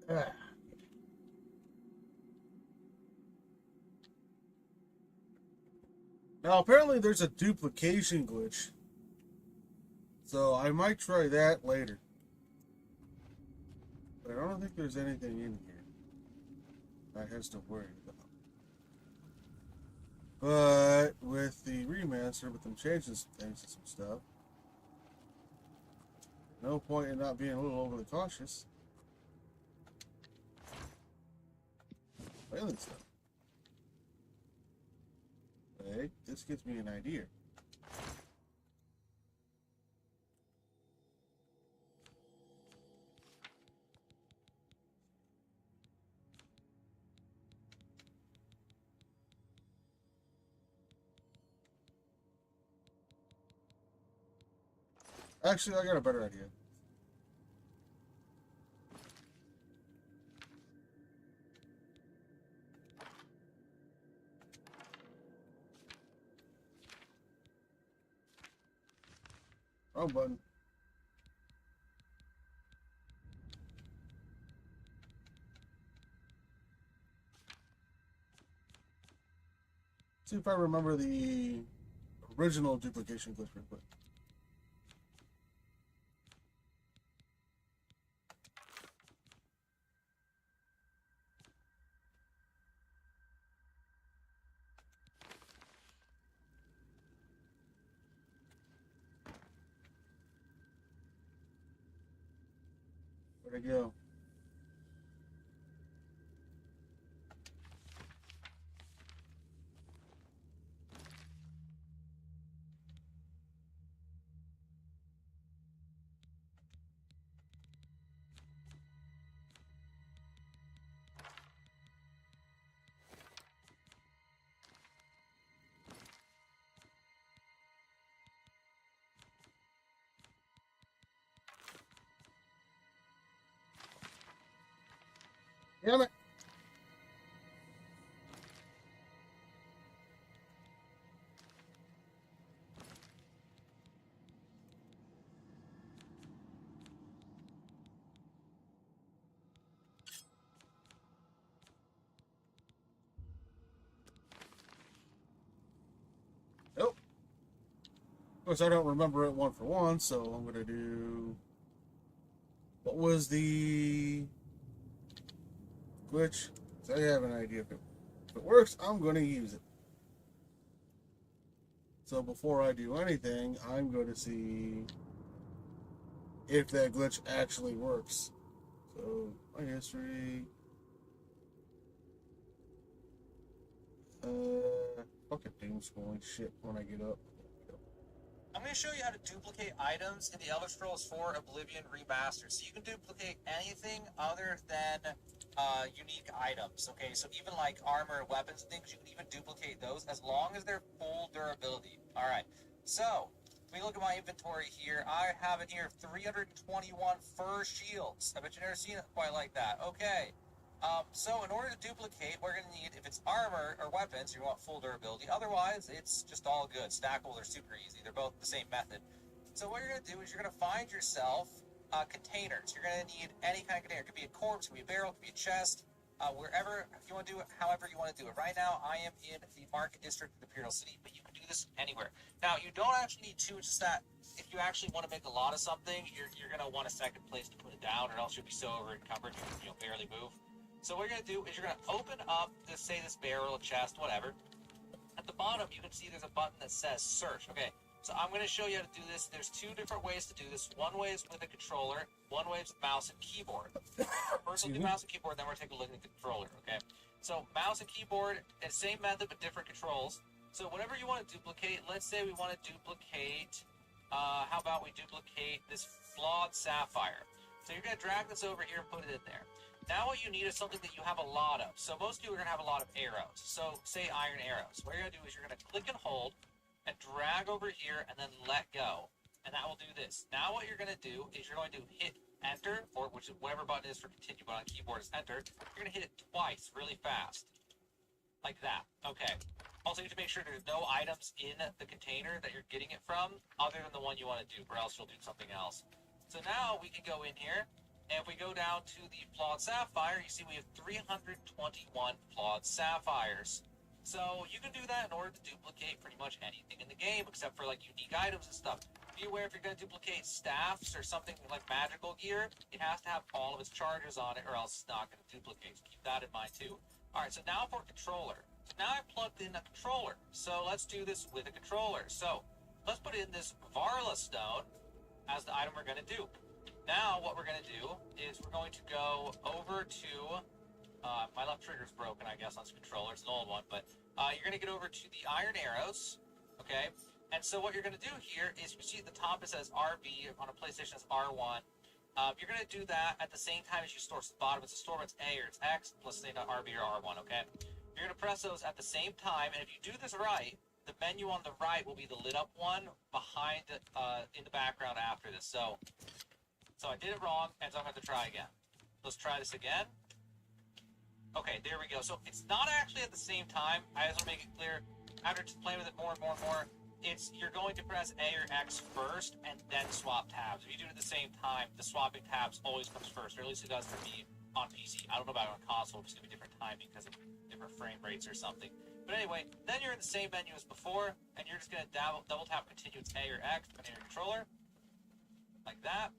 Ah. Now, apparently there's a duplication glitch. So I might try that later. But I don't think there's anything in here that has to worry about. But with the remaster, with them changing some things and some stuff, no point in not being a little overly cautious. Failing stuff. Hey, this gives me an idea. Actually, I got a better idea. Wrong button. See if I remember the original duplication glitch real quick. Where'd I go? Damn it! Nope. Of course, I don't remember it one for one, so I'm gonna do. What was the glitch? So I have an idea. If it works, I'm gonna use it. So before I do anything, I'm going to see if that glitch actually works. So my history. Fucking doom scrolling shit when I get up. I'm going to show you how to duplicate items in the Elder Scrolls 4 Oblivion Remaster. So you can duplicate anything other than unique items. Okay, so even like armor, weapons, and things, you can even duplicate those as long as they're full durability. All right, so if we look at my inventory here, I have in here 321 fur shields. I bet you've never seen it quite like that. Okay. So in order to duplicate, we're going to need, if it's armor or weapons, you want full durability. Otherwise, it's just all good. Stackable or super easy. They're both the same method. So what you're going to do is you're going to find yourself containers. You're going to need any kind of container. It could be a corpse, it could be a barrel, it could be a chest, wherever, if you want to do it, however you want to do it. Right now, I am in the Market District of Imperial City, but you can do this anywhere. Now, you don't actually need two, just that if you actually want to make a lot of something, you're going to want a second place to put it down, or else you'll be so over encumbered you'll barely move. So what you're going to do is you're going to open up, say this barrel, chest, whatever. At the bottom, you can see there's a button that says search. Okay, so I'm going to show you how to do this. There's two different ways to do this. One way is with a controller. One way is with mouse and keyboard. First, we'll do mouse and keyboard, then we'll take a look at the controller, okay? So mouse and keyboard, same method, but different controls. So whatever you want to duplicate, let's say we want to duplicate, how about we duplicate this flawed sapphire. So you're going to drag this over here and put it in there. Now what you need is something that you have a lot of. So most people are going to have a lot of arrows. So say iron arrows. What you're going to do is you're going to click and hold and drag over here and then let go. And that will do this. Now what you're going to do is you're going to hit enter, or which is whatever button is for continue, but on keyboard is enter. You're going to hit it twice really fast. Like that. Okay. Also, you need to make sure there's no items in the container that you're getting it from other than the one you want to dupe, or else you'll do something else. So now we can go in here, and if we go down to the flawed sapphire, you see we have 321 flawed sapphires. So you can do that in order to duplicate pretty much anything in the game, except for like unique items and stuff. Be aware if you're going to duplicate staffs or something like magical gear, it has to have all of its charges on it, or else it's not going to duplicate. So keep that in mind too. Alright, so now for controller. So now I've plugged in a controller. So let's do this with a controller. So let's put in this Varla stone as the item we're going to do. Now what we're going to do is we're going to go over to... my left trigger's broken, I guess, on this controller. It's an old one, but you're going to get over to the iron arrows, okay? And so what you're going to do here is, you see at the top it says RB, on a PlayStation it's R1. You're going to do that at the same time as you store the bottom. It's a store, it's A or it's X, let's say not RB or R1, okay? You're going to press those at the same time, and if you do this right, the menu on the right will be the lit up one behind in the background after this. So I did it wrong, and so I'm going to have to try again. Let's try this again. Okay, there we go. So it's not actually at the same time. I just want to make it clear. After playing with it more and more and more, you're going to press A or X first, and then swap tabs. If you do it at the same time, the swapping tabs always comes first, or at least it does for me on PC. I don't know about on console, it's going to be different timing because of different frame rates or something. But anyway, then you're in the same menu as before, and you're just going to double tap continue. It's A or X, depending on your controller, like that.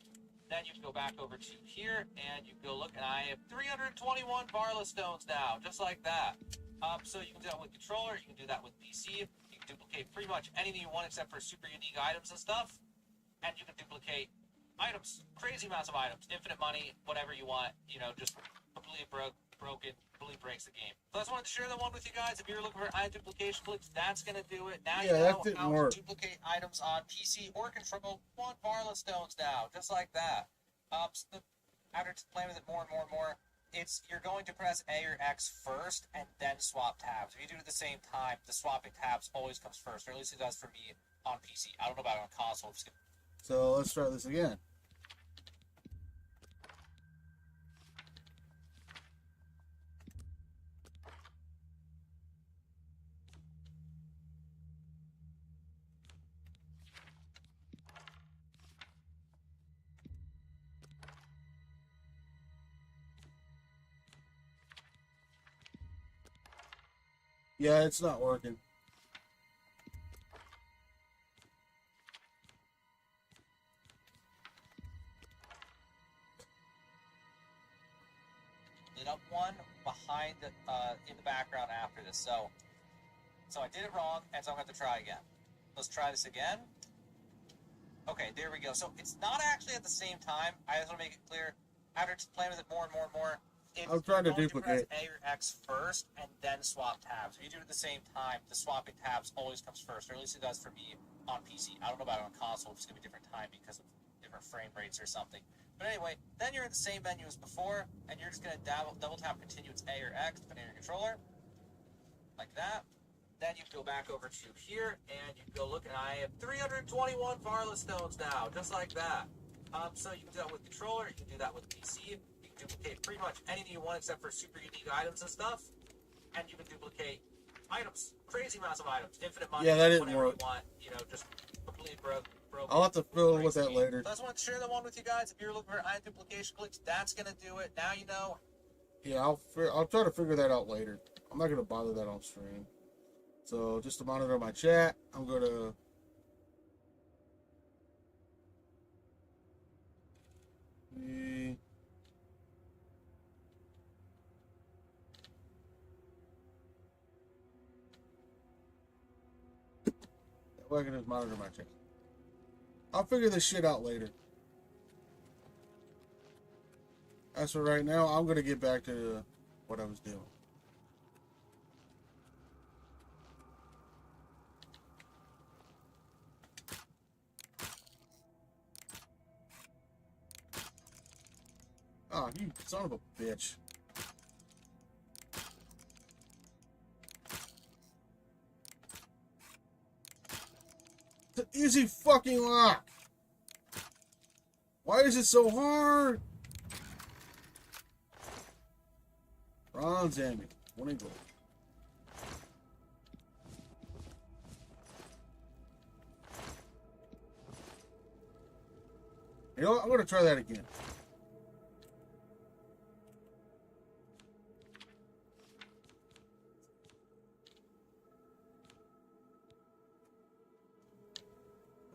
Then you can go back over to here, and you can go look, and I have 321 Varla stones now, just like that. So you can do that with controller, you can do that with PC, you can duplicate pretty much anything you want except for super unique items and stuff, and you can duplicate items, crazy amounts of items, infinite money, whatever you want, you know, just completely broken, completely breaks the game. So I just wanted to share that one with you guys. If you're looking for item duplication glitch, that's going to do it. Now you know how to duplicate items on PC or control 1 Varla stones now, just like that. After playing with it more and more and more, you're going to press A or X first, and then swap tabs. If you do it at the same time, the swapping tabs always comes first, or at least it does for me on PC. I don't know about it on console. So let's try this again. Yeah, it's not working. Lit up one behind in the background after this. So I did it wrong, and so I'm going to have to try again. Let's try this again. Okay, there we go. So it's not actually at the same time. I just want to make it clear. After playing with it more and more and more, I'm trying to duplicate. Press A or X first, and then swap tabs. If you do it at the same time, the swapping tabs always comes first, or at least it does for me on PC. I don't know about it on console. It's going to be different timing because of different frame rates or something. But anyway, then you're in the same menu as before, and you're just going to double tap continue. It's A or X, depending on your controller, like that. Then you can go back over to here, and you can go look, and I have 321 Varla stones now, just like that. So you can do that with controller, you can do that with PC, you can duplicate pretty much anything you want except for super unique items and stuff, and you can duplicate items, crazy amounts of items, infinite money, yeah, that didn't whatever work. You want, you know, just completely broken. I'll have to fill with that later. So I just want to share that one with you guys. If you're looking for item duplication glitch, that's going to do it. Now you know. Yeah, I'll try to figure that out later. I'm not going to bother that on stream. So just to monitor my chat, I'm going to... That way I can just monitor my chat. I'll figure this shit out later. As for right now, I'm going to get back to what I was doing. Oh, you son of a bitch. It's an easy fucking lock. Why is it so hard? Bronze Emmy. 20 gold. You know what? I'm going to try that again.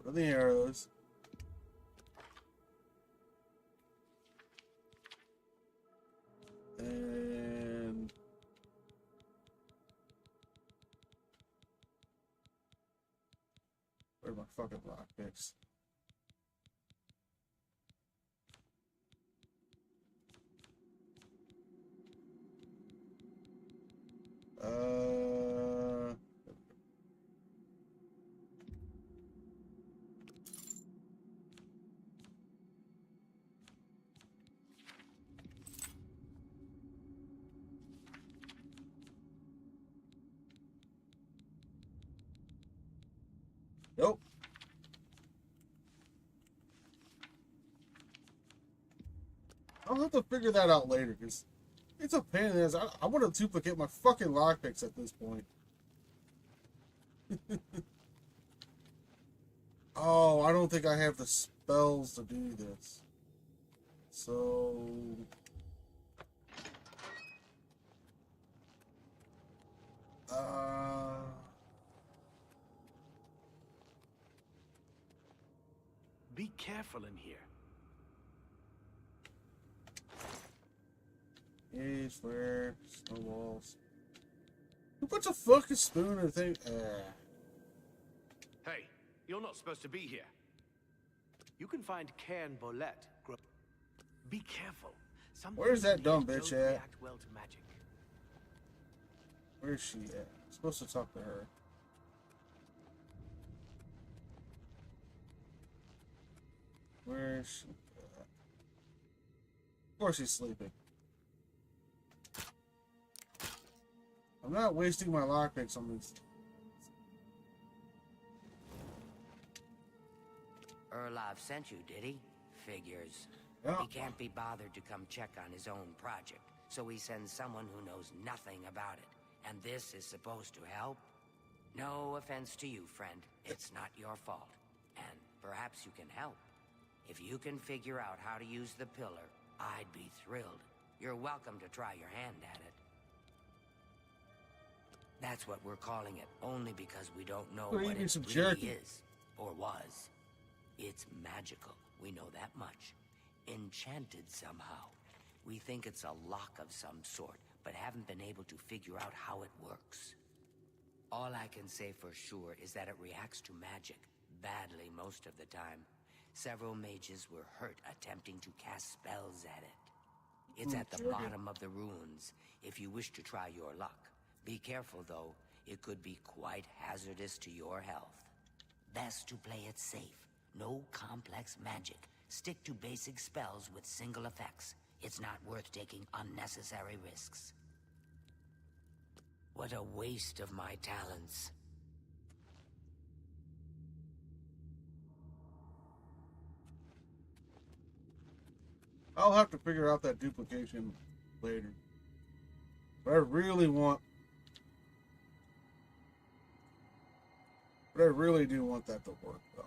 What are the arrows? And where are my fucking lockpicks? Nope. I'll have to figure that out later, because it's a pain in the ass. I want to duplicate my fucking lockpicks at this point. Oh, I don't think I have the spells to do this. So... Be careful in here. Is where snowballs. Who puts a fucking spoon or thing? Hey, you're not supposed to be here. You can find Cairn Bolette. Be careful. Where's that dumb bitch at? React well to magic. Where's she at? I'm supposed to talk to her. Where's she at? Of course she's sleeping. I'm not wasting my lockpicks on these. Erlov sent you, did he? Figures. Yeah. He can't be bothered to come check on his own project, so he sends someone who knows nothing about it. And this is supposed to help? No offense to you, friend. It's not your fault. And perhaps you can help. If you can figure out how to use the pillar, I'd be thrilled. You're welcome to try your hand at it. That's what we're calling it, only because we don't know what it really is, or was. It's magical, we know that much. Enchanted somehow. We think it's a lock of some sort, but haven't been able to figure out how it works. All I can say for sure is that it reacts to magic, badly most of the time. Several mages were hurt attempting to cast spells at it. It's at the bottom of the ruins, if you wish to try your luck. Be careful, though. It could be quite hazardous to your health. Best to play it safe. No complex magic. Stick to basic spells with single effects. It's not worth taking unnecessary risks. What a waste of my talents. I'll have to figure out that duplication later. But I really want... But I really do want that to work, though.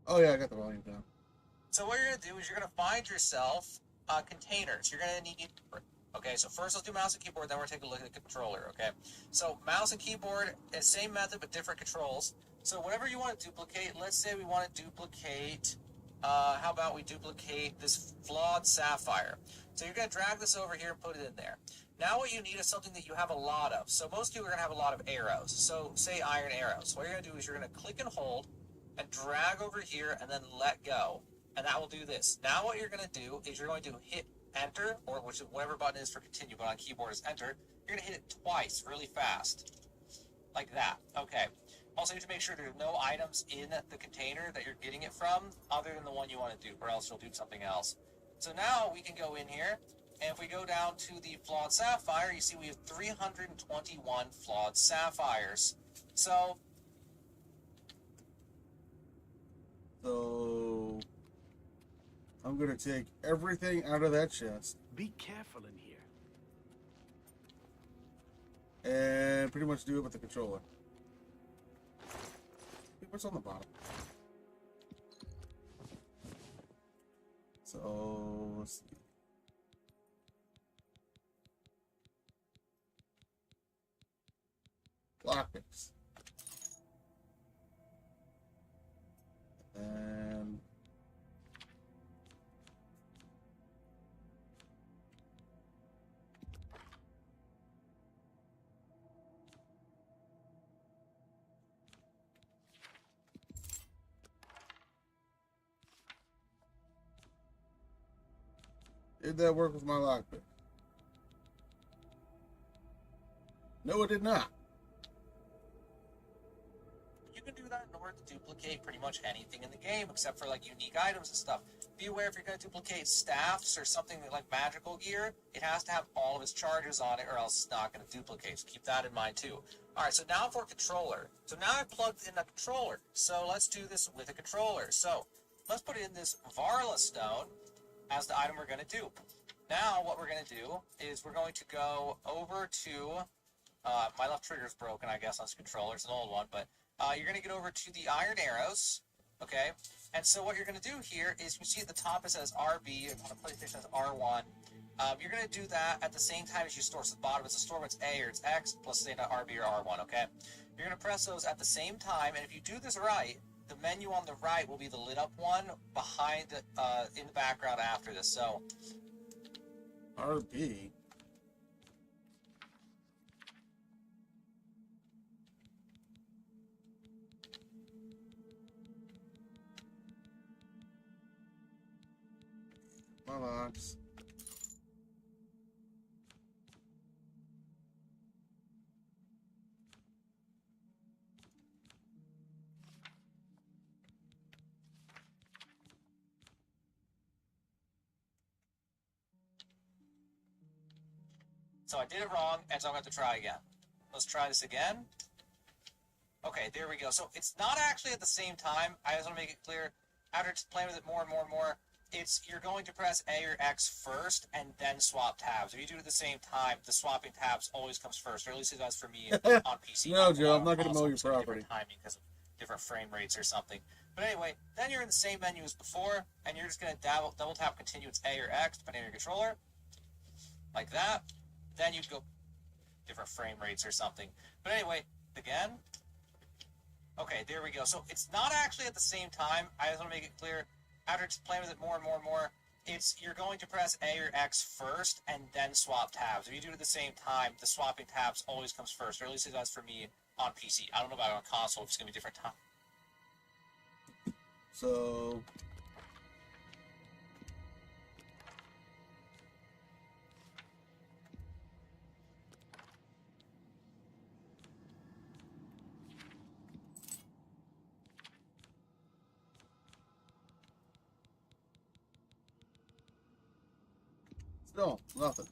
Oh yeah, I got the volume down. So what you're going to do is you're going to find yourself containers. You're going to need... Okay, so first let's do mouse and keyboard, then we're going to take a look at the controller, okay? So mouse and keyboard, same method but different controls. So whatever you want to duplicate, let's say we want to duplicate... how about we duplicate this flawed sapphire? So you're going to drag this over here and put it in there. Now what you need is something that you have a lot of. So most people are going to have a lot of arrows. So say iron arrows. What you're going to do is you're going to click and hold and drag over here and then let go. And that will do this. Now what you're going to do is you're going to hit enter, or whatever button is for continue, but on keyboard is enter. You're going to hit it twice really fast. Like that. Okay. Also, you have to make sure there's no items in the container that you're getting it from other than the one you want to do, or else you'll do something else. So now we can go in here, and if we go down to the flawed sapphire, you see we have 321 flawed sapphires. So I'm gonna take everything out of that chest Be careful in here. and pretty much do it with the controller. What's on the bottom? So let's see. Lockpicks. And did that work with my lockpick? No, it did not. you can do that in order to duplicate pretty much anything in the game, except for like unique items and stuff. Be aware if you're going to duplicate staffs or something like magical gear, it has to have all of its charges on it, or else it's not going to duplicate. So keep that in mind too. All right, so now for controller. So now I plugged in a controller. So let's do this with a controller. So let's put in this Varla stone as the item we're going to do. Now what we're going to do is we're going to go over to my left trigger is broken, I guess, on this controller. It's an old one, but you're going to get over to the iron arrows, okay? And so what you're going to do here is you see at the top it says RB, on a PlayStation it says R1. You're going to do that at the same time as you store. So the bottom is a store, it's A or it's X, plus say RB or R1, okay? You're going to press those at the same time, and if you do this right, the menu on the right will be the lit up one behind in the background after this. So RB. My locks. So I did it wrong, and so I'm going to have to try again. Let's try this again. Okay, there we go. So it's not actually at the same time. I just want to make it clear. After playing with it more and more and more, you're going to press A or X first and then swap tabs. If you do it at the same time, the swapping tabs always comes first, or at least it does for me on PC. No, Joe, I'm not going to mow your property. Timing because of different frame rates or something. But anyway, then you're in the same menu as before, and you're just going to double tap continue. It's A or X, depending on your controller, like that. Then you'd go different frame rates or something. But anyway, again. Okay, there we go. So it's not actually at the same time. I just want to make it clear. After playing with it more and more and more, you're going to press A or X first and then swap tabs. If you do it at the same time, the swapping tabs always comes first, or at least it does for me on PC. I don't know about on console if it's going to be different time. So no, nothing.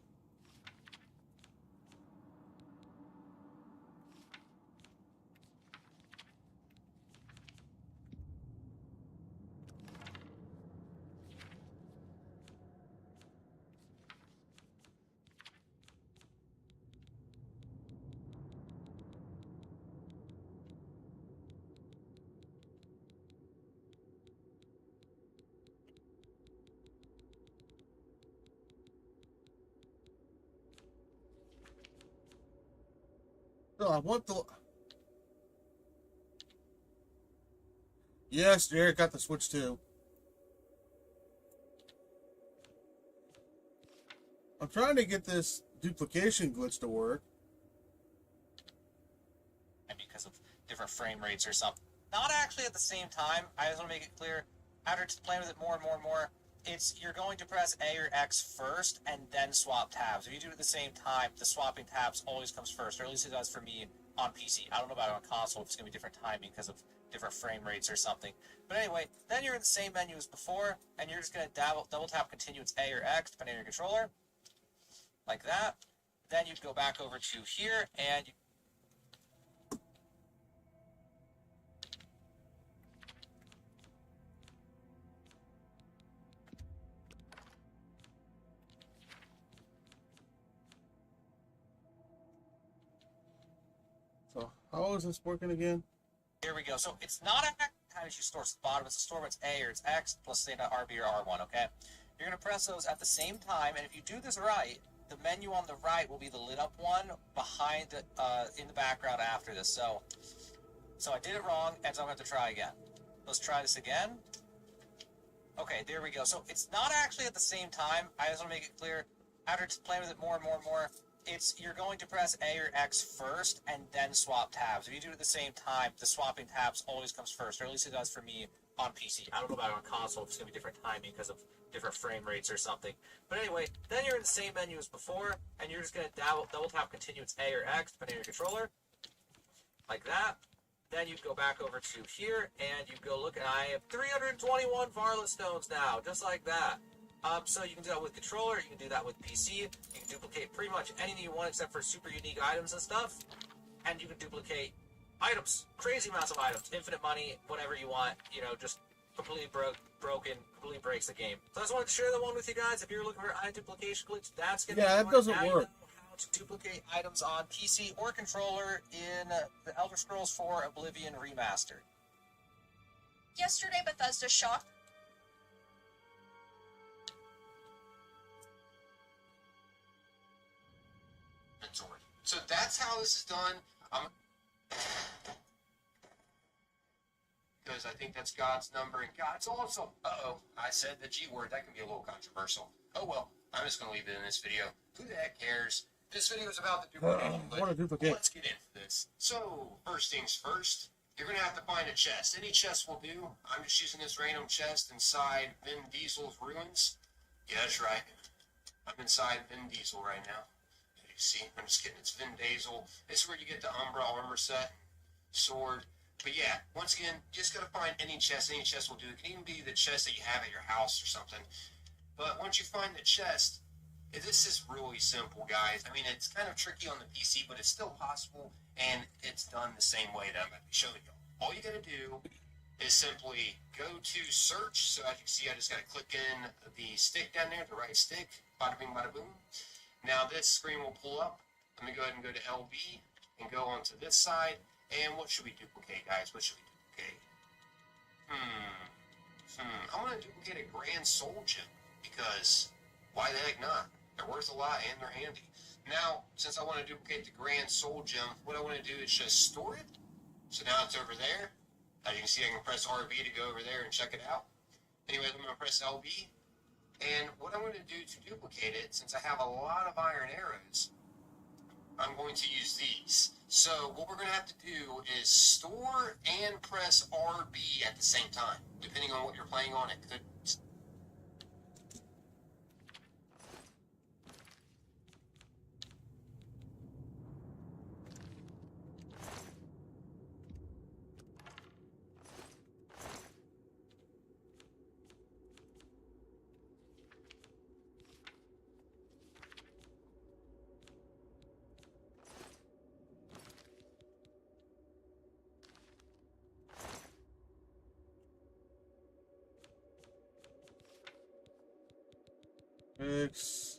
No, I want the. Yes, Jared got the Switch too. I'm trying to get this duplication glitch to work. And because of different frame rates or something. Not actually at the same time. I just want to make it clear. After playing with it more and more and more, you're going to press A or X first and then swap tabs. If you do it at the same time, the swapping tabs always comes first, or at least it does for me on PC. I don't know about on console if it's going to be different timing because of different frame rates or something. But anyway, then you're in the same menu as before, and you're just going to double tap continue. It's A or X, depending on your controller, like that. Then you'd go back over to here, and How is this working again? Here we go. So it's not a time as you store at the bottom. It's a store it's A or it's X plus say not RB or R1. Okay. You're gonna press those at the same time, and if you do this right, the menu on the right will be the lit up one behind in the background after this. So I did it wrong, and so I'm gonna have to try again. Let's try this again. Okay, there we go. So it's not actually at the same time. I just want to make it clear. After playing with it more and more and more, you're going to press A or X first and then swap tabs. If you do it at the same time, the swapping tabs always comes first, or at least it does for me on PC. I don't know about on console if it's going to be different timing because of different frame rates or something. But anyway, then you're in the same menu as before, and you're just going to double tap continue. It's A or X, depending on your controller. Like that. Then you go back over to here, and you go look, and I have 321 Varlet Stones now, just like that. So you can do that with controller, you can do that with PC, you can duplicate pretty much anything you want except for super unique items and stuff, and you can duplicate items, crazy amounts of items, infinite money, whatever you want, you know, just completely broken, completely breaks the game. So I just wanted to share that one with you guys. If you're looking for item duplication glitch, that's going to be that doesn't work. You know how to duplicate items on PC or controller in the Elder Scrolls 4 Oblivion Remastered. Yesterday, Bethesda shocked. So that's how this is done. Because I think that's God's number, and God's also. Uh-oh, I said the G word. That can be a little controversial. Oh well, I'm just going to leave it in this video. Who the heck cares? This video is about the duplication. What a duplicate. Let's get into this. So, first things first, you're going to have to find a chest. Any chest will do. I'm just using this random chest inside Vin Diesel's ruins. Yeah, that's right. I'm inside Vin Diesel right now. See, I'm just kidding. It's Vin Diesel. This is where you get the Umbra armor set, sword. But yeah, once again, you just gotta find any chest. Any chest will do. It can even be the chest that you have at your house or something. But once you find the chest, this is really simple, guys. I mean, it's kind of tricky on the PC, but it's still possible, and it's done the same way that I'm going to be showing you. All you gotta do is simply go to search. So as you can see, I just gotta click in the stick down there, the right stick. Bada bing, bada boom. Now this screen will pull up. Let me go ahead and go to LB and go onto this side. And what should we duplicate, guys? What should we duplicate? I'm going to duplicate a Grand Soul Gem because why the heck not? They're worth a lot and they're handy. Now, since I want to duplicate the Grand Soul Gem, what I want to do is just store it. So now it's over there. As you can see, I can press RB to go over there and check it out. Anyway, I'm going to press LB. And what I'm going to do to duplicate it, since I have a lot of iron arrows, I'm going to use these. So what we're going to have to do is store and press RB at the same time. Depending on what you're playing on, it could... Fix.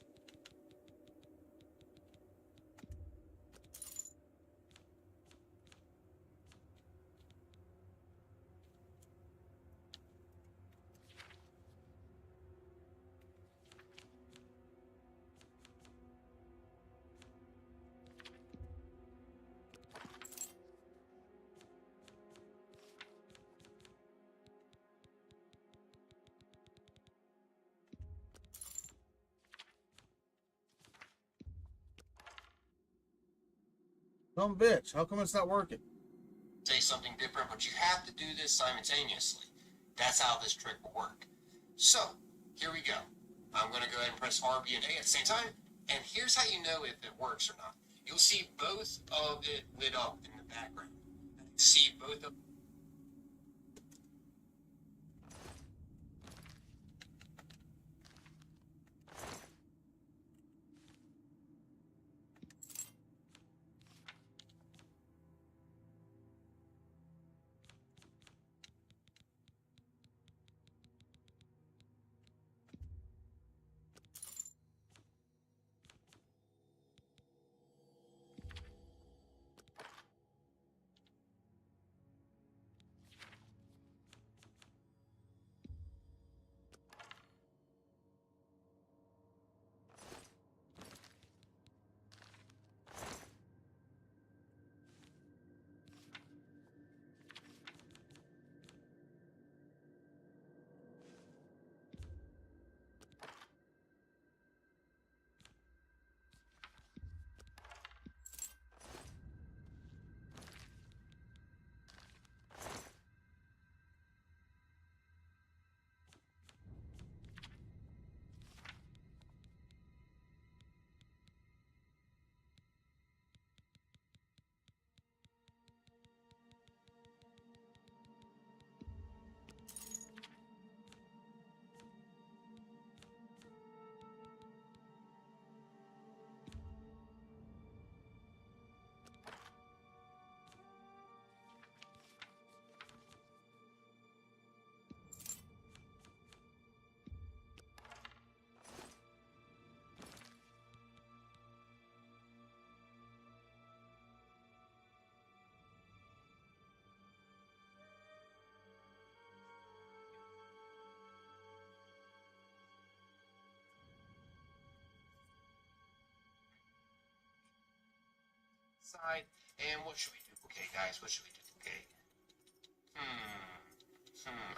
Dumb bitch. How come it's not working? Say something different, but you have to do this simultaneously. That's how this trick will work. So, here we go. I'm going to go ahead and press RB and A at the same time, and here's how you know if it works or not. You'll see both of it lit up in the background. See both of inside. And what should we duplicate, guys? What should we duplicate?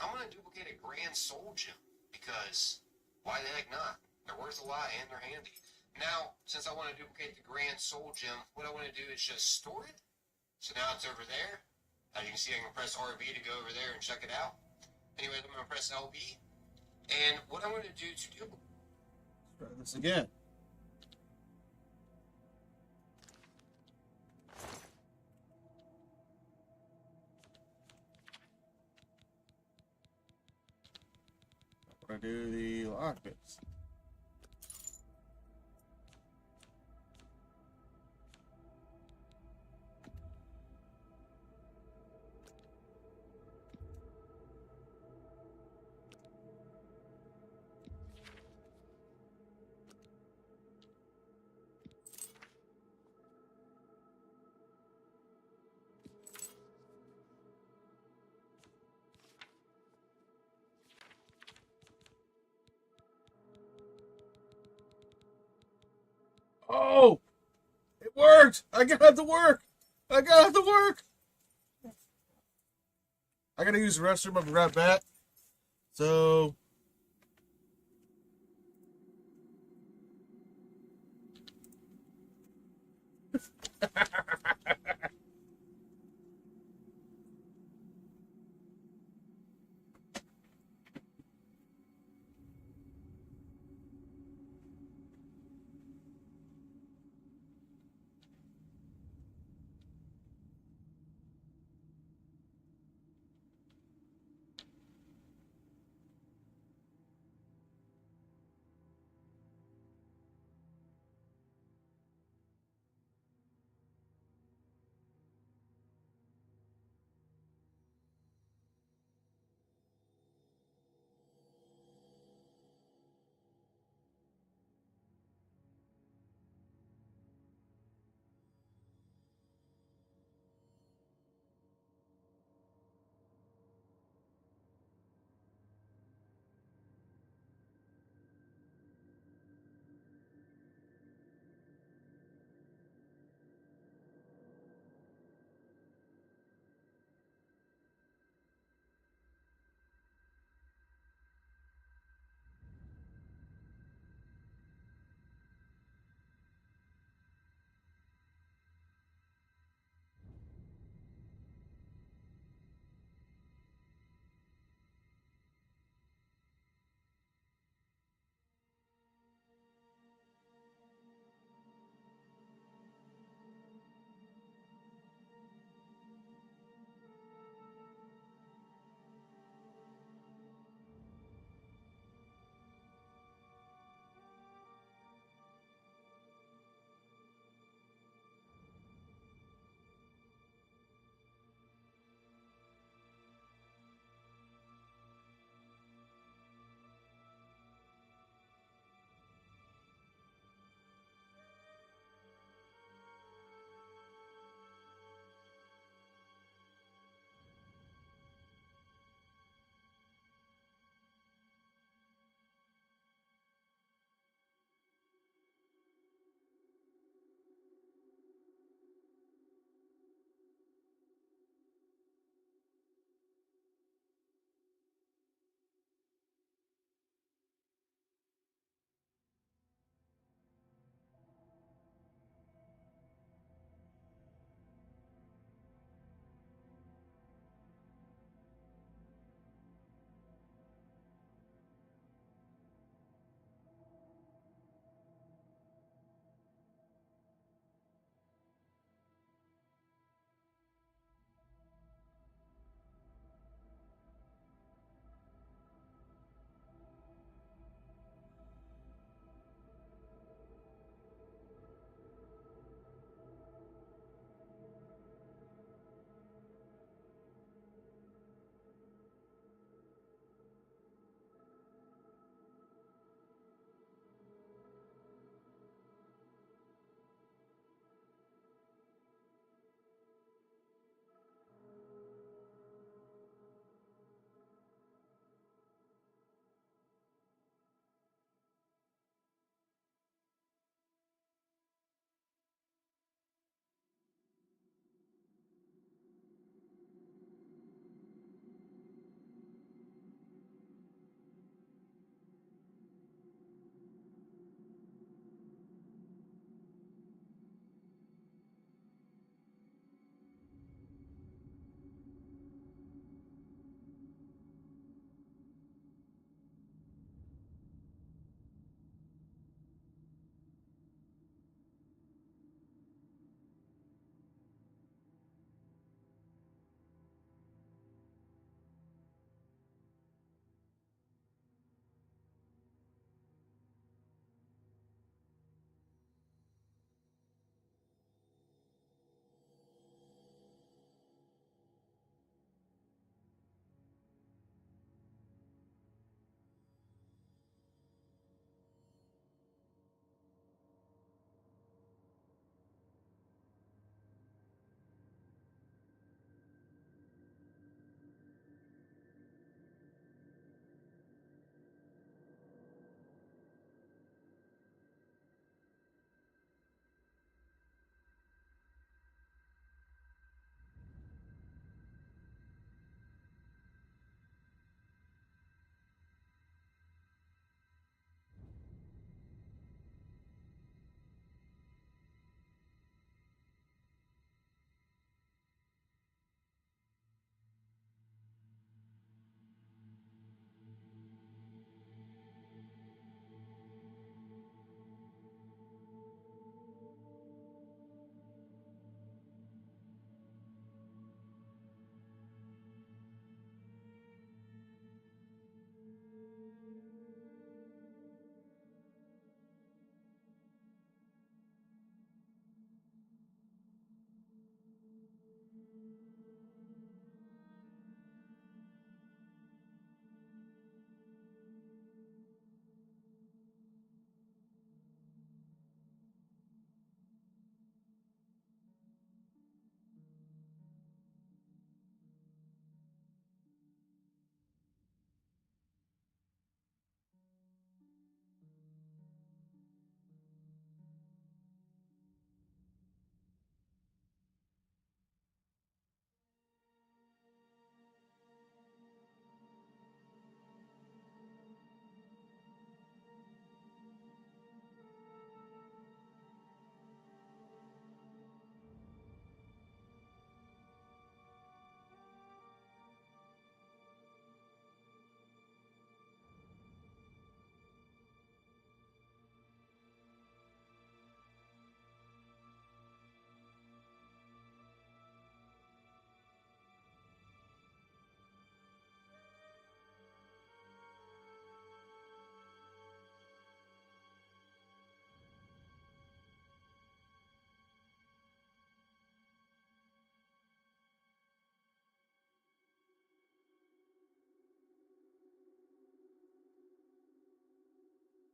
I'm going to duplicate a Grand Soul Gem, because why the heck not? They're worth a lot and they're handy. Now, since I want to duplicate the Grand Soul Gem, what I want to do is just store it. So now it's over there. As you can see, I can press RB to go over there and check it out. Anyway, I'm going to press LB. And what I'm going to do to duplicate... Let's try this again. I'm going to do the lock bits. Oh! It worked! I got to work! I got to work! I gotta use the restroom. I'll be right back. So...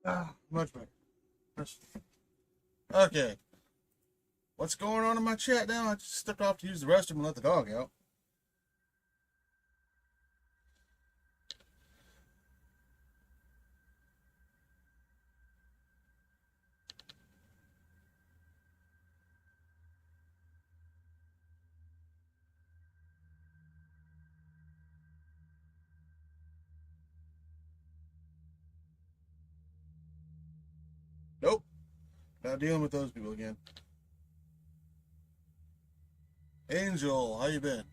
Ah, much better. Okay. What's going on in my chat now? I just stepped off to use the restroom and let the dog out. Nope. Not dealing with those people again. Angel, how you been?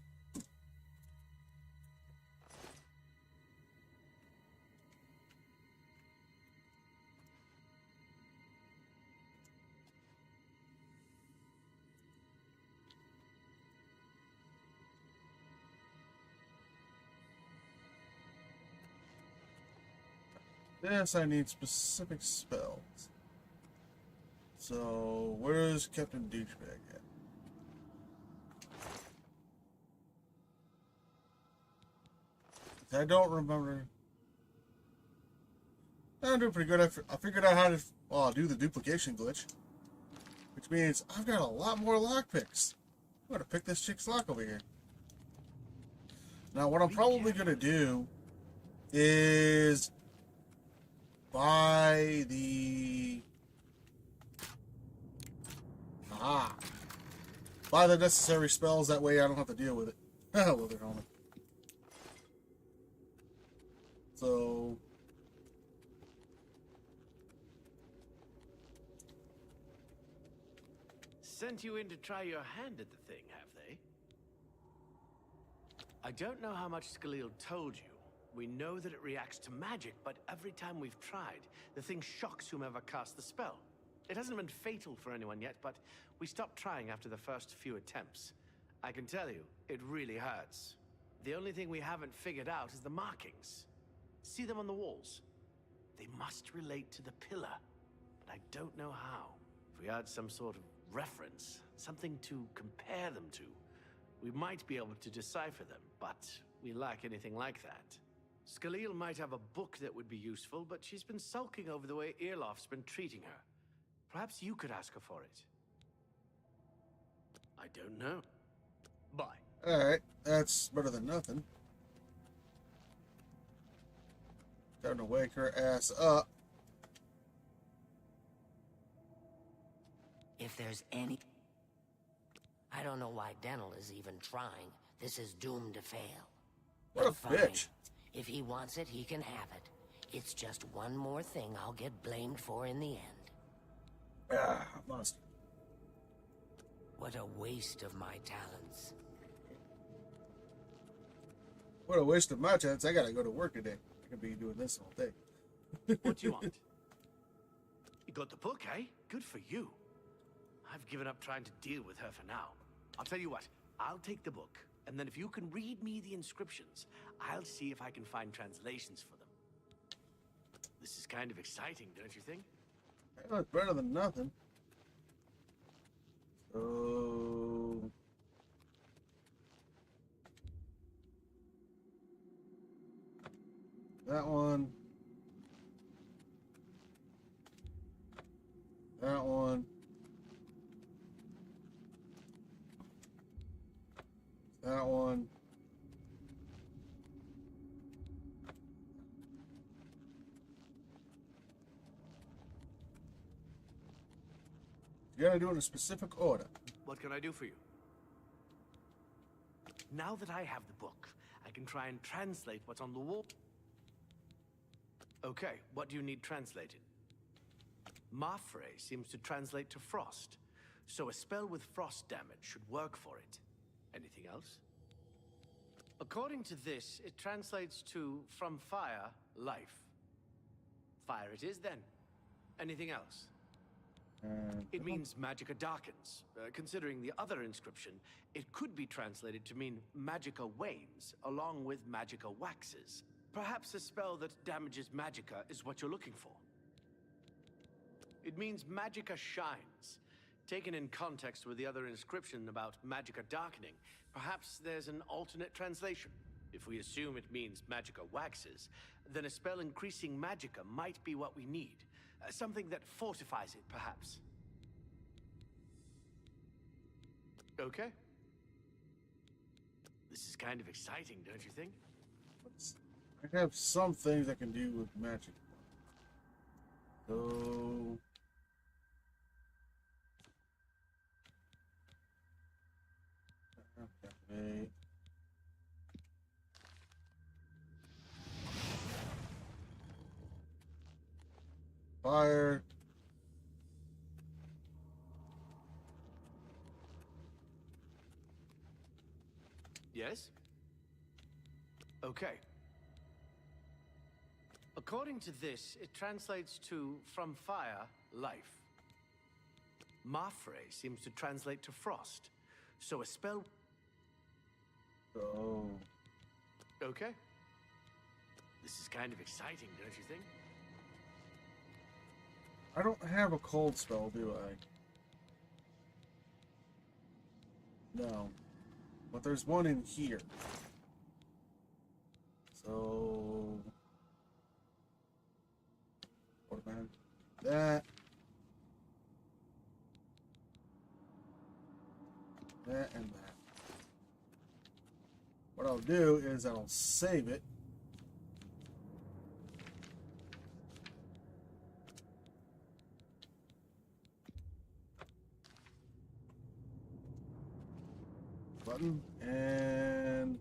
Yes, I need specific spells. So, where's Captain Douchebag at? I don't remember. I'm doing pretty good. I figured out how to do the duplication glitch. Which means I've got a lot more lockpicks. I'm going to pick this chick's lock over here. Now, what I'm probably going to do is buy the... buy the necessary spells. That way I don't have to deal with it. Well, they're on it. So... Sent you in to try your hand at the thing, have they? I don't know how much Skalil told you. We know that it reacts to magic, but every time we've tried, the thing shocks whomever casts the spell. It hasn't been fatal for anyone yet, but we stopped trying after the first few attempts. I can tell you, it really hurts. The only thing we haven't figured out is the markings. See them on the walls? They must relate to the pillar, but I don't know how. If we had some sort of reference, something to compare them to, we might be able to decipher them, but we lack anything like that. Skalil might have a book that would be useful, but she's been sulking over the way Irloff's been treating her. Perhaps you could ask her for it. I don't know. Bye. Alright, that's better than nothing. Time to wake her ass up. If there's any... I don't know why Dental is even trying. This is doomed to fail. What a Fine. bitch. If he wants it, he can have it. It's just one more thing I'll get blamed for in the end. Must. What a waste of my talents. What a waste of my chance. I gotta go to work today. I could be doing this all day. What do you want? You got the book, eh? Good for you. I've given up trying to deal with her for now. I'll tell you what, I'll take the book, and then if you can read me the inscriptions, I'll see if I can find translations for them. This is kind of exciting, don't you think? Well, it's better than nothing. So... that one. That one. That one. You gotta do it in a specific order. What can I do for you? Now that I have the book, I can try and translate what's on the wall. Okay, what do you need translated? Mafre seems to translate to frost, so a spell with frost damage should work for it. Anything else? According to this, it translates to from fire, life. Fire it is then. Anything else? It means magicka darkens. Considering the other inscription, it could be translated to mean magicka wanes, along with magicka waxes. Perhaps a spell that damages magicka is what you're looking for. It means magicka shines. Taken in context with the other inscription about magicka darkening, perhaps there's an alternate translation. If we assume it means magicka waxes, then a spell increasing magicka might be what we need. Something that fortifies it, perhaps. Okay. This is kind of exciting, don't you think? I have some things I can do with magic. So... Okay. Fire. Yes? Okay. According to this, it translates to from fire, life. Mafre seems to translate to frost. So a spell... Oh. Okay. This is kind of exciting, don't you think? I don't have a cold spell, do I? No. But there's one in here. So... What about that? That and that. What I'll do is I'll save it. Button and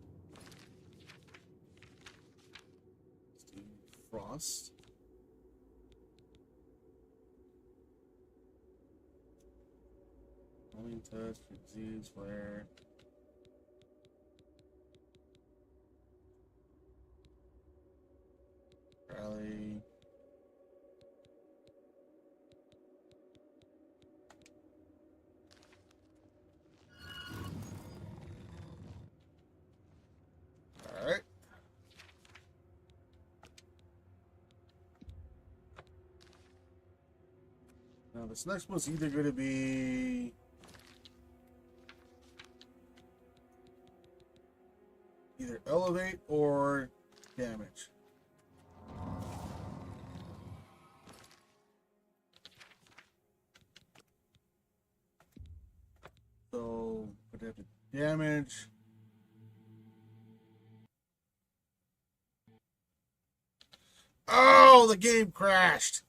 let's do frost. Rolling touch, disease, flare. Rally. Alright. Now this next one's either going to be either elevate or damage. So, would have to damage. Oh, the game crashed.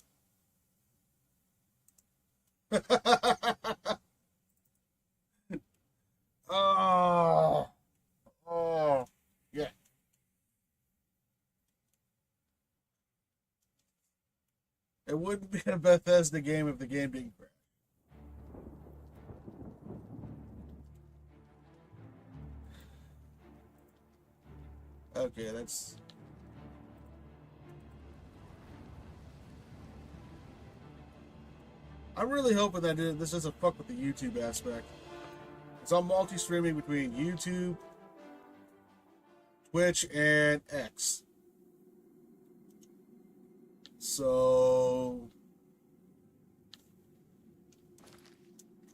Oh. Oh. Yeah. It wouldn't be a Bethesda game if the game didn't crash. Okay, that's... I'm really hoping that this doesn't fuck with the YouTube aspect. It's all multi-streaming between YouTube, Twitch, and X. So...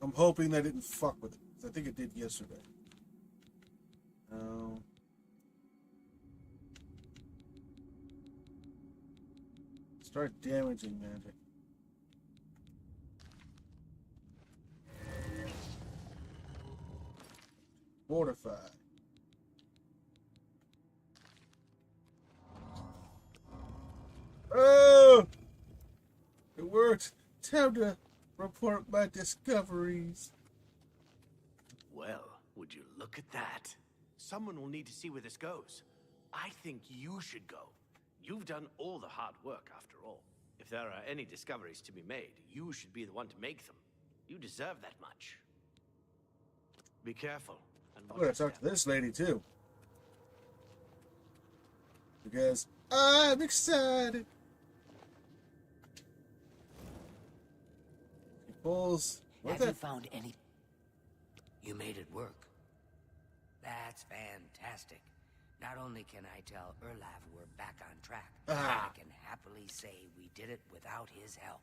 I'm hoping that didn't fuck with it. 'Cause I think it did yesterday. Start damaging magic. Fortify. Oh! It worked. Time to report my discoveries. Well, would you look at that? Someone will need to see where this goes. I think you should go. You've done all the hard work, after all. If there are any discoveries to be made, you should be the one to make them. You deserve that much. Be careful. And I'm gonna talk to this lady too. Because I'm excited. He pulls. Have you found any? You made it work. That's fantastic. Not only can I tell Erlav we're back on track, but I can happily say we did it without his help.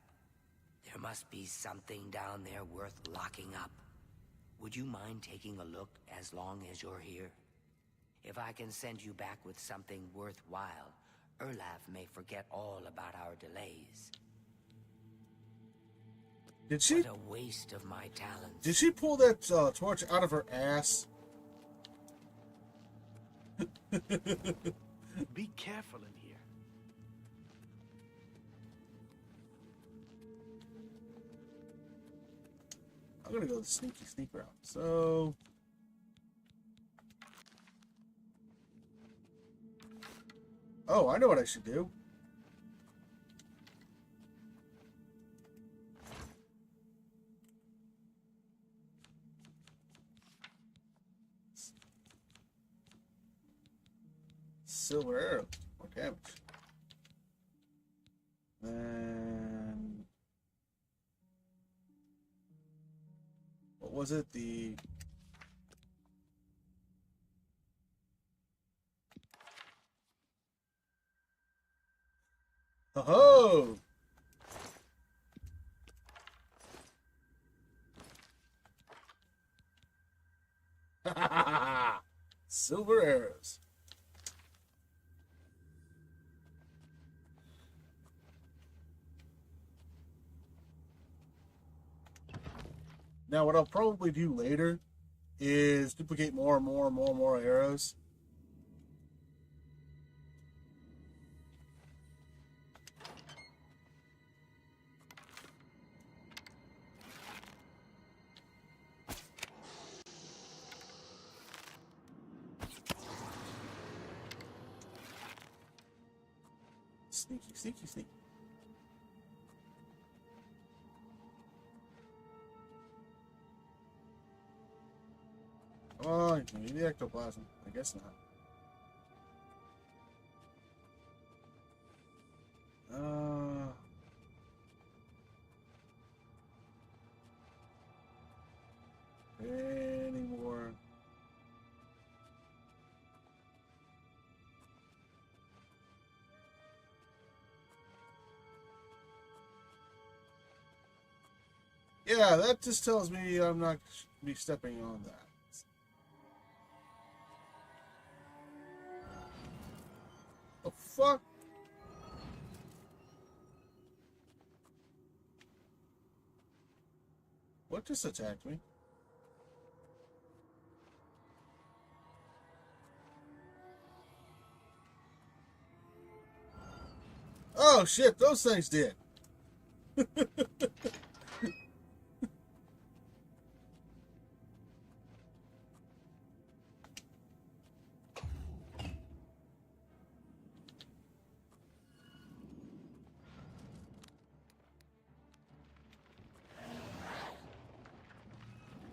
There must be something down there worth locking up. Would you mind taking a look as long as you're here? If I can send you back with something worthwhile, Erlav may forget all about our delays. Did she? What a waste of my talents. Did she pull that torch out of her ass? Be careful in here. I'm gonna go the sneak route. So. Oh, I know what I should do. Silver arrow. More damage. Then. What was it? The. Oh! Silver arrows. Now, what I'll probably do later is duplicate more and more and more and more arrows. Sneaky, sneaky, sneaky. Oh, you need the ectoplasm. I guess not. Any more? Yeah, that just tells me I'm not be stepping on that. The fuck? What just attacked me? Oh shit, those things did.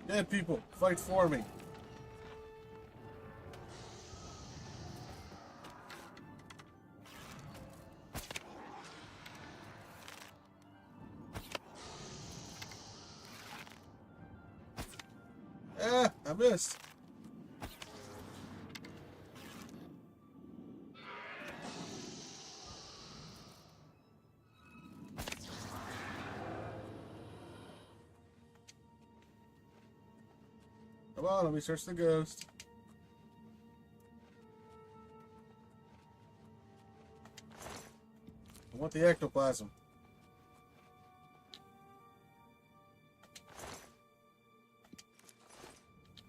Dead people, fight for me. Ah, I missed. Come on, let me search the ghost. I want the ectoplasm.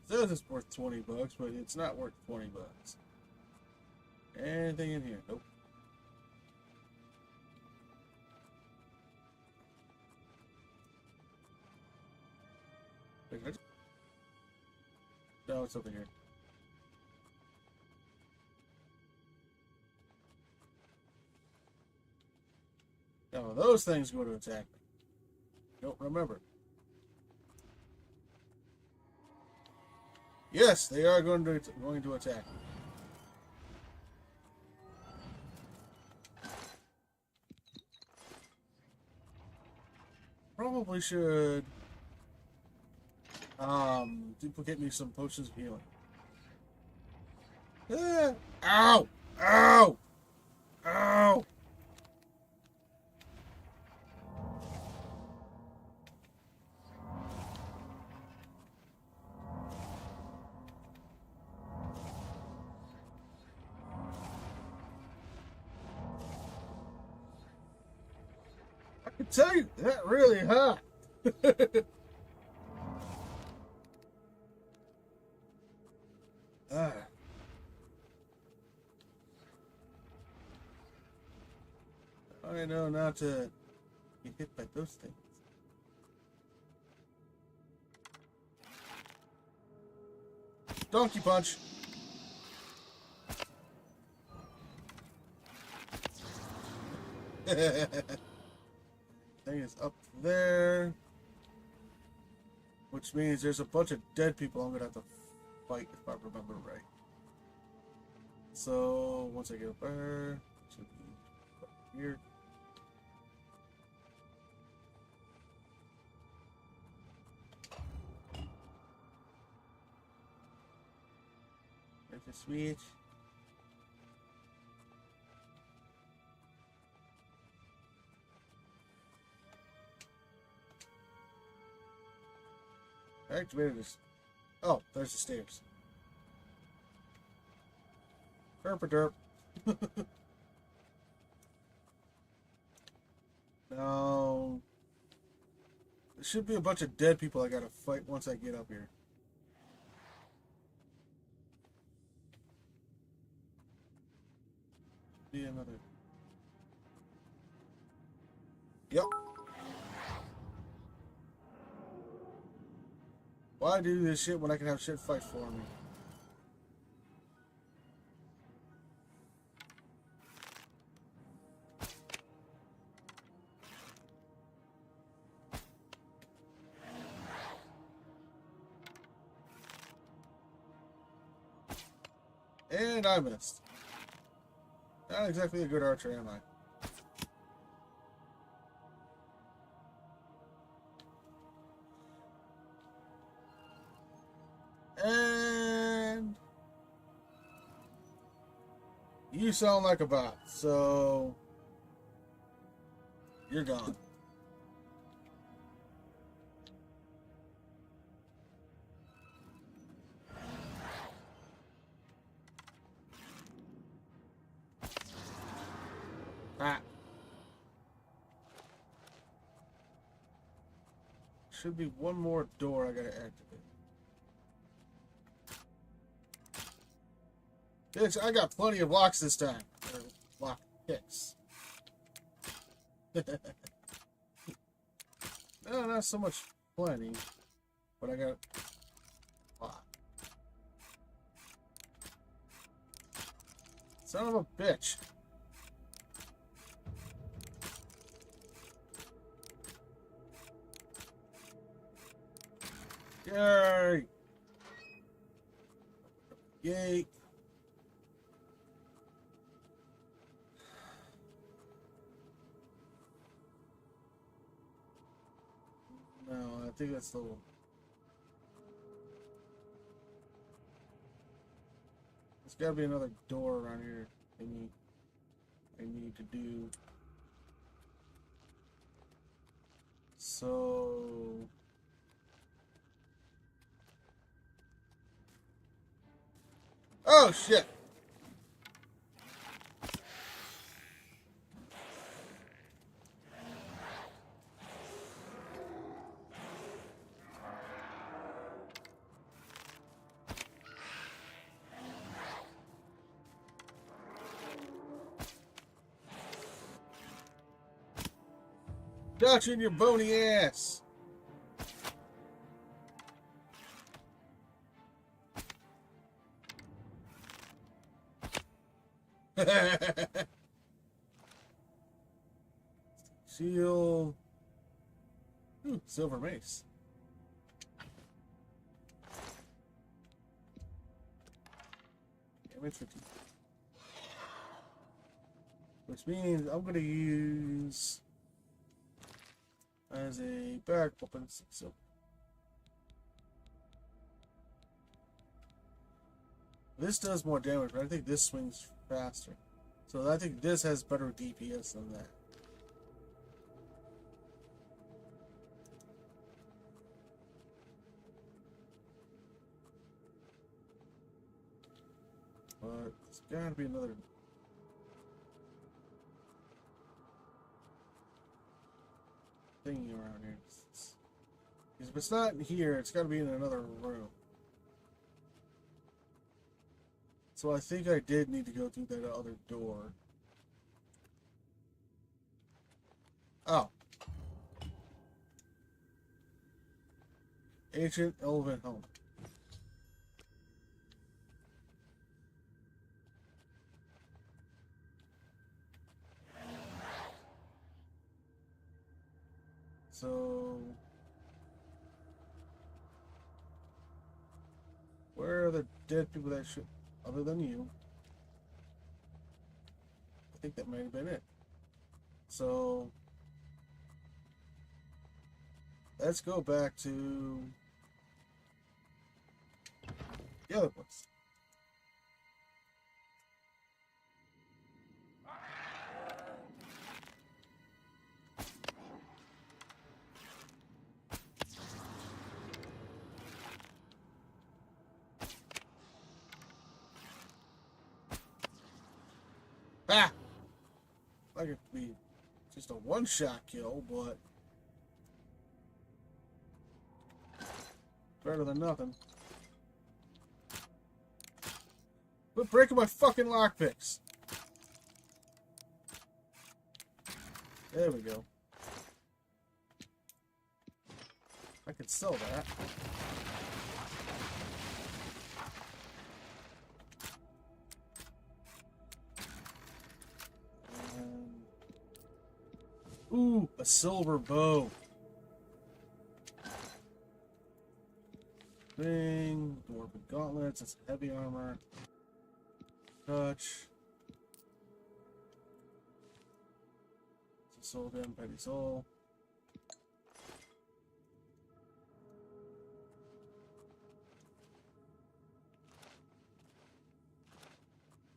It says it's worth 20 bucks, but it's not worth 20 bucks. Anything in here? Nope. No, it's over here. Now those things go to attack me. Don't remember. Yes, they are going to attack me. Probably should duplicate me some potions of healing. Ah, ow! Ow! Ow! I can tell you, that really hot. Ah. I know not to get hit by those things. Donkey punch. Thing is up there, which means there's a bunch of dead people I'm gonna have to fight if I remember right. So once I get up there, should be up here. There's a switch. I activated this. Oh, there's the stairs. Derp. Now, there should be a bunch of dead people I gotta fight once I get up here. Be another. Yep. Why do this shit when I can have shit fight for me? And I missed. Not exactly a good archer, am I? And you sound like a bot, so you're gone. Ah. Should be one more door I gotta activate. Bitch, I got plenty of locks this time. Or lock picks. No, not so much plenty. But I got a lot. Son of a bitch. Yay! Yay! No, I think that's the one. There's gotta be another door around here. I need to do. So. Oh shit! Got you in your bony ass! Shield. Ooh, silver mace. Damage 50. Which means I'm gonna use as a back weapon. So this does more damage, but I think this swings faster. So I think this has better DPS than that. But there's gotta be another. Thingy around here. Because if it's not in here, it's got to be in another room. So I think I did need to go through that other door. Oh. Ancient Elven Home. So, where are the dead people that should, other than you? I think that might have been it. So, let's go back to the other place. Ah! Like it could be just a one-shot kill, but better than nothing. Quit breaking my fucking lockpicks. There we go. I could sell that. Ooh, a silver bow. Thing, dwarven gauntlets, that's heavy armor. Touch. It's a soul gem, petty soul.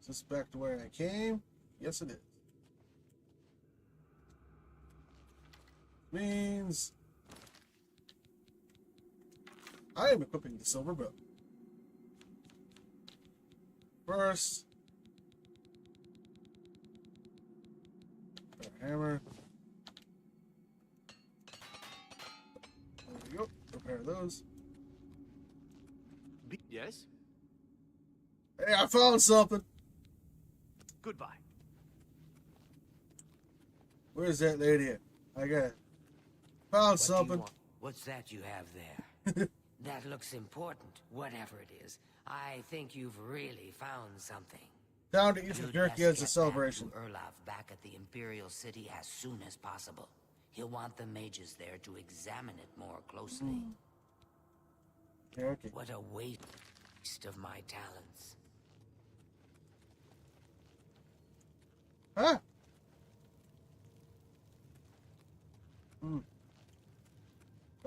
Is this back to where I came? Yes, it is. Means I am equipping the silver bow. First, hammer. There we go. Repair those. Yes? Hey, I found something. Goodbye. Where's that lady at? I got it. Found something. What's that you have there? That looks important, whatever it is. I think you've really found something. Down to eat the jerky as a celebration. Erlaf back at the Imperial City as soon as possible. He'll want the mages there to examine it more closely. Jerky. What a waste of my talents. Huh?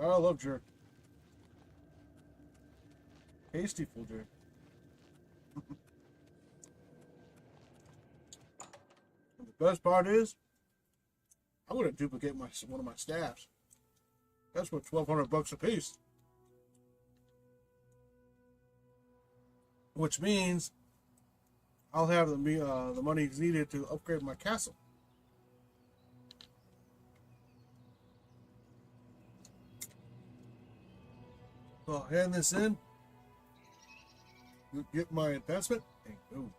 I love jerk. Tasty full jerk. The best part is, I'm gonna duplicate one of my staffs. That's worth $1,200 a piece. Which means I'll have the money needed to upgrade my castle. So I'll hand this in, get my advancement, and go.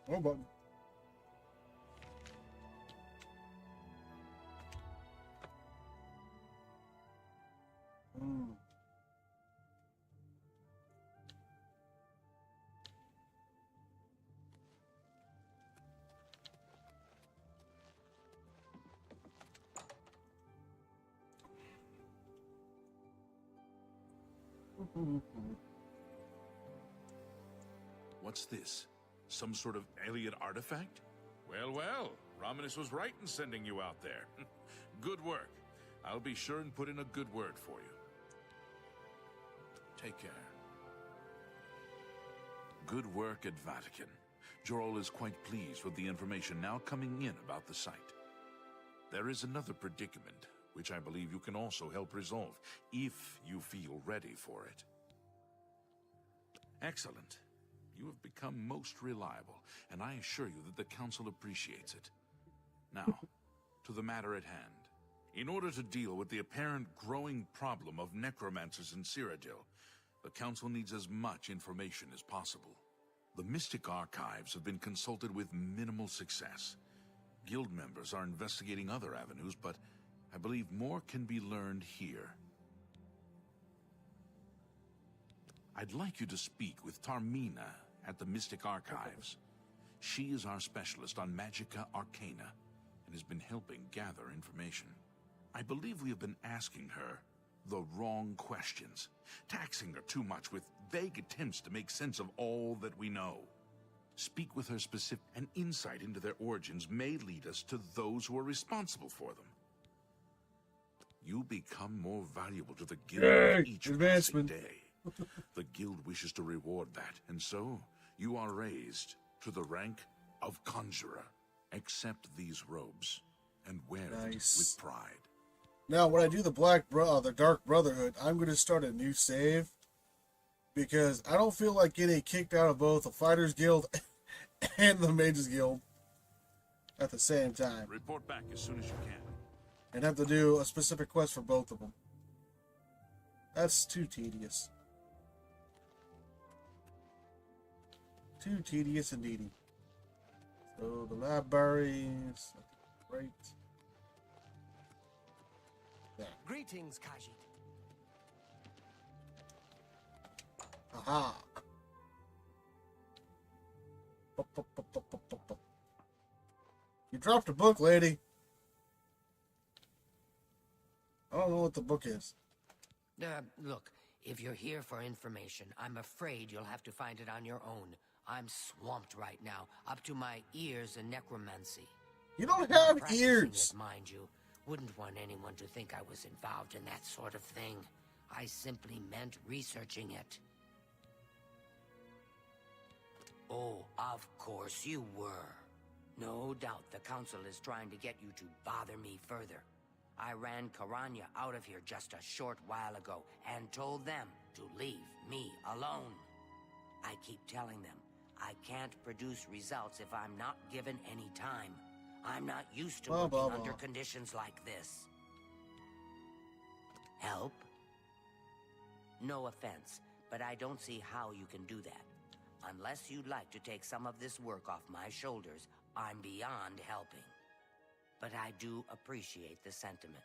More button. What's this? Some sort of alien artifact? Well, well, Romanus was right in sending you out there. Good work. I'll be sure and put in a good word for you. Take care. Good work at Vatican. Jorol is quite pleased with the information now coming in about the site. There is another predicament, which I believe you can also help resolve, if you feel ready for it. Excellent. You have become most reliable, and I assure you that the Council appreciates it. Now, to the matter at hand. In order to deal with the apparent growing problem of necromancers in Cyrodiil, the Council needs as much information as possible. The Mystic Archives have been consulted with minimal success. Guild members are investigating other avenues, but I believe more can be learned here. I'd like you to speak with Tarmina at the Mystic Archives. She is our specialist on Magica Arcana and has been helping gather information. I believe we have been asking her the wrong questions, taxing her too much with vague attempts to make sense of all that we know. Speak with her specific, and insight into their origins may lead us to those who are responsible for them. You become more valuable to the Guild with each passing day. The Guild wishes to reward that, and so you are raised to the rank of Conjurer. Accept these robes and wear them with pride. Now, when I do the Dark Brotherhood, I'm going to start a new save because I don't feel like getting kicked out of both the Fighters Guild and the Mages Guild at the same time. Report back as soon as you can. And have to do a specific quest for both of them. That's too tedious. Too tedious indeed. So the lab berries, great. Yeah. Greetings, Khajiit. Aha. You dropped a book, lady. I don't know what the book is. Look, if you're here for information, I'm afraid you'll have to find it on your own. I'm swamped right now, up to my ears in necromancy. You don't have Practicing ears. it, mind you. Wouldn't want anyone to think I was involved in that sort of thing. I simply meant researching it. Oh, of course you were. No doubt the Council is trying to get you to bother me further. I ran Karanya out of here just a short while ago and told them to leave me alone. I keep telling them I can't produce results if I'm not given any time. I'm not used to working under conditions like this. Help? No offense, but I don't see how you can do that. Unless you'd like to take some of this work off my shoulders, I'm beyond helping. But I do appreciate the sentiment.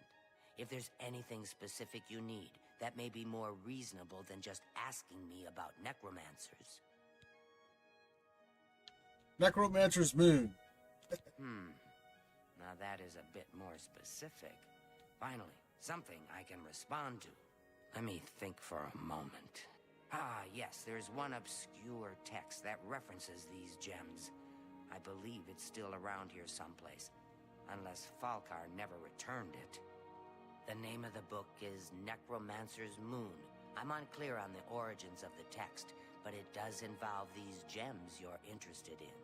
If there's anything specific you need, that may be more reasonable than just asking me about necromancers. Necromancer's Moon. Now that is a bit more specific. Finally, something I can respond to. Let me think for a moment. Ah, yes, there's one obscure text that references these gems. I believe it's still around here someplace, unless Falkar never returned it. The name of the book is Necromancer's Moon. I'm unclear on the origins of the text, but it does involve these gems you're interested in.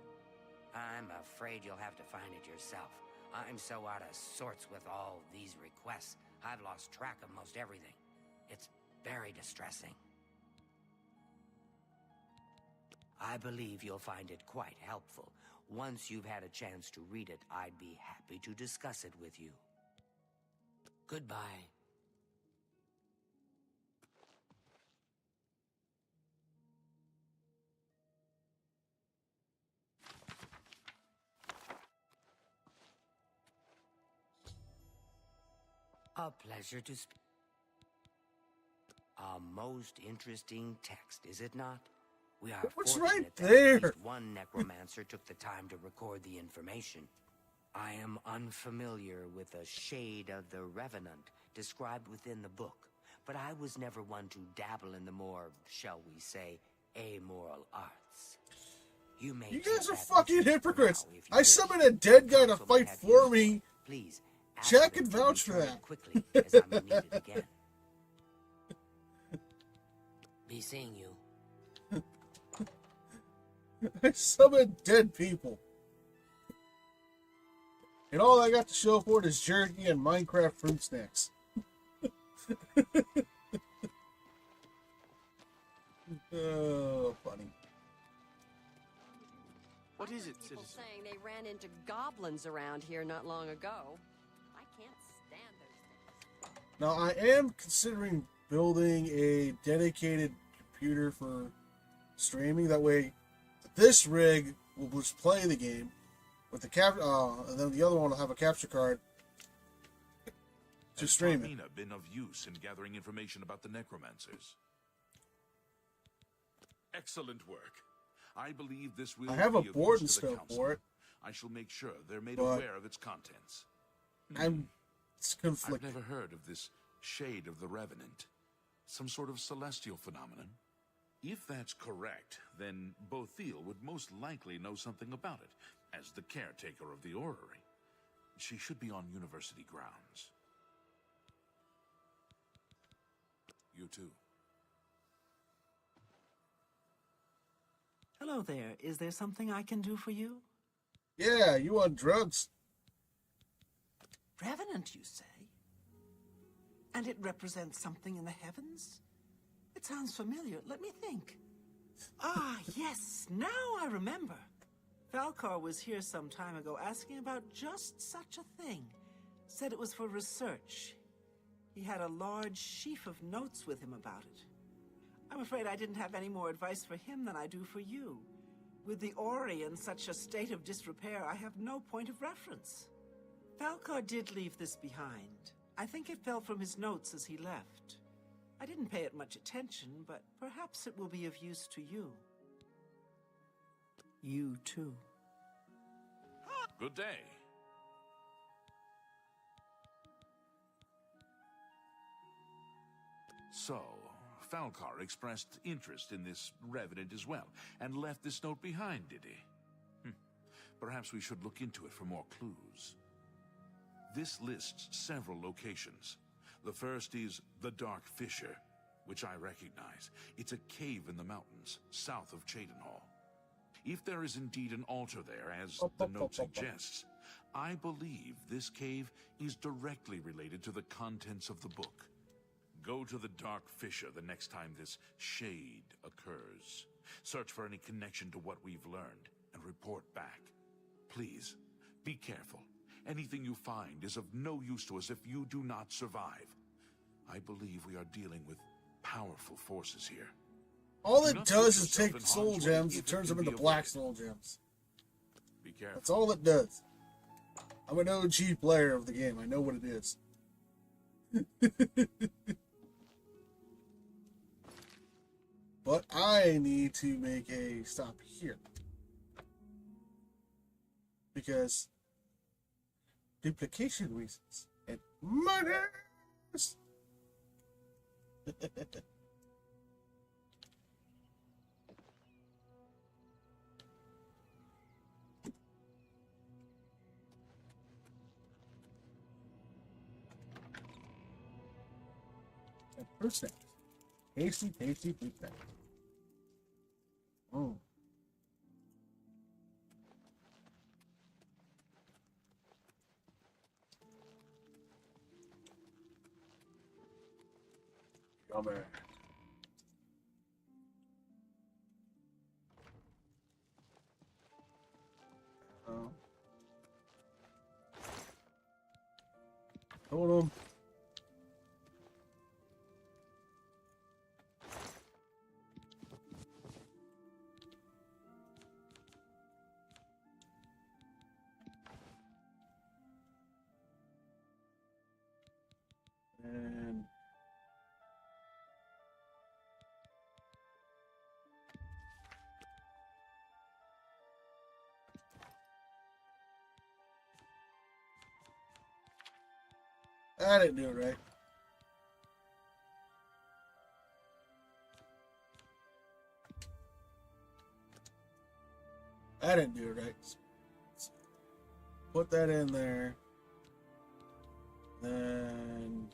I'm afraid you'll have to find it yourself. I'm so out of sorts with all these requests, I've lost track of most everything. It's very distressing. I believe you'll find it quite helpful. Once you've had a chance to read it, I'd be happy to discuss it with you. Goodbye. A pleasure to speak. A most interesting text, is it not? We are What's fortunate right that there? at least one necromancer took the time to record the information. I am unfamiliar with a shade of the Revenant described within the book, but I was never one to dabble in the more, shall we say, amoral arts. You guys are fucking hypocrites. I summoned a dead guy to fight for me. Please, Jack can vouch for that. quickly, as I'm needed again. Be seeing you. I summoned dead people. And all I got to show for it is jerky and Minecraft fruit snacks. Oh, funny. What is it, People citizen? saying they ran into goblins around here not long ago. I can't stand those things. Now, I am considering building a dedicated computer for streaming. That way, this rig will just play the game with the and then the other one will have a capture card to stream it. Has been of use in gathering information about the necromancers? Excellent work. I believe this will I have a be of board and use to the stuff council. for it. I shall make sure they're made But aware of its contents. It's I've conflicting. never heard of this shade of the Revenant. Some sort of celestial phenomenon? If that's correct, then Bothil would most likely know something about it, as the caretaker of the orrery. She should be on university grounds. You too. Hello there. Is there something I can do for you? Yeah, you on drugs? Revenant, you say? And it represents something in the heavens? It sounds familiar. Let me think. Ah, yes. Now I remember. Falcar was here some time ago asking about just such a thing. Said it was for research. He had a large sheaf of notes with him about it. I'm afraid I didn't have any more advice for him than I do for you. With the Ori in such a state of disrepair, I have no point of reference. Falcar did leave this behind. I think it fell from his notes as he left. I didn't pay it much attention, but perhaps it will be of use to you. You too. Good day. So, Falcar expressed interest in this Revenant as well, and left this note behind, did he? Perhaps we should look into it for more clues. This lists several locations. The first is the Dark Fissure, which I recognize. It's a cave in the mountains, south of Cheydinhall. If there is indeed an altar there, as the note suggests, I believe this cave is directly related to the contents of the book. Go to the Dark Fissure the next time this shade occurs. Search for any connection to what we've learned, and report back. Please, be careful. Anything you find is of no use to us if you do not survive. I believe we are dealing with powerful forces here. All it Do not does put is yourself take in soul harm's way gems if and it turns can them be into black avoided. soul gems. Be careful. That's all it does. I'm an OG player of the game. I know what it is. But I need to make a stop here. Because duplication reasons and murders. And first thing, tasty, tasty food thing. Oh. Yummy. Oh. Hold on. And I didn't do it right. I didn't do it right. Put that in there. Then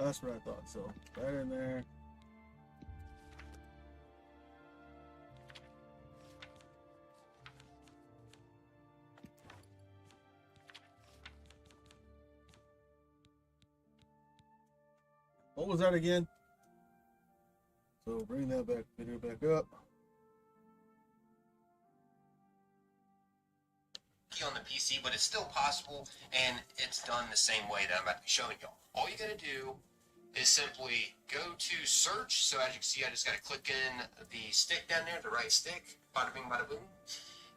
That's what I thought. So that in there. What was that again? So bring that back, video back up. On the PC, but it's still possible, and it's done the same way that I'm about to be showing y'all. All you gotta do is simply go to search. So as you can see, I just gotta click in the stick down there, the right stick. Bada bing, bada boom.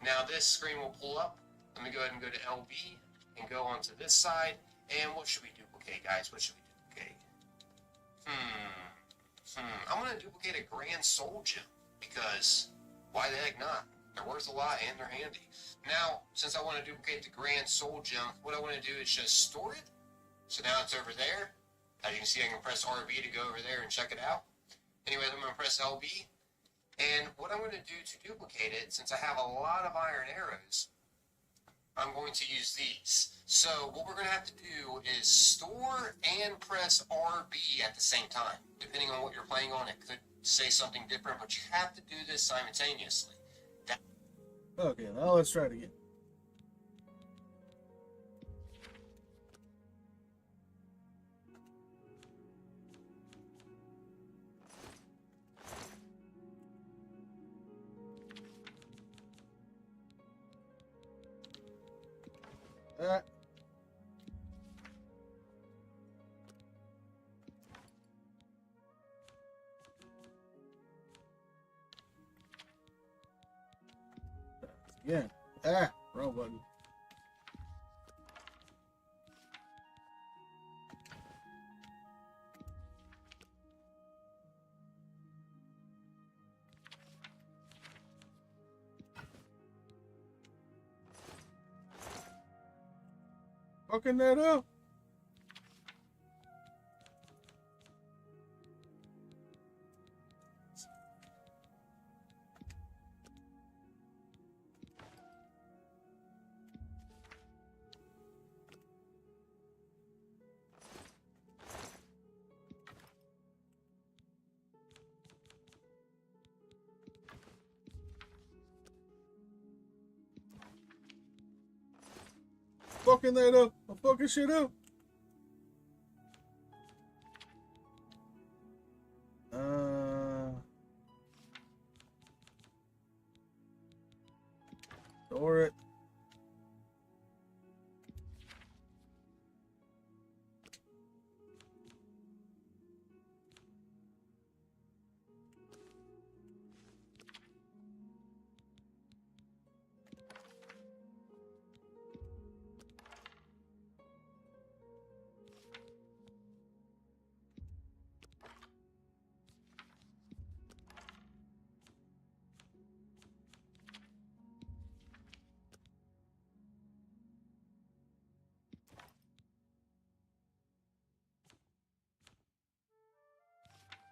Now this screen will pull up. Let me go ahead and go to LB and go onto this side. And what should we duplicate, guys? What should we duplicate? I'm gonna duplicate a Grand Soul Gem because why the heck not? They're worth a lot and they're handy. Now, since I want to duplicate the Grand Soul Gem, what I want to do is just store it. So now it's over there. As you can see, I can press RB to go over there and check it out. Anyway, I'm going to press LB. And what I'm going to do to duplicate it, since I have a lot of iron arrows, I'm going to use these. So what we're going to have to do is store and press RB at the same time. Depending on what you're playing on, it could say something different, but you have to do this simultaneously. Okay, now let's try it again. Again. Wrong button. Fucking that up. Fucking that up. I'm fucking shit up. Store it.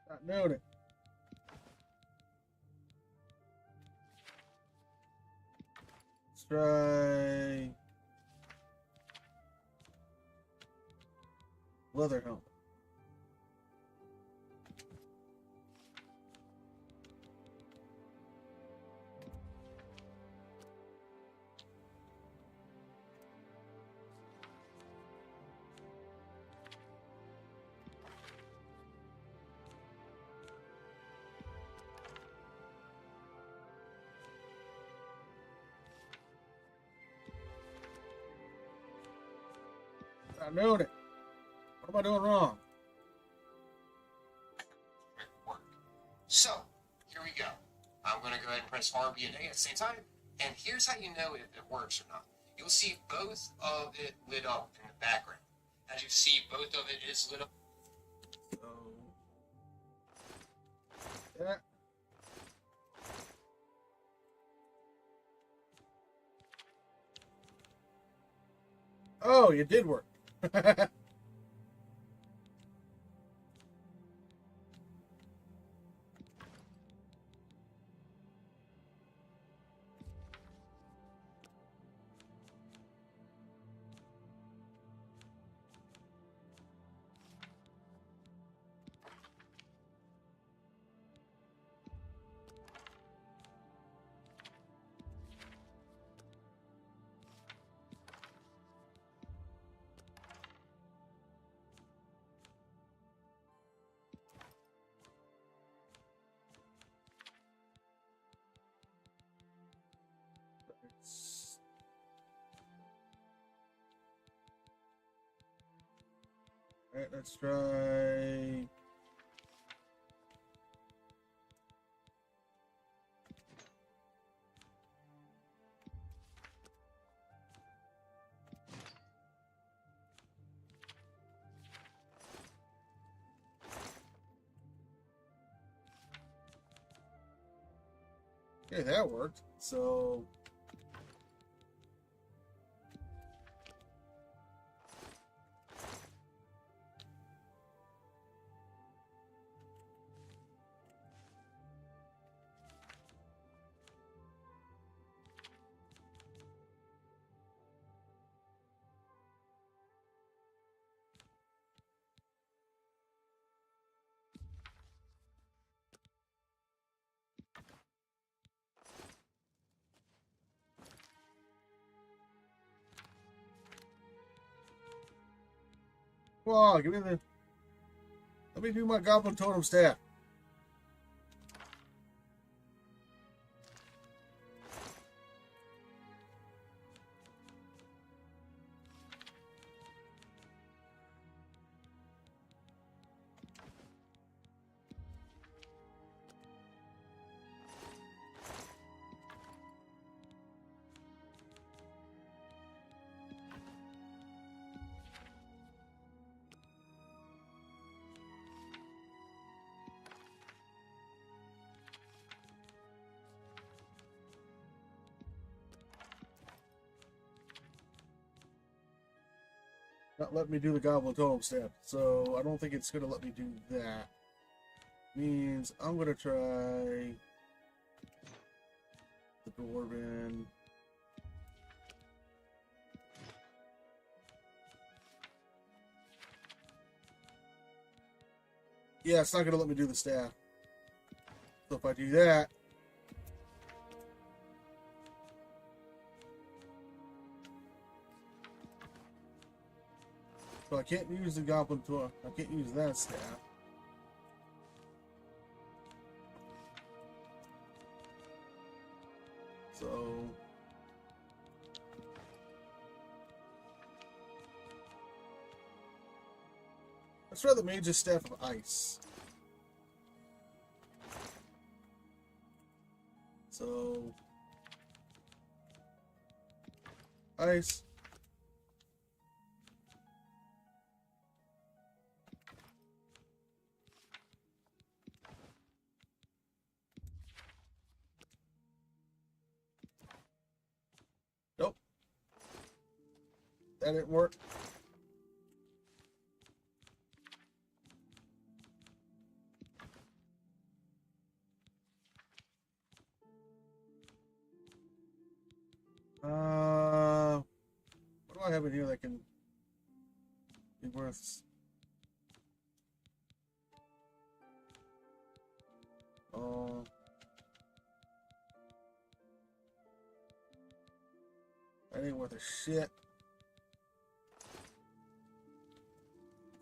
Not doing it. Let's try leather helmet. Not doing it. What am I doing wrong? So, here we go. I'm going to go ahead and press RB and A at the same time. And here's how you know if it works or not. You'll see both of it lit up in the background. As you see, both of it is lit up. So, yeah. Oh, it did work. Alright, let's try. Okay, that worked. So. Whoa, give me the. Let me do my goblin totem staff. Not let me do the goblin totem staff, so I don't think it's gonna let me do that. Means I'm gonna try the dwarven. Yeah, it's not gonna let me do the staff. So if I do that, so I can't use the goblin tool. I can't use that staff. So let's try the mage's staff of ice. So ice. Nope. That didn't work. What do I have in here that can be worth? Oh. That ain't worth a shit.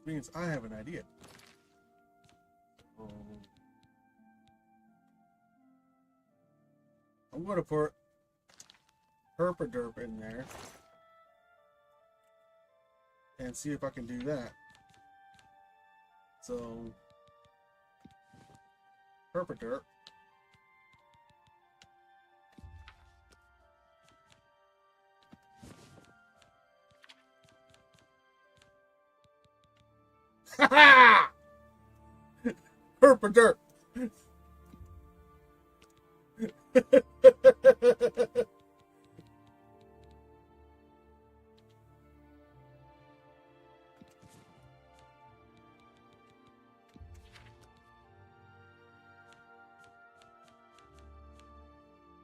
Means I have an idea. I'm gonna put Herpaderp in there and see if I can do that. So Herpaderp. Ha ha! Herpaderp.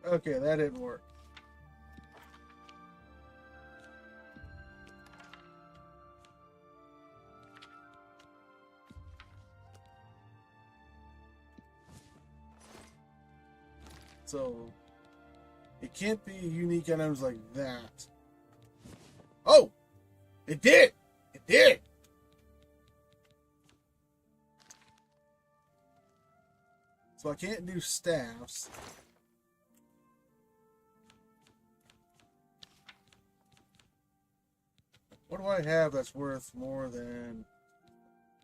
Okay, that didn't work. So it can't be unique items like that. Oh, it did. It did. So I can't do staffs. What do I have that's worth more than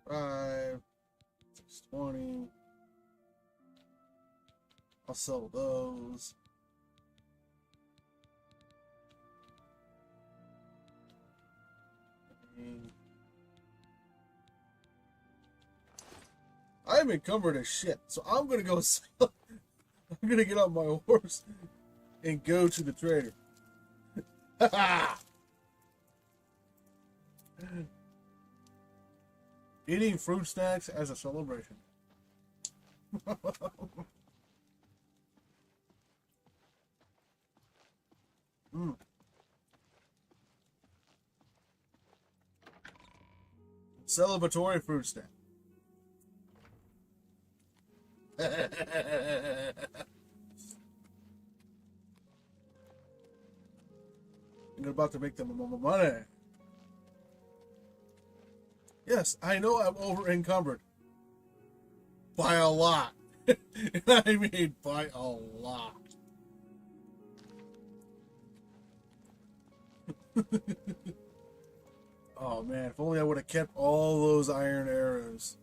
5, 620. I'll sell those. I'm encumbered as shit, so I'm gonna go sell. I'm gonna get on my horse and go to the trader. Eating fruit snacks as a celebration. Celebratory fruit snack. You're about to make them money. Yes, I know I'm over encumbered. By a lot. And I mean by a lot. Oh man, if only I would have kept all those iron arrows.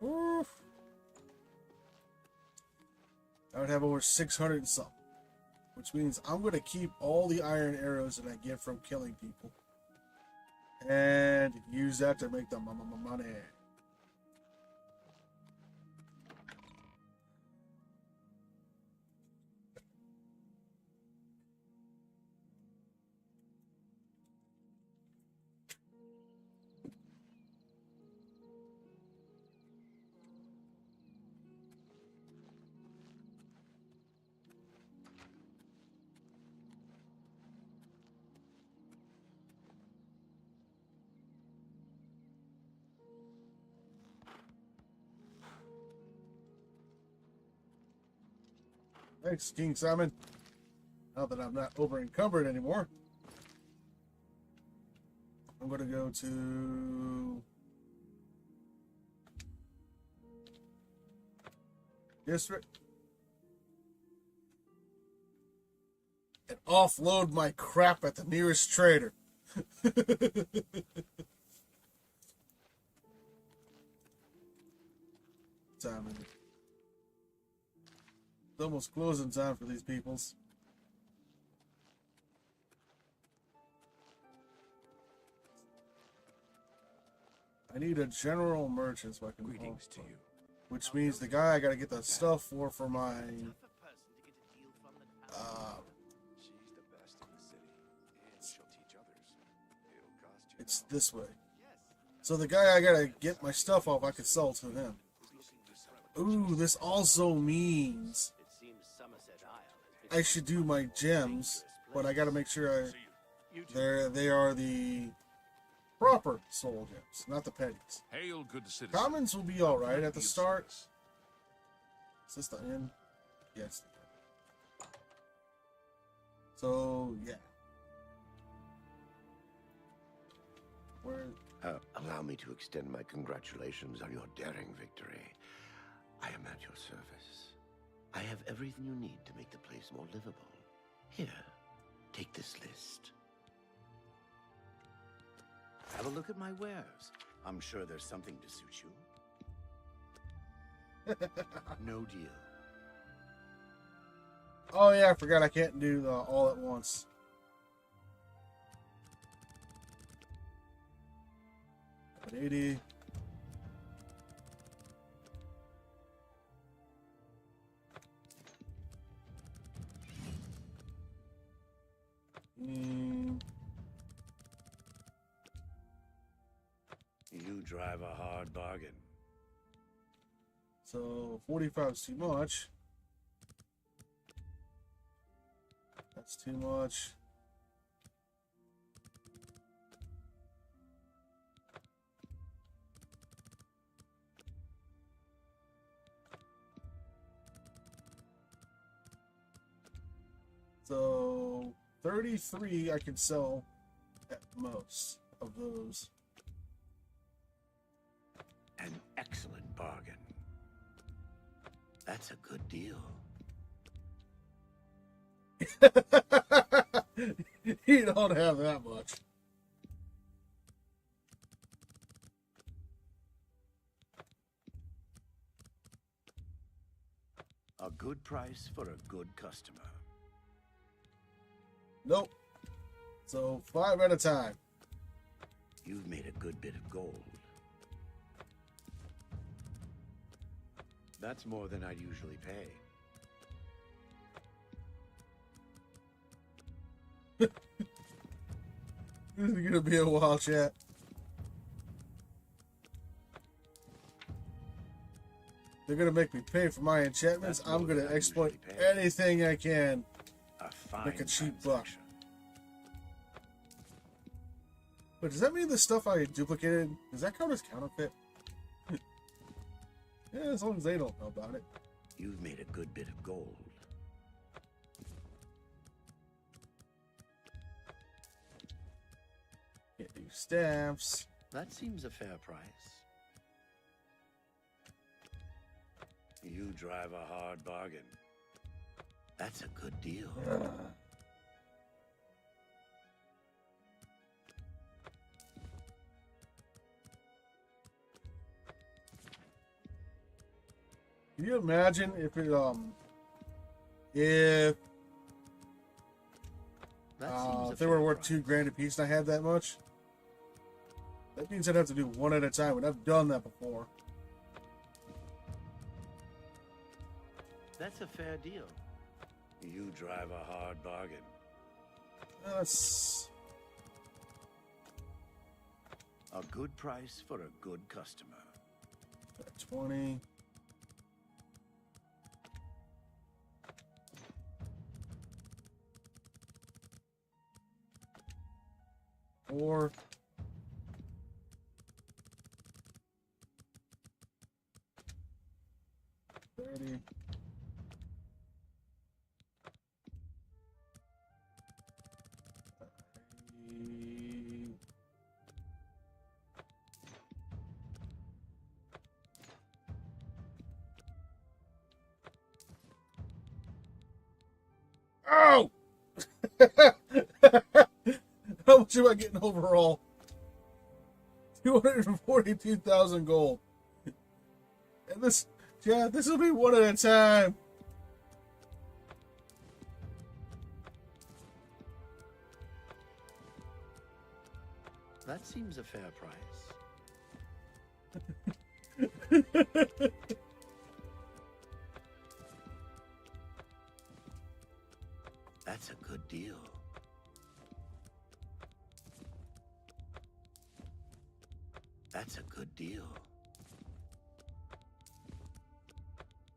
Oof. I would have over 600 and something. Which means I'm going to keep all the iron arrows that I get from killing people. And use that to make the money. Thanks, King Simon. Now that I'm not over encumbered anymore, I'm going to go to district and offload my crap at the nearest trader. Time is it? It's almost closing time for these peoples. I need a general merchant so I can Greetings to you. Which means the guy I gotta get the stuff for my She's the best in the city, and she'll teach others. It'll cost you. it's this way. So the guy I gotta get my stuff off I could sell to him. Ooh, this also means I should do my gems, but I gotta make sure they are the proper soul gems, not the petties. Hail, good citizen. Commons will be alright at the start. Is this the end? Yes. So, yeah. Where? Allow me to extend my congratulations on your daring victory. I am at your service. I have everything you need to make the place more livable. Here, take this list. Have a look at my wares. I'm sure there's something to suit you. No deal. Oh yeah, I forgot I can't do all at once. But 80. You drive a hard bargain. So 45 is too much. That's too much. So 33 I can sell at most of those. An excellent bargain. That's a good deal. You don't have that much. A good price for a good customer. Nope. So 5 at a time. You've made a good bit of gold. That's more than I'd usually pay. This is gonna be a wild chat. They're gonna make me pay for my enchantments. I'm gonna exploit anything I can. Make a cheap buck. But does that mean the stuff I duplicated, does that count as counterfeit? Yeah, as long as they don't know about it. You've made a good bit of gold. Can't do stamps. That seems a fair price. You drive a hard bargain. That's a good deal. Can you imagine if it if they were worth $2,000 a piece and I had that much? That means I'd have to do one at a time, and I've done that before. That's a fair deal. You drive a hard bargain. That's a good price for a good customer. 20. Or 30. Oh! How much am I getting overall? 242,000 gold. And this will be one at a time. That seems a fair price. That's a good deal. That's a good deal.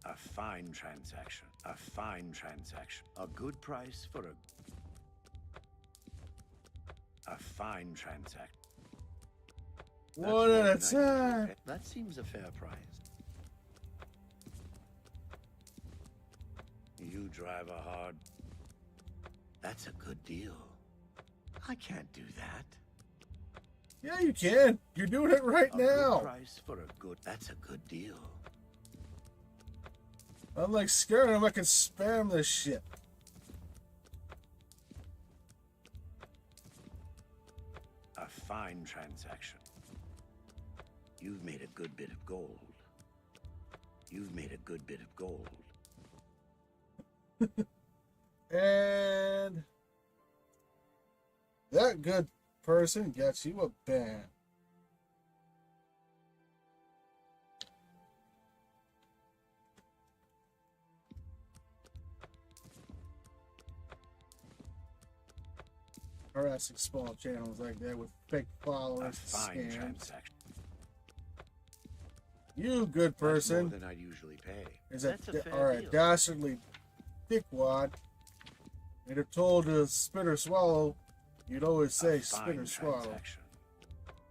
A fine transaction. A fine transaction. A good price for a fine transaction. One at a time. That seems a fair price. You drive a hard. That's a good deal. I can't do that. Yeah, you can. You're doing it right now. Good price for a good. That's a good deal. I'm like scared him. I can spam this shit. A fine transaction. You've made a good bit of gold. You've made a good bit of gold. And that good person gets you a ban. Harassing small channels like that with fake followers. A fine transaction. You good person. That's more than I'd usually pay. Is a dastardly dickwad. And if told to spit or swallow, you'd always say spit or swallow.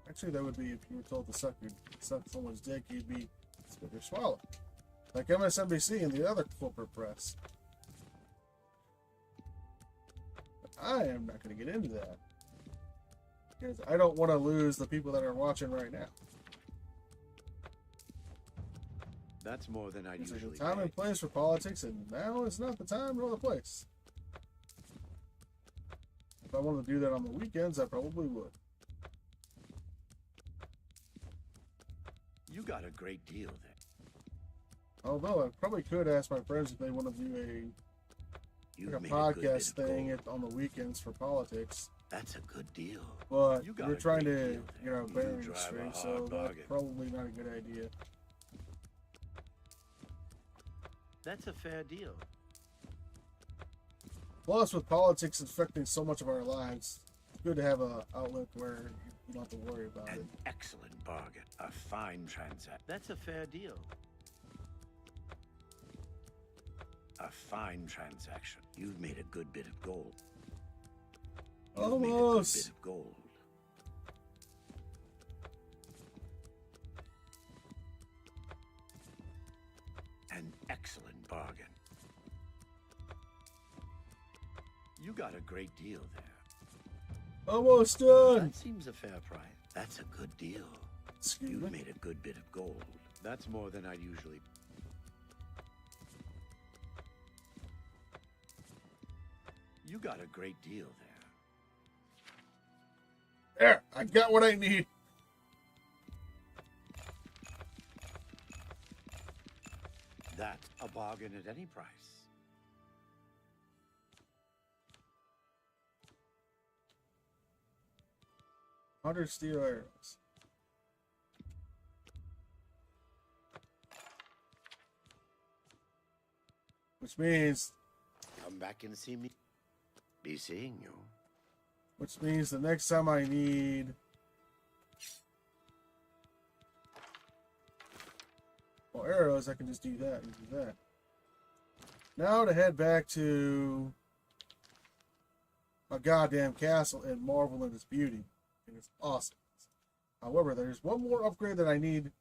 Actually, that would be if you were told to suck someone's dick, you'd be spit or swallow. Like MSNBC and the other corporate press. But I am not going to get into that. Because I don't want to lose the people that are watching right now. That's more than I usually There's a time and place for politics, and now is not the time nor the place. If I wanted to do that on the weekends, I probably would. You got a great deal there. Although I probably could ask my friends if they want to do a podcast thing on the weekends for politics. That's a good deal. But we're trying to get our bearings straight, so that's probably not a good idea. That's a fair deal. Plus, with politics affecting so much of our lives, it's good to have an outlet where you don't have to worry about it. An excellent bargain. A fine transaction. That's a fair deal. A fine transaction. You've made a good bit of gold. You've made a good bit of gold. An excellent bargain. You got a great deal there. Almost done. That seems a fair price. That's a good deal. You've made a good bit of gold. That's more than I'd usually. You got a great deal there. There, I got what I need. That's a bargain at any price. Hunter steel arrows. Which means... Come back and see me. Be seeing you. Which means the next time I need... well, arrows, I can just do that and do that. Now to head back to... a goddamn castle and marvel at its beauty. And it's awesome. However, there's one more upgrade that I need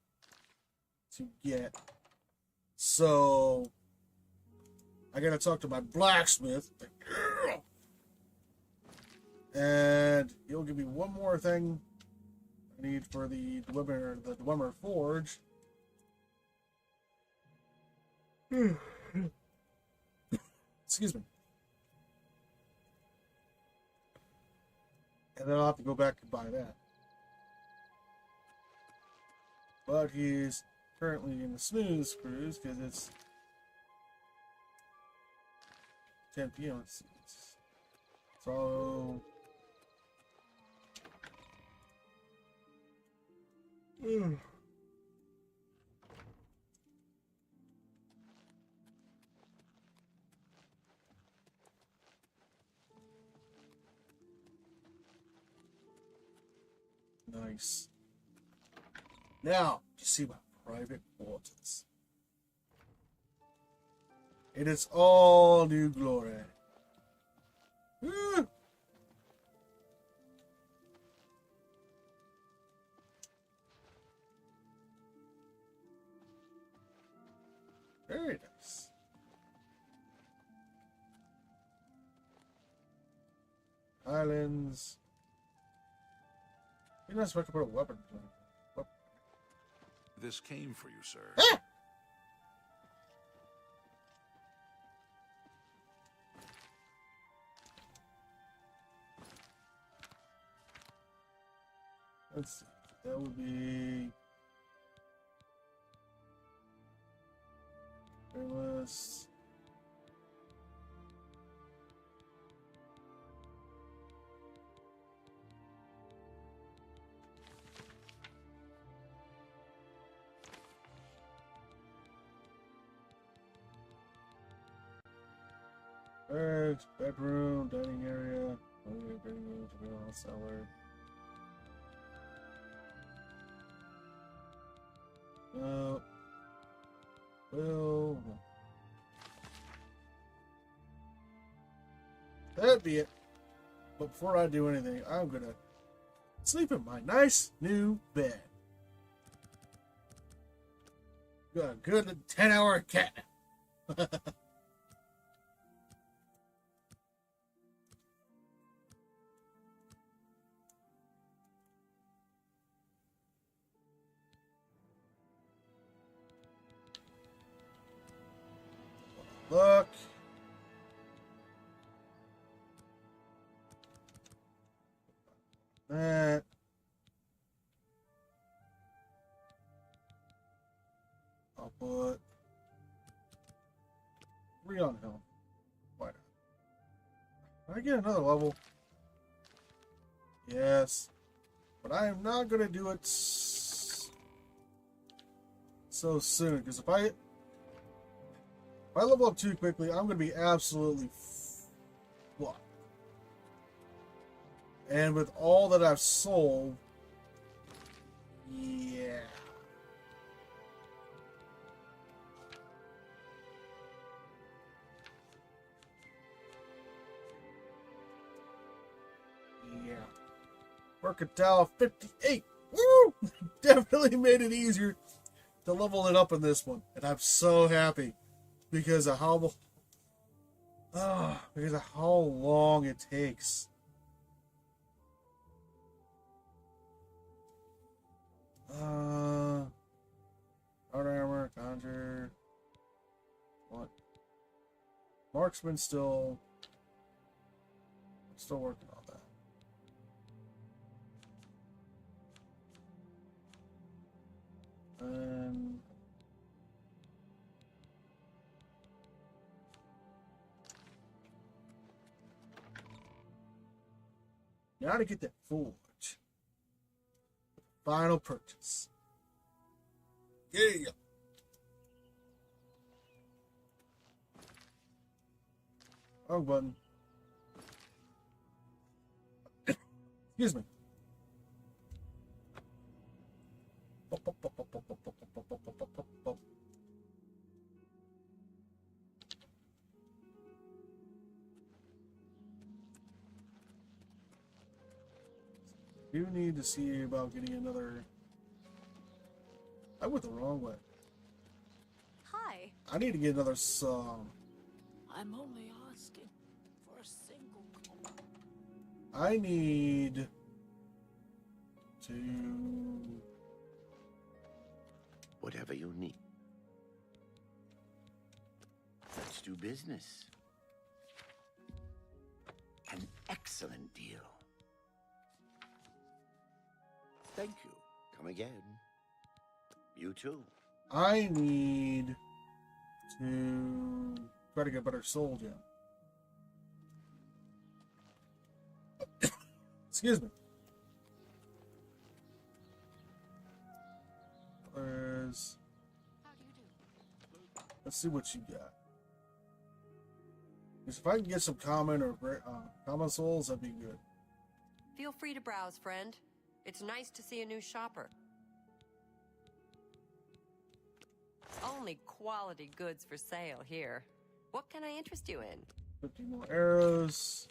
to get. So... I gotta talk to my blacksmith. And he'll give me one more thing I need for the Dwemer Forge. Excuse me. And then I'll have to go back and buy that. But he's currently in the smooth cruise because it's 10 p.m. So... Nice. Now, you see my private quarters. It is all new glory. Woo! Very nice. Islands. You're not supposed to put a weapon. This came for you, sir. Ah! Let's see. That would be fearless. Bedroom, dining area, dining room, cellar. Well, that'd be it. But before I do anything, I'm gonna sleep in my nice new bed. Got a good 10-hour cat. Look. That. I'll put 3 on health. Why not? Can I get another level? Yes. But I am not going to do it so soon. Because if I level up too quickly, I'm going to be absolutely fucked. And with all that I've sold, yeah. Yeah. Mercantile 58. Woo! Definitely made it easier to level it up in this one. And I'm so happy because of how long it takes. Hard armor, conjure. What? Marksman still working on that. And now to get that forge. Final purchase. Yeah. Wrong button. Excuse me. You need to see about getting another. I went the wrong way. Hi. I need to get another song. I'm only asking for a single coin. I need to. Whatever you need. Let's do business. An excellent deal. Thank you. Come again. You too. I need to try to get better soul gem. Excuse me. Let's see what you got. Because if I can get some common or common souls, that'd be good. Feel free to browse, friend. It's nice to see a new shopper. Only quality goods for sale here. What can I interest you in? 50 more arrows.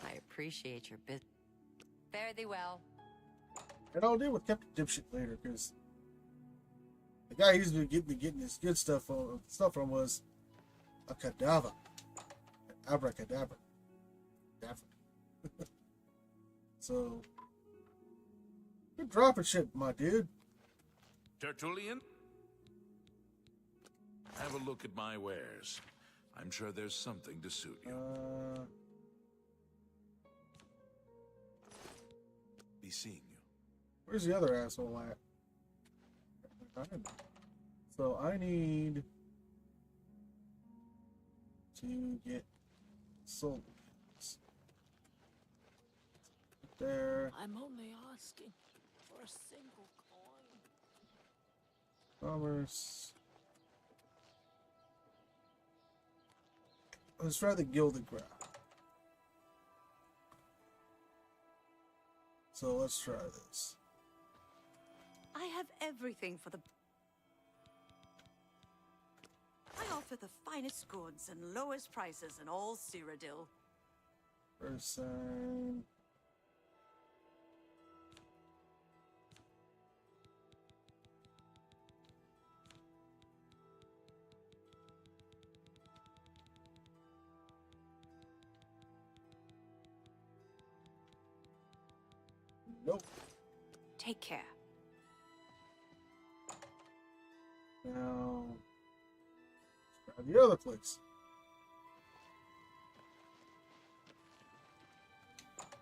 I appreciate your business. Fare thee well. And I'll deal with Captain Dipshit later, because the guy he's been getting this good stuff from was a cadaver. Abracadabra. So, good dropping shit, my dude. Tertullian? Have a look at my wares. I'm sure there's something to suit you. Be seeing you. Where's the other asshole at? So I need to get soul. There. I'm only asking for a single coin. Commerce. Let's try the Gilded Ground. So let's try this. I have everything for the... I offer the finest goods and lowest prices in all Cyrodiil. Person. Nope. Take care. Now, let's try the other place.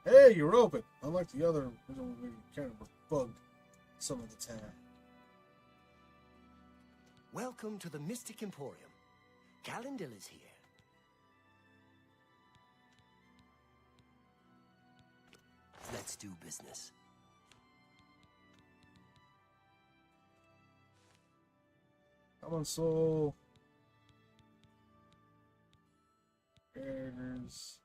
Hey, you're open. Unlike the other, we kind of bugged. some of the time. Welcome to the Mystic Emporium. Calendil is here. Let's do business. Come on, soul. There's...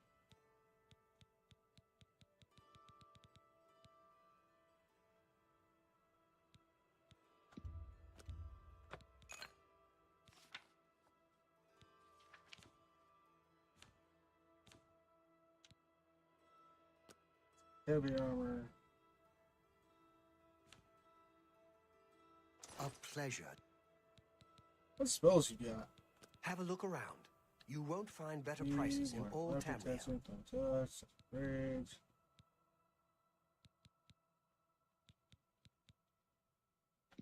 heavy armor. A pleasure. What spells you got? Have a look around. You won't find better prices in all Tamriel. Touch, rage.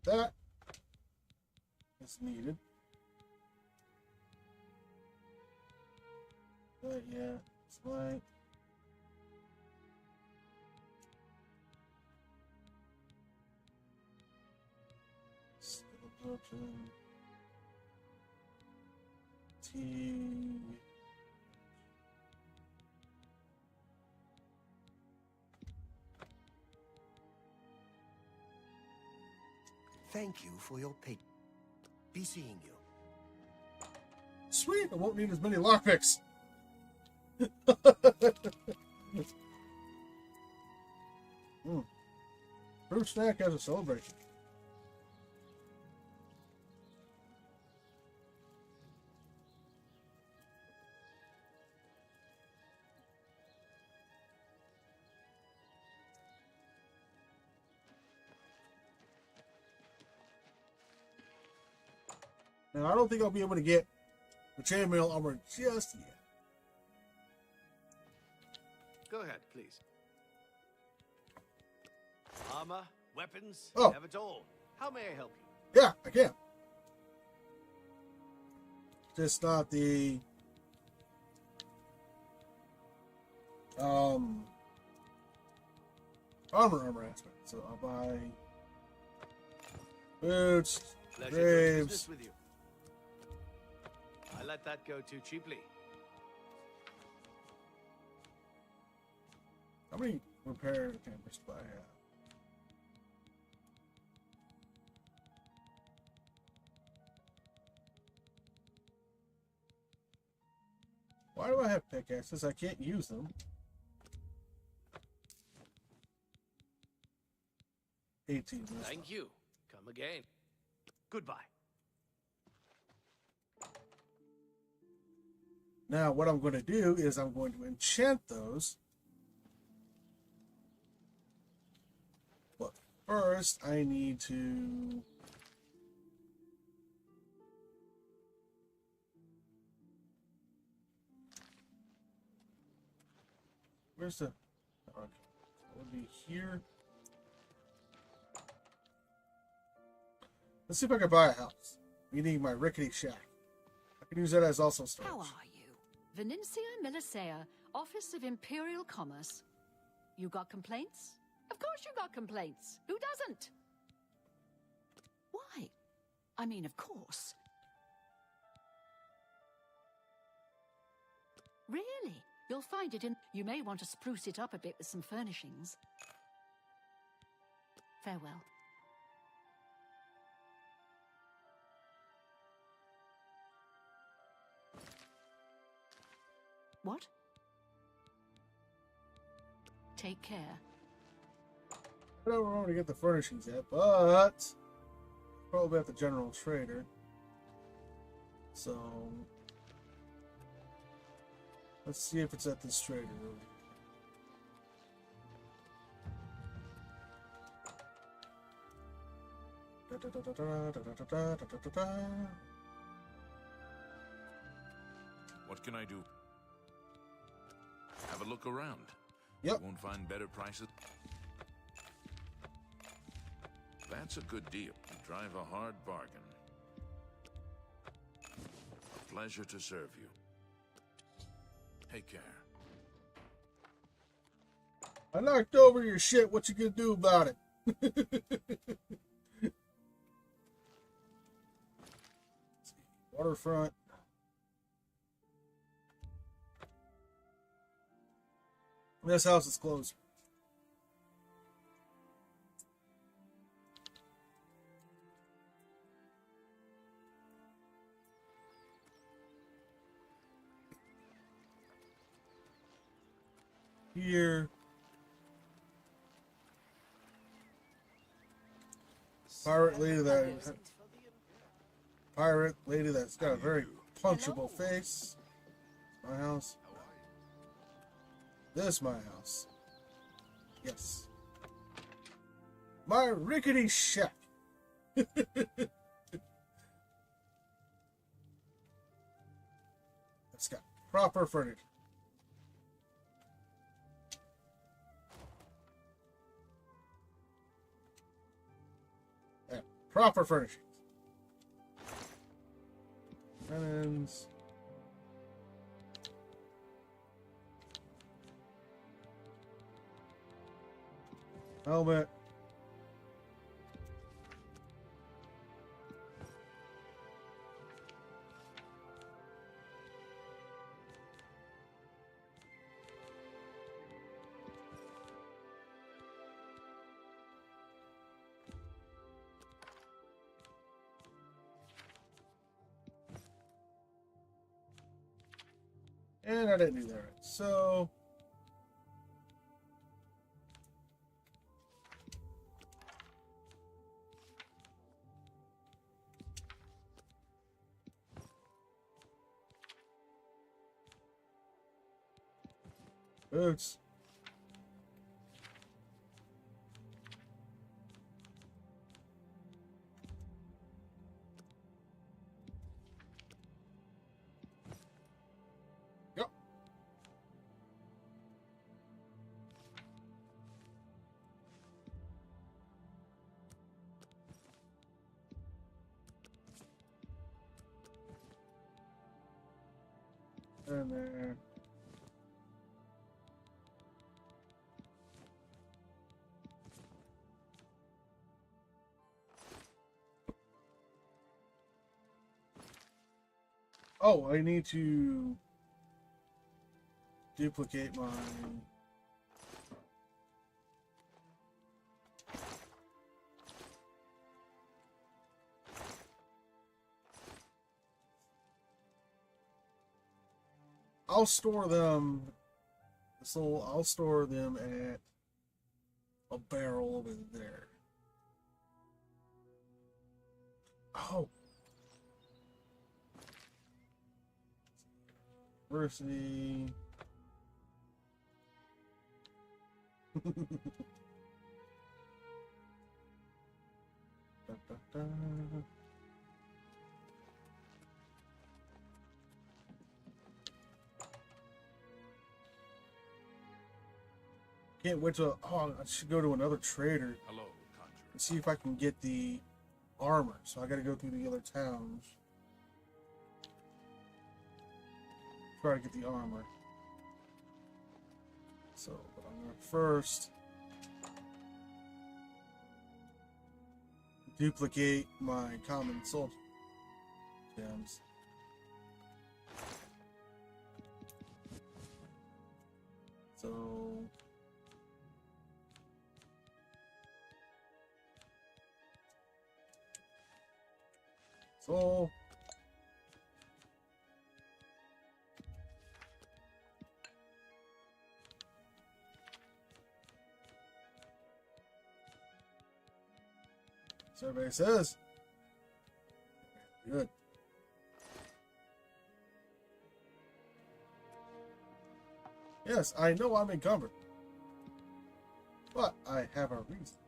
That is needed. But yeah, it's like absorption. T. Thank you for your patience. Be seeing you. Sweet, I won't need as many lockpicks. Fruit snack has a celebration. Now, I don't think I'll be able to get the chainmail armor just yet. Go ahead, please. Armor, weapons, Oh. have it all. How may I help you? Yeah, I can. Just not the armor aspect. So I'll buy boots, Pleasure doing graves. business with you. I let that go too cheaply. How many repair cameras do I have? Why do I have pickaxes? I can't use them. Thank you. Come again. Goodbye. Now, what I'm going to do is I'm going to enchant those. But first, I need to... Where's the... Okay, it would be here. Let's see if I can buy a house. Meaning my rickety shack. I can use that as also storage. How are you? Venencia Melisea, Office of Imperial Commerce. You got complaints? Of course you got complaints. Who doesn't? Why? I mean, of course. Really? You'll find it in... You may want to spruce it up a bit with some furnishings. Farewell. What? Take care. I don't know where to get the furnishings yet, but probably at the general trader. So let's see if it's at this trader. What can I do? Have a look around. Yep. You won't find better prices. That's a good deal. You drive a hard bargain. A pleasure to serve you. Take care. I knocked over your shit. What you gonna do about it? Waterfront. This house is closed. Here. Pirate lady that's got a very punchable face. My house. This is my house. Yes. My rickety shack. It's got proper furniture. And proper furnishings. Linens. Helmet. And I didn't do that right. So boots. Yep. And there. Oh, I need to duplicate mine. I'll store them. So I'll store them at a barrel over there. Oh. University. Da, da, da. Can't wait to. Oh, I should go to another trader. Hello, and see if I can get the armor. So I got to go through the other towns. Try to get the armor. So, but I'm gonna first duplicate my common soul gems. So soul. So everybody says. Good. Yes, I know I'm encumbered. But I have a reason.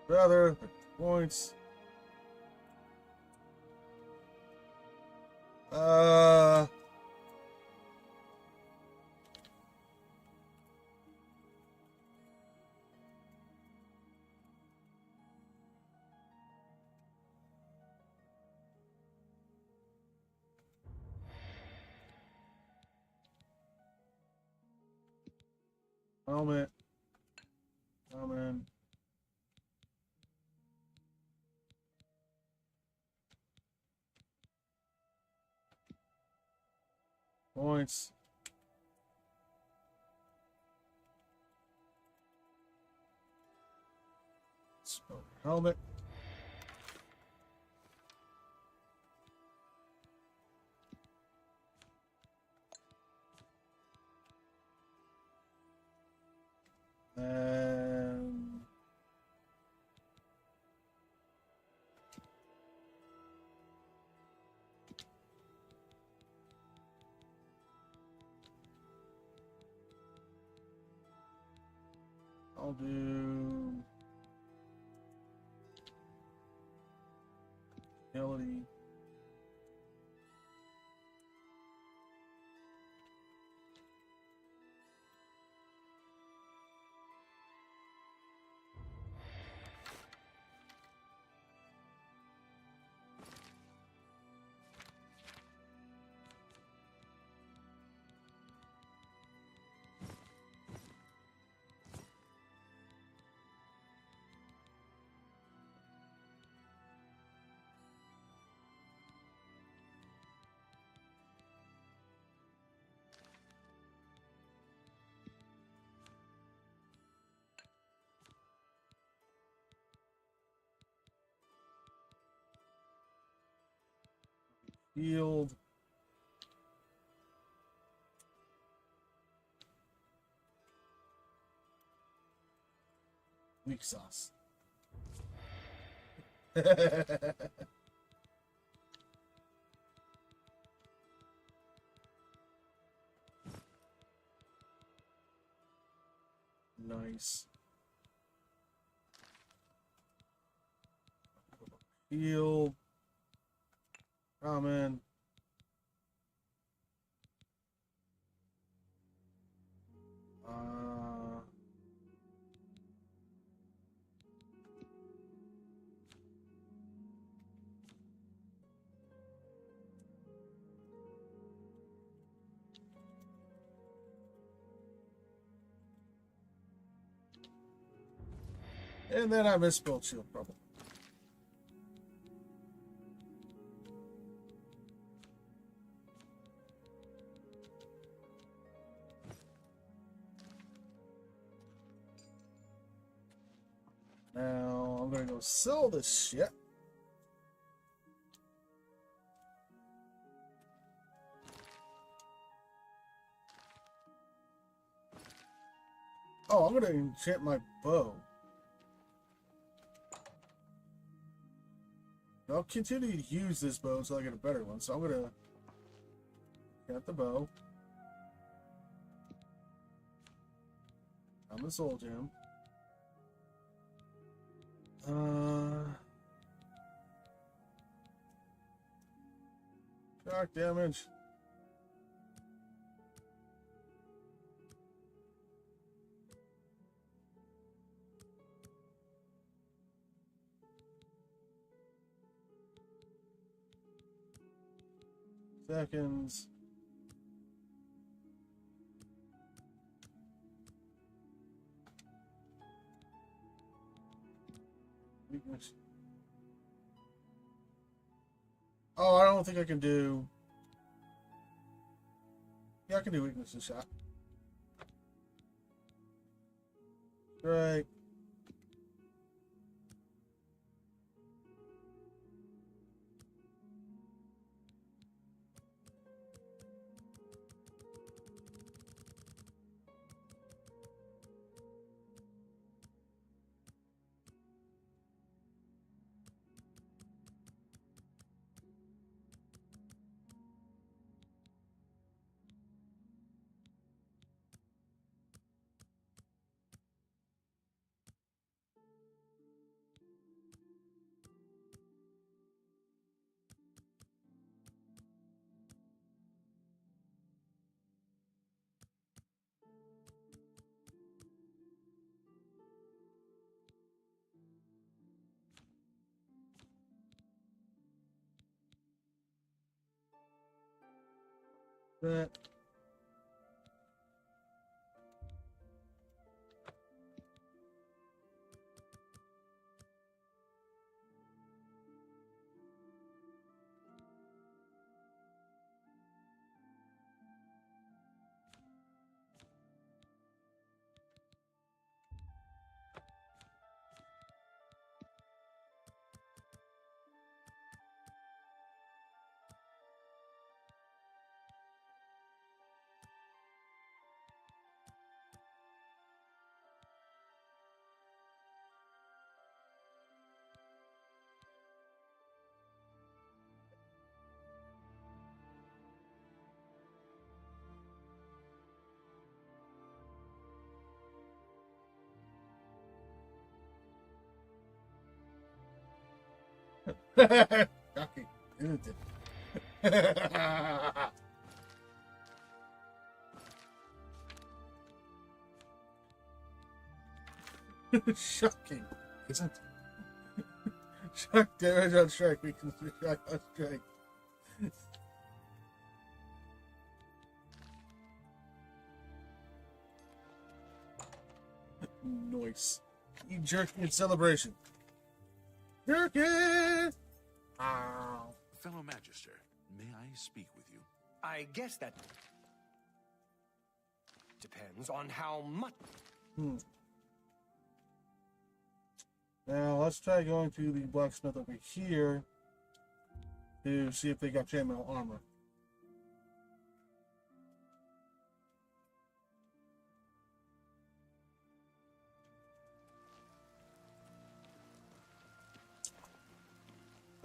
Rather, the points. Helmet. Coming. Points. Helmet. And I'll do ability. Field. Weak sauce. Nice. Field. Common. And then I misspelled shield probably. Now I'm gonna go sell this shit. Oh, I'm gonna enchant my bow. I'll continue to use this bow until I get a better one. So I'm gonna get the bow. I'm a soul gem. Shock damage. Seconds. Weakness. Oh, I don't think I can do. Yeah, I can do weakness and shot. Right. That. Shocking, isn't it? Shocking, isn't it? Shock damage on strike. We can shock on strike. Nice. You jerky in celebration. Jerky! Ow. Fellow Magister, may I speak with you? I guess that depends on how much. Now, let's try going to the blacksmith over here to see if they got chainmail armor.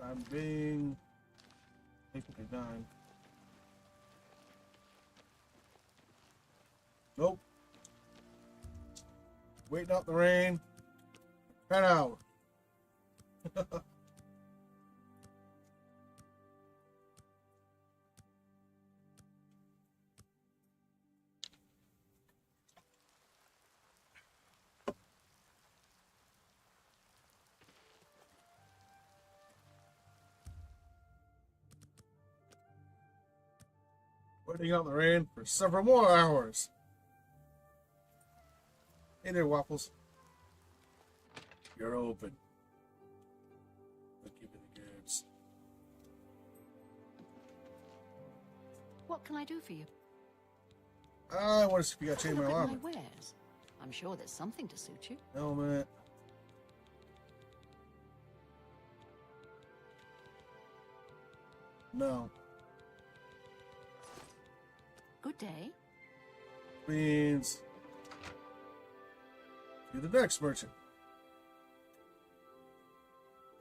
I'm being 859. Nope. Waiting out the rain. Cut out. Waiting out the rain for several more hours. Hey there, Waffles. You're open. I'll give you the goods. What can I do for you? I want to see if you got Have a chainmail look at armor. my wares. I'm sure there's something to suit you. Helmet. No. Good day. Means you're the next merchant.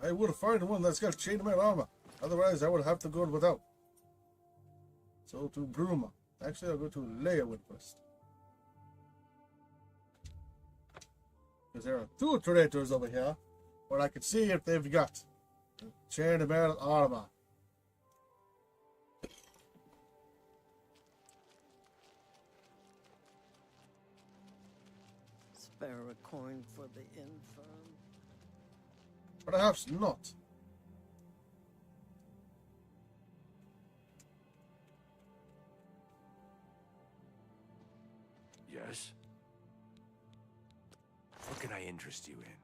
I would have found one that's got chainmail armor. Otherwise, I would have to go without. So to Bruma. Actually, I'll go to Leowin first. Because there are two traitors over here, where I can see if they've got chainmail armor. Spare a coin for the infirm. Perhaps not. Yes? What can I interest you in?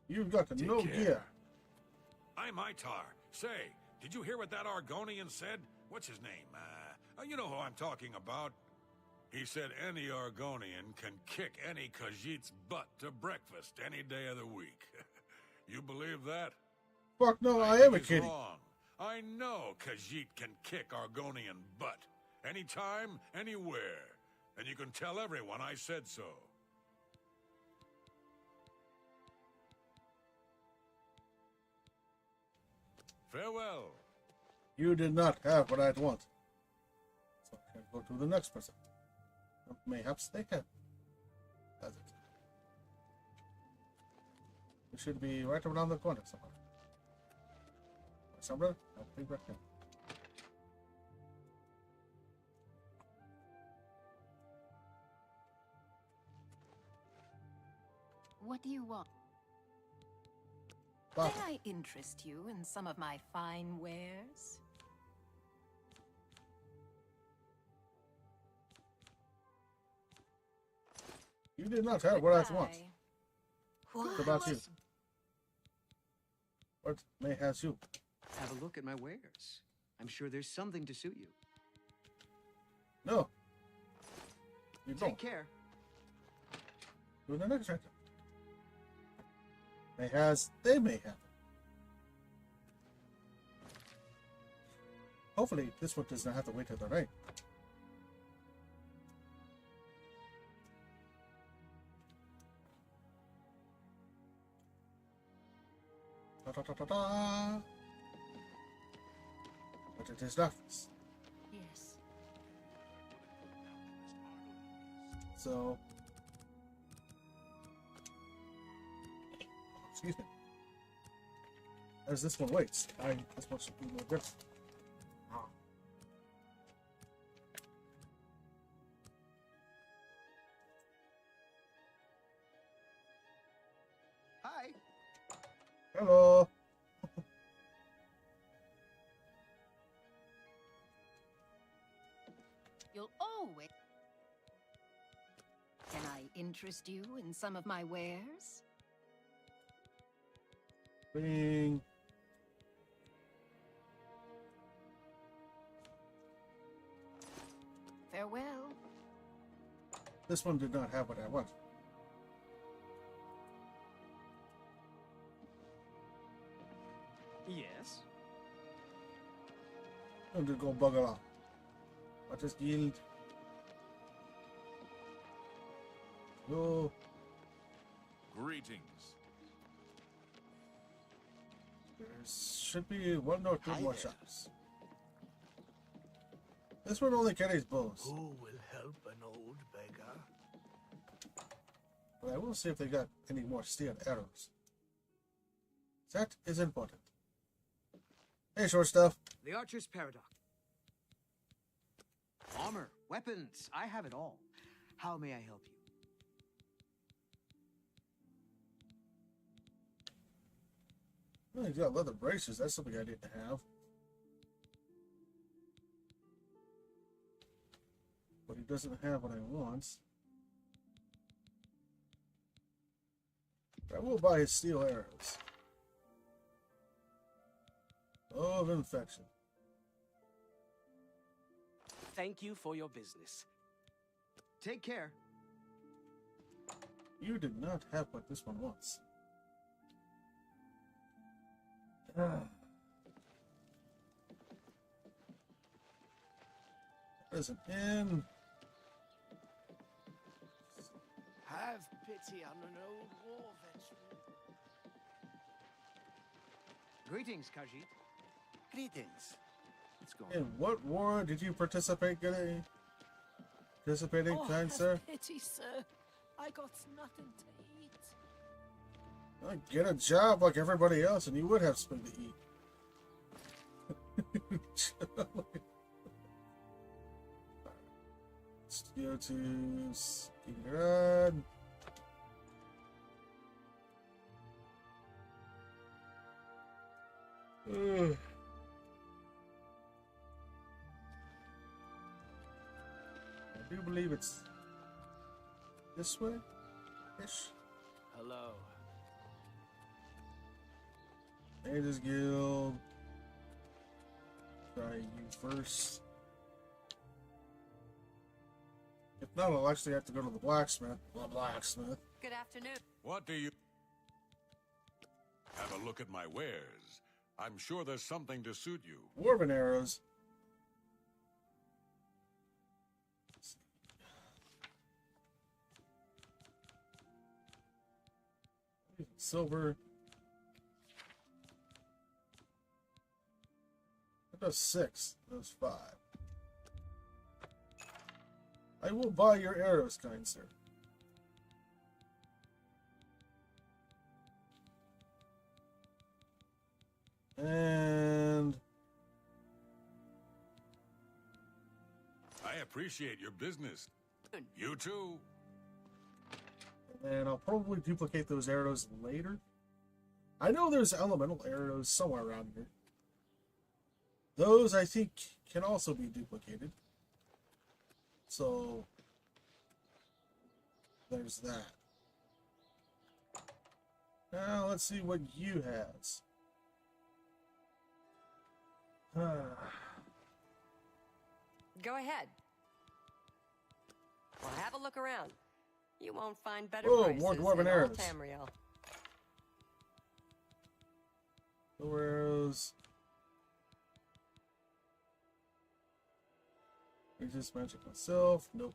You've got Take no care. gear. I'm Itar. Say, did you hear what that Argonian said? What's his name? You know who I'm talking about. He said any Argonian can kick any Khajiit's butt to breakfast any day of the week. You believe that? Fuck no, I think am a he's kitty. wrong. I know Khajiit can kick Argonian butt. Anytime, anywhere. And you can tell everyone I said so. Farewell. You did not have what I'd want. So I can go to the next person. Mayhaps they have. That's it. It should be right around the corner somewhere. Somewhere? I think right here. What do you want? Bye. May I interest you in some of my fine wares? You did not have what I want. What about you? What may has you? Have a look at my wares. I'm sure there's something to suit you. No. You don't. Take care. Do the next chapter. May has, they may have. Hopefully, this one does not have to wait till the rain. Da, da, da, da, da. But it is darkness. Yes. So, excuse me. as this one waits. This one should be more different. Hi. Hello. You'll always... Can I interest you in some of my wares? Bing. Farewell. This one did not have what I wanted. Yes. I'm just gonna bug along. What is guild? Go. Greetings. There should be one or two more shops. This one only carries bows. Who will help an old beggar? But I will see if they got any more steel arrows. That is important. Hey, short stuff. The Archer's Paradox. Armor, weapons, I have it all. How may I help you? Well, he's got leather braces. That's something I didn't have. But he doesn't have what I want. I will buy his steel arrows. Of infection. Thank you for your business. Take care. You did not have what this one wants. There's an inn. Have pity on an old war veteran. Greetings, Khajiit. Greetings. What's going In what war did you participate in? Participating, Oh, kind have sir? pity, sir. I got nothing to eat. Well, get a job like everybody else, and you would have something to eat. Let's go to Skigrad. Ugh. I do believe it's this way ish. Hello. Mages Guild. Try you first. If not, I'll actually have to go to the blacksmith. The blacksmith. Good afternoon. What do you... Have a look at my wares. I'm sure there's something to suit you. Dwarven arrows. Silver. That does 6. That does 5. I will buy your arrows, kind sir. And I appreciate your business. You too. And I'll probably duplicate those arrows later. I know there's elemental arrows somewhere around here. Those, I think, can also be duplicated. So, there's that. Now, let's see what you has. Go ahead. Well, have a look around. You won't find better Oh, prices more dwarven in all arrows. Tamriel. Arrows. Resist magic myself. Nope.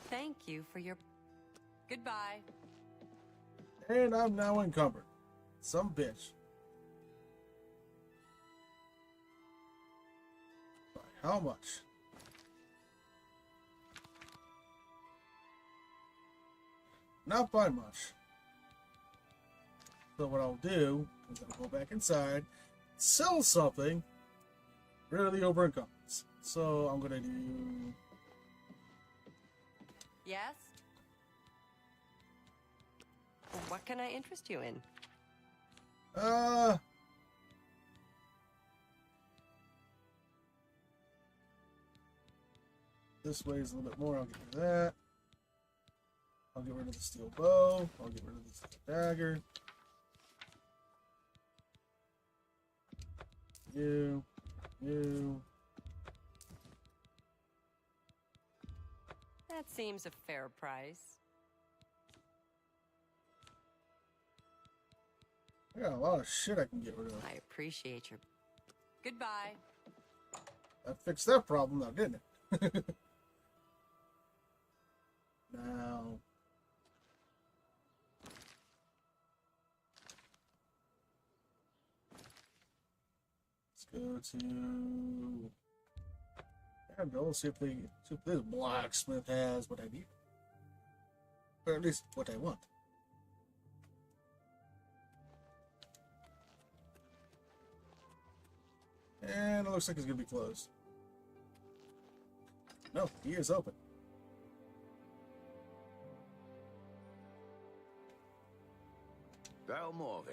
Thank you for your... Goodbye. And I'm now encumbered. Some bitch. By how much? Not by much. So what I'll do is I'll go back inside, sell something, rid of the overencumbrance. So I'm gonna do. Yes? What can I interest you in? This weighs a little bit more. I'll get rid of that. I'll get rid of the steel bow. I'll get rid of the steel dagger. You. That seems a fair price. I got a lot of shit I can get rid of. I appreciate your... Goodbye. That fixed that problem now, didn't it? Now... let's go to... And go see if this blacksmith has what I need. Or at least what I want. And it looks like it's going to be closed. No, he is open. Belmore.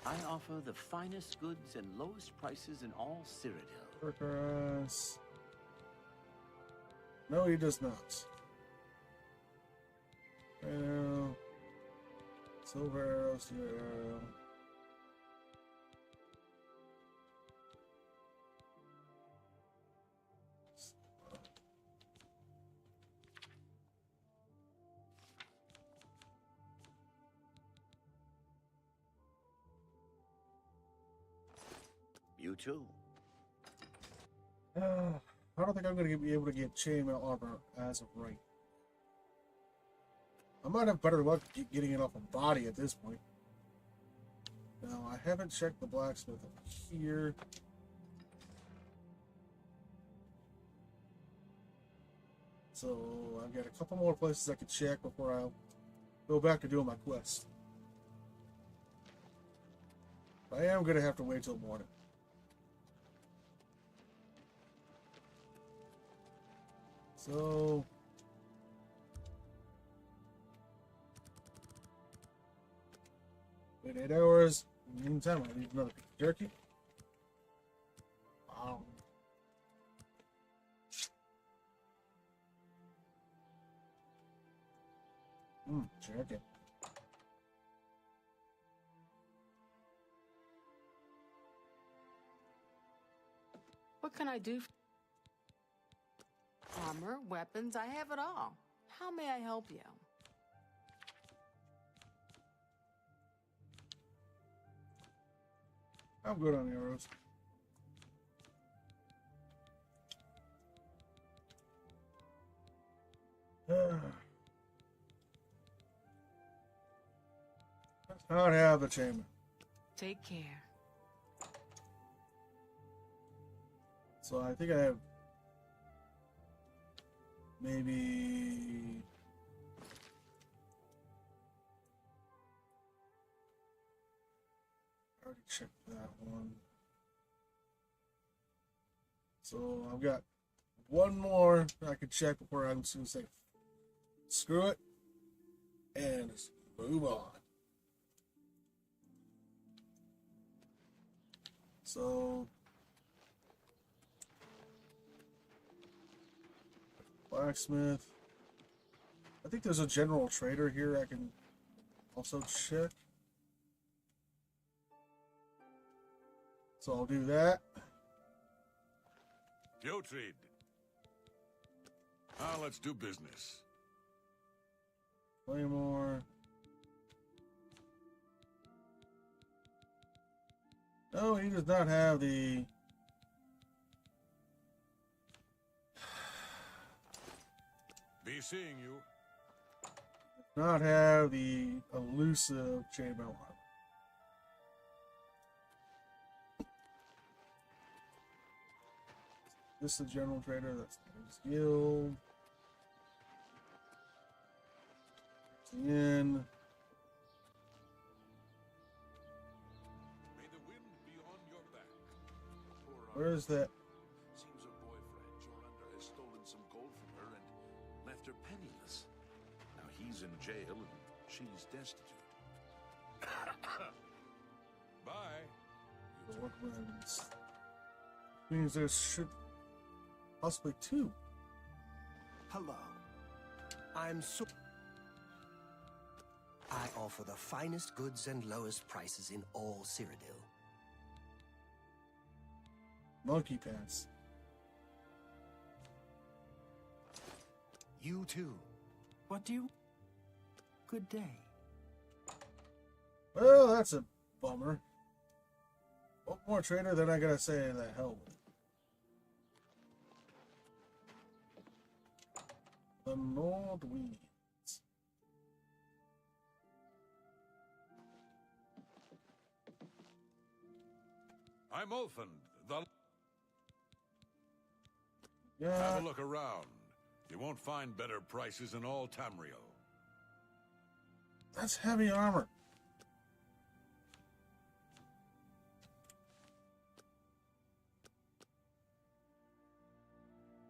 I offer the finest goods and lowest prices in all Cyrodiil. Workers. No, he does not. Arrow. Silver arrow, steel arrow. You too. I don't think I'm going to be able to get chainmail armor as of right. I might have better luck getting it off a body at this point. Now, I haven't checked the blacksmith over here. So, I've got a couple more places I can check before I go back to doing my quest. I am going to have to wait till morning. So... wait 8 hours. In the meantime, I need another piece of jerky. Jerky. What can I do? Armor, weapons, I have it all. How may I help you? I'm good on arrows. I don't have the chamber. Take care. So I think I have maybe I already checked that one. So I've got one more I could check before I'm just gonna say screw it and just move on. So blacksmith. I think there's a general trader here I can also check. So I'll do that. Putrid. Let's do business. Claymore. No, he does not have the... Be seeing you. Not have the elusive chainmail armor. This is the general trader. That's his guild. In. May the wind be on your back. Where is that? Seems her boyfriend, Jorunda, has stolen some gold from her and left her penniless. Now he's in jail and she's destitute. Bye. What runs? Means there should possibly two. Hello. I'm so... I offer the finest goods and lowest prices in all Cyrodiil. Monkey pants. You too. What do you... Good day. Well, that's a bummer. One more trader, then I gotta say the hell with it. The Nord Winds. I'm Ulfin, the... Yeah. Have a look around. You won't find better prices in all Tamriel. That's heavy armor.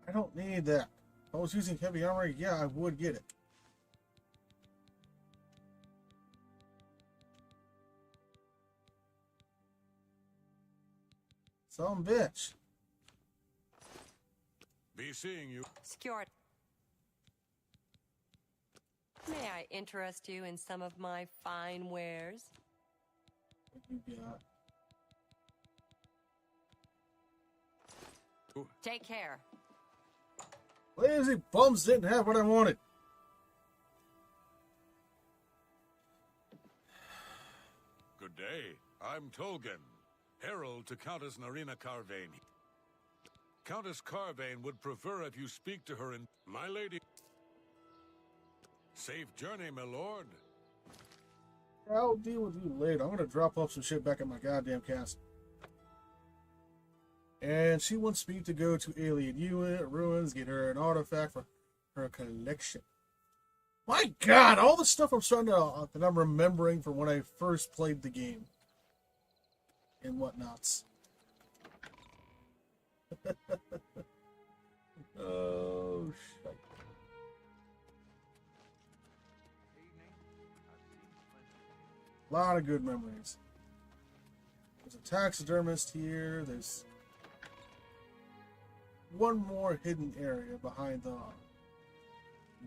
I don't need that. If I was using heavy armor, yeah, I would get it. Some bitch. Be seeing you. Skjort. May I interest you in some of my fine wares? What you got? Take care. Lazy bums didn't have what I wanted. Good day. I'm Tolkien, herald to Countess Narina Carvane. Countess Carvane would prefer if you speak to her in... My lady... Safe journey, my lord. I'll deal with you later. I'm gonna drop off some shit back at my goddamn castle. And she wants me to go to Alien Ruins, get her an artifact for her collection. My God, all the stuff I'm starting to that I'm remembering from when I first played the game and whatnots. Oh shit! A lot of good memories. There's a taxidermist here. There's one more hidden area behind the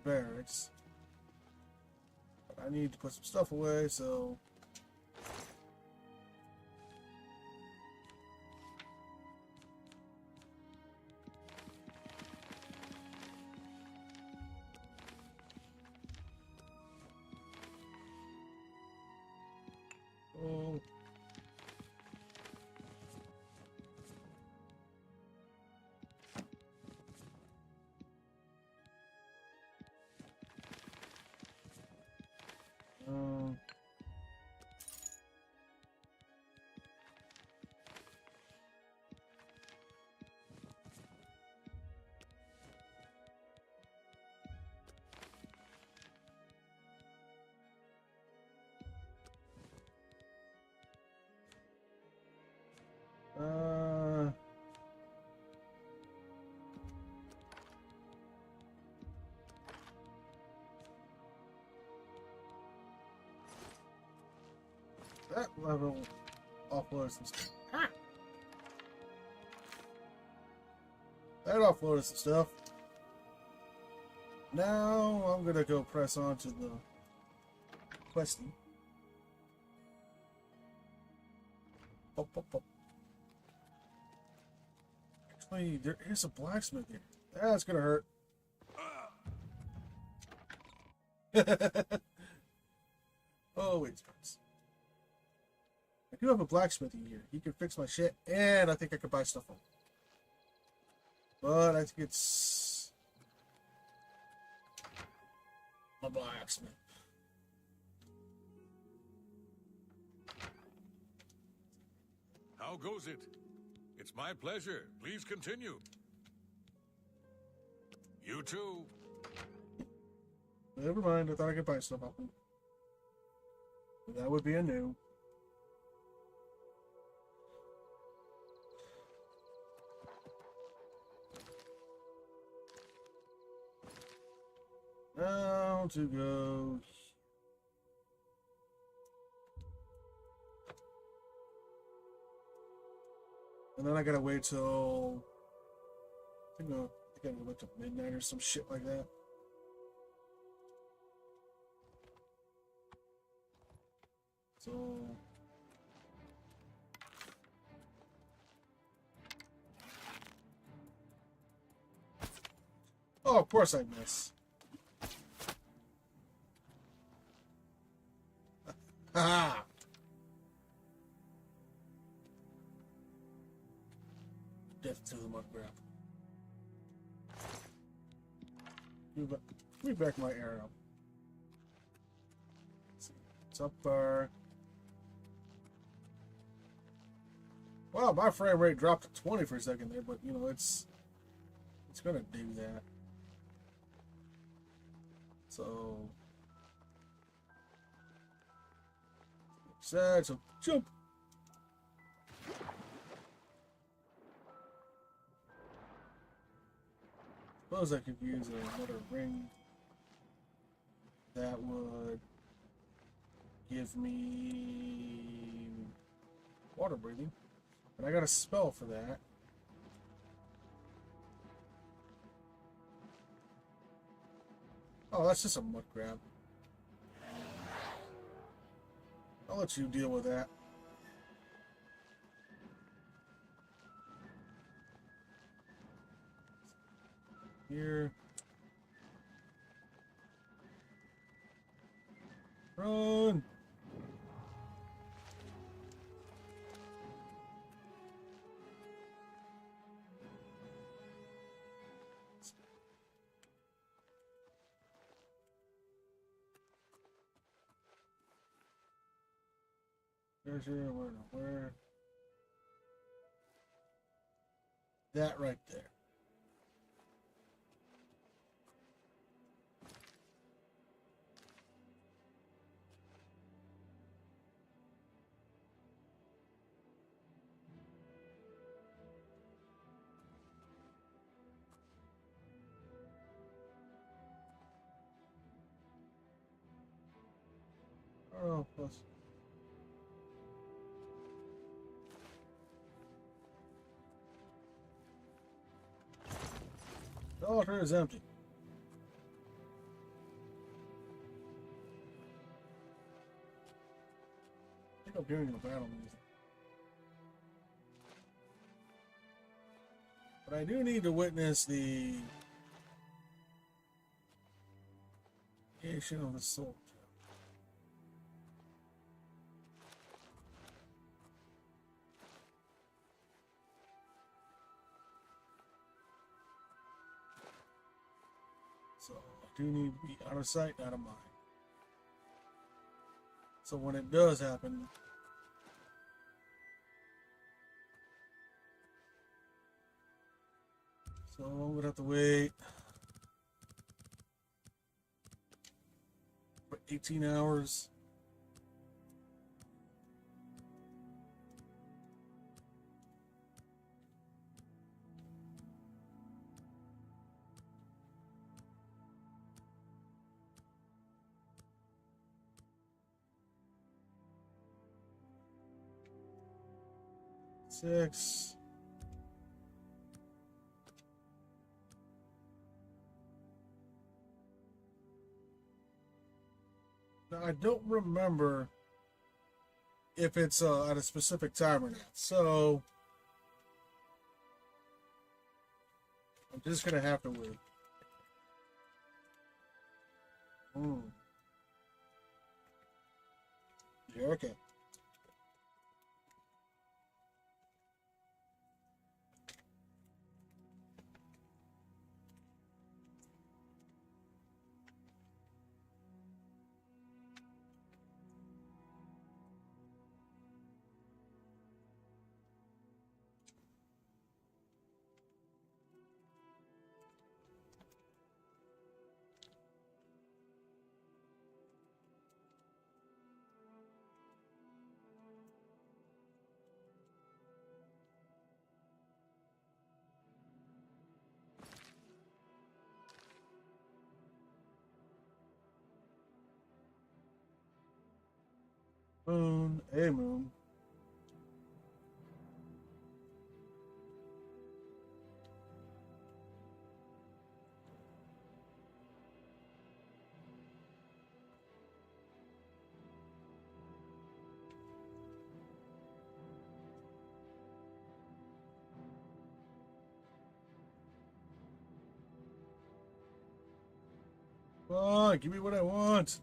barracks. But I need to put some stuff away, so... Oh... That level offloads some stuff. Ah! That offloaded some stuff. Now I'm gonna go press on to the questing. Pop, pop, pop. Actually, here's a blacksmith here. That's gonna hurt. Oh, wait, friends. I do have a blacksmith in here. He can fix my shit, and I think I could buy stuff from him. But I think it's a blacksmith. How goes it? It's my pleasure. Please continue. You too. Never mind, I thought I could buy stuff off them. That would be a new. Now to go. And then I gotta wait till I think I gotta wait till midnight or some shit like that. So oh, of course I miss. Ha! Death to the mud grab. Give me back my arrow. It's up there. Wow, my frame rate dropped to 20 for a second there, but you know it's gonna do that. So sad, so jump. Suppose I could use another ring that would give me water breathing, but I got a spell for that. Oh, that's just a mud grab. I'll let you deal with that. Here. Run! Where? That right there. Oh, plus. The altar is empty. I think I'm hearing the battle music. But I do need to witness the creation of the soul. So I do need to be out of sight, out of mind. So when it does happen, so I'm gonna have to wait for 18 hours. Six. Now I don't remember if it's at a specific time or not, so I'm just gonna have to wait. Yeah, okay. moon, a moon. Come on, give me what I want.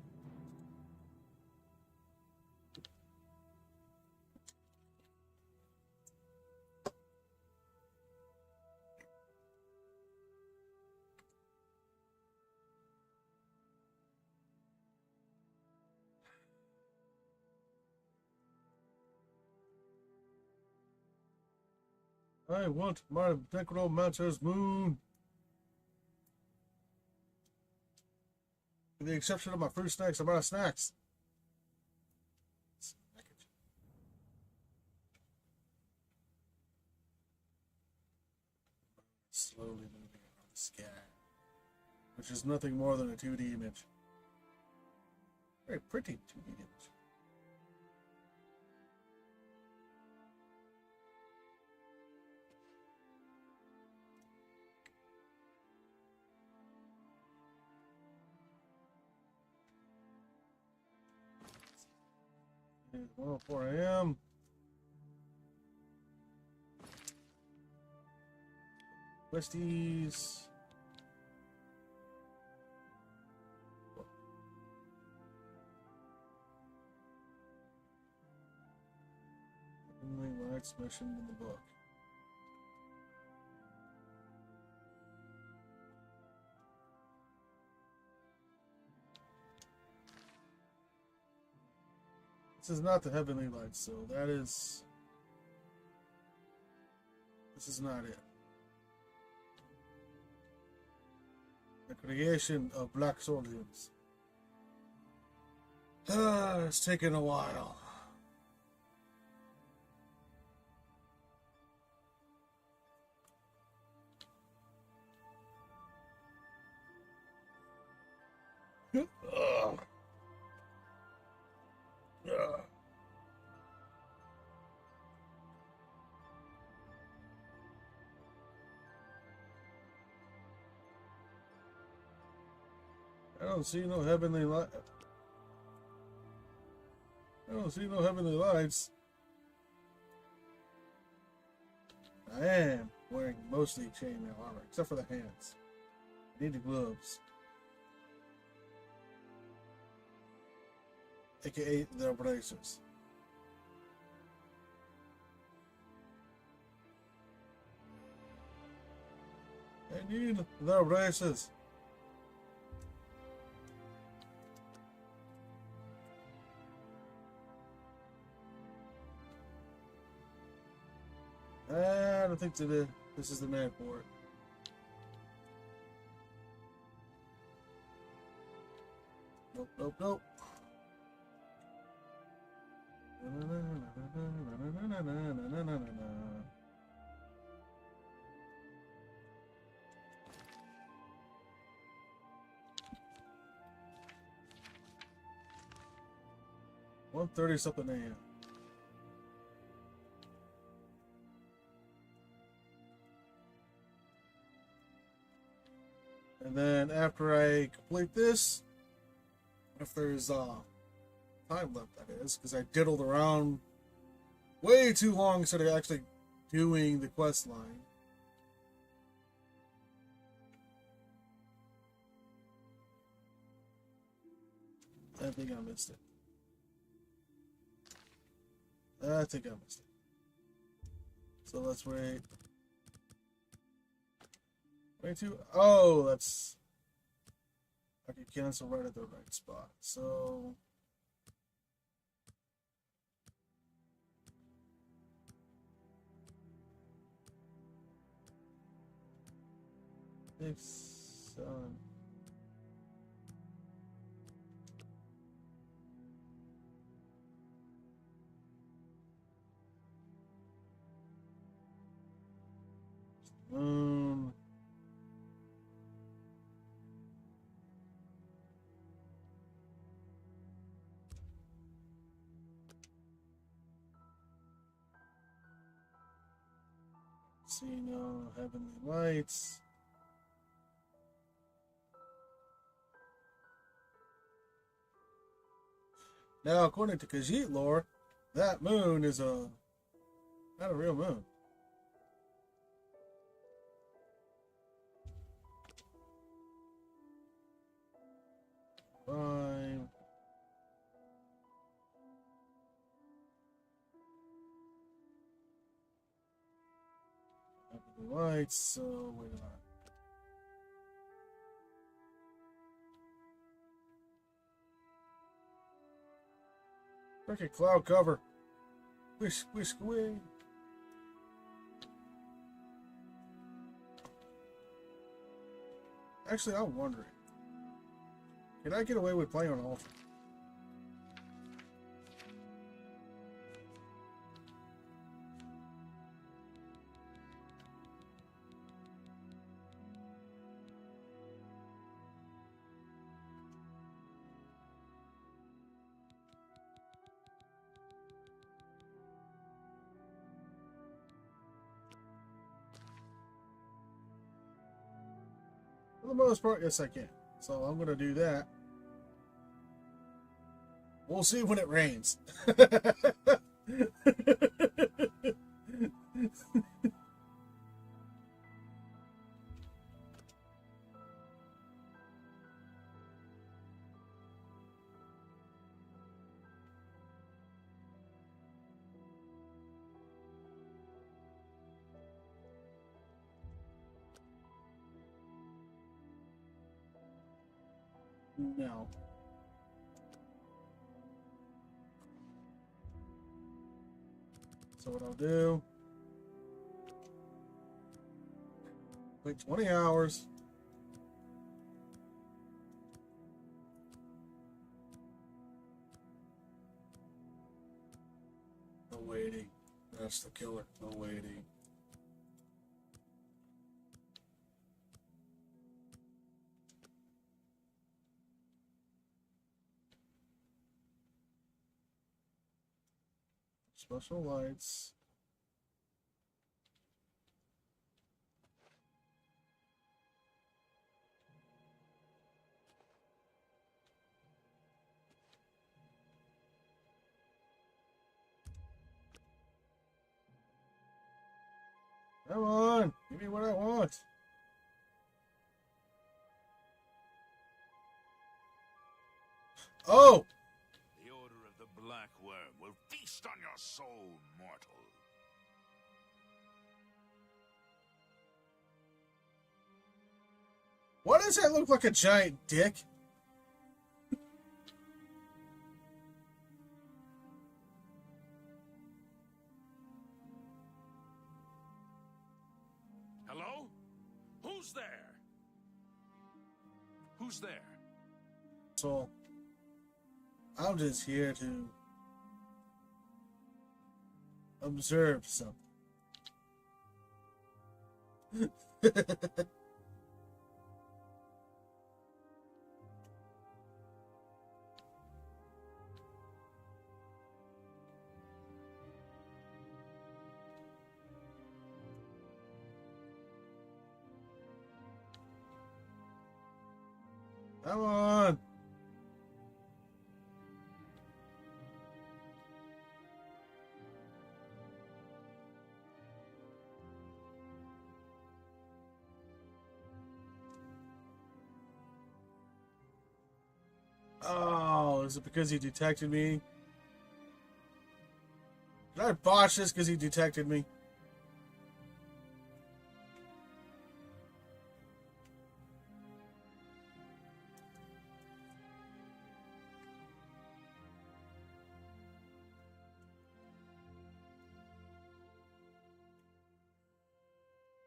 I want my necromancer's moon. With the exception of my fruit snacks, I'm out of snacks. Slowly moving around the sky, which is nothing more than a 2D image. Very pretty 2D image. It's 1:04 a.m. Westies. Only lights mentioned in the book. This is not the heavenly lights, so that is. This is not it. The creation of black soldiers. It's taken a while. I don't see no heavenly light. I don't see no heavenly lights. I am wearing mostly chainmail armor, except for the hands. I need the gloves. AKA their bracers. I need their braces. I don't think this is the man for it. Nope, nope, nope. $1:30 something a.m. And then after I complete this, if there's time left, that is, because I diddled around way too long instead of actually doing the quest line. I think I missed it. I think I missed it. So let's wait. Wait to. Oh, that's. I can cancel right at the right spot. So. Six, 7. See, no heavenly lights. Now, according to Khajiit lore, that moon is not a real moon. Fine. Heavenly lights, so wait a minute. Freaking cloud cover. Whisk, whisk away. Actually, I'm wondering. Can I get away with playing on altar? For the most part, yes I can. So I'm going to do that. We'll see when it rains. No. So what I'll do, wait 20 hours. No waiting. That's the killer. No waiting. Special lights. Come on, give me what I want. Oh! The Order of the Black Worm will feast on your soul, mortal. Why does that look like a giant dick? Hello? Who's there? Who's there? So, I'm just here to observe something. Come on. Oh, is it because he detected me? Did I botch this because he detected me?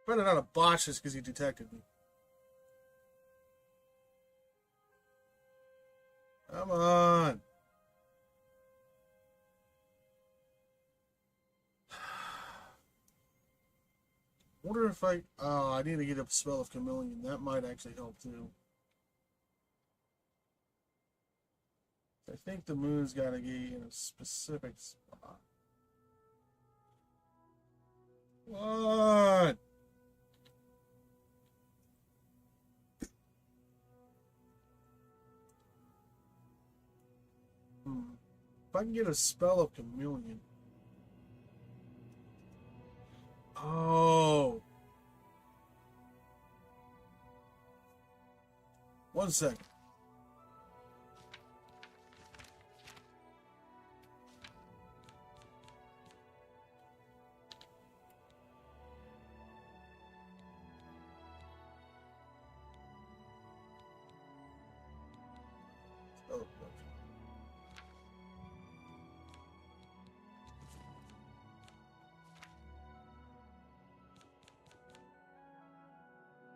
Better not have botched this because he detected me. Come on. Wonder if I need to get a spell of chameleon. That might actually help too. I think the moon's gotta be in a specific spot. What? If I can get a spell of chameleon. Oh. 1 second.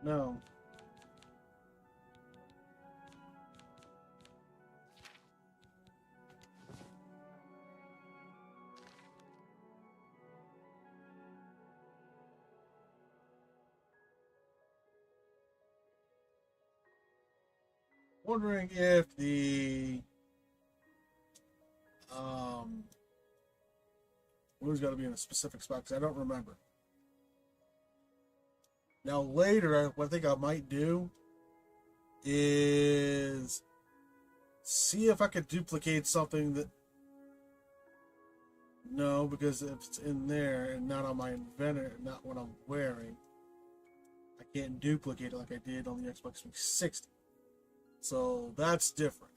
No. Wondering if the blue's got to be in a specific spot because I don't remember. Now later, what I think I might do is see if I could duplicate something that. No, because if it's in there and not on my inventor, not what I'm wearing, I can't duplicate it like I did on the Xbox 360. So that's different.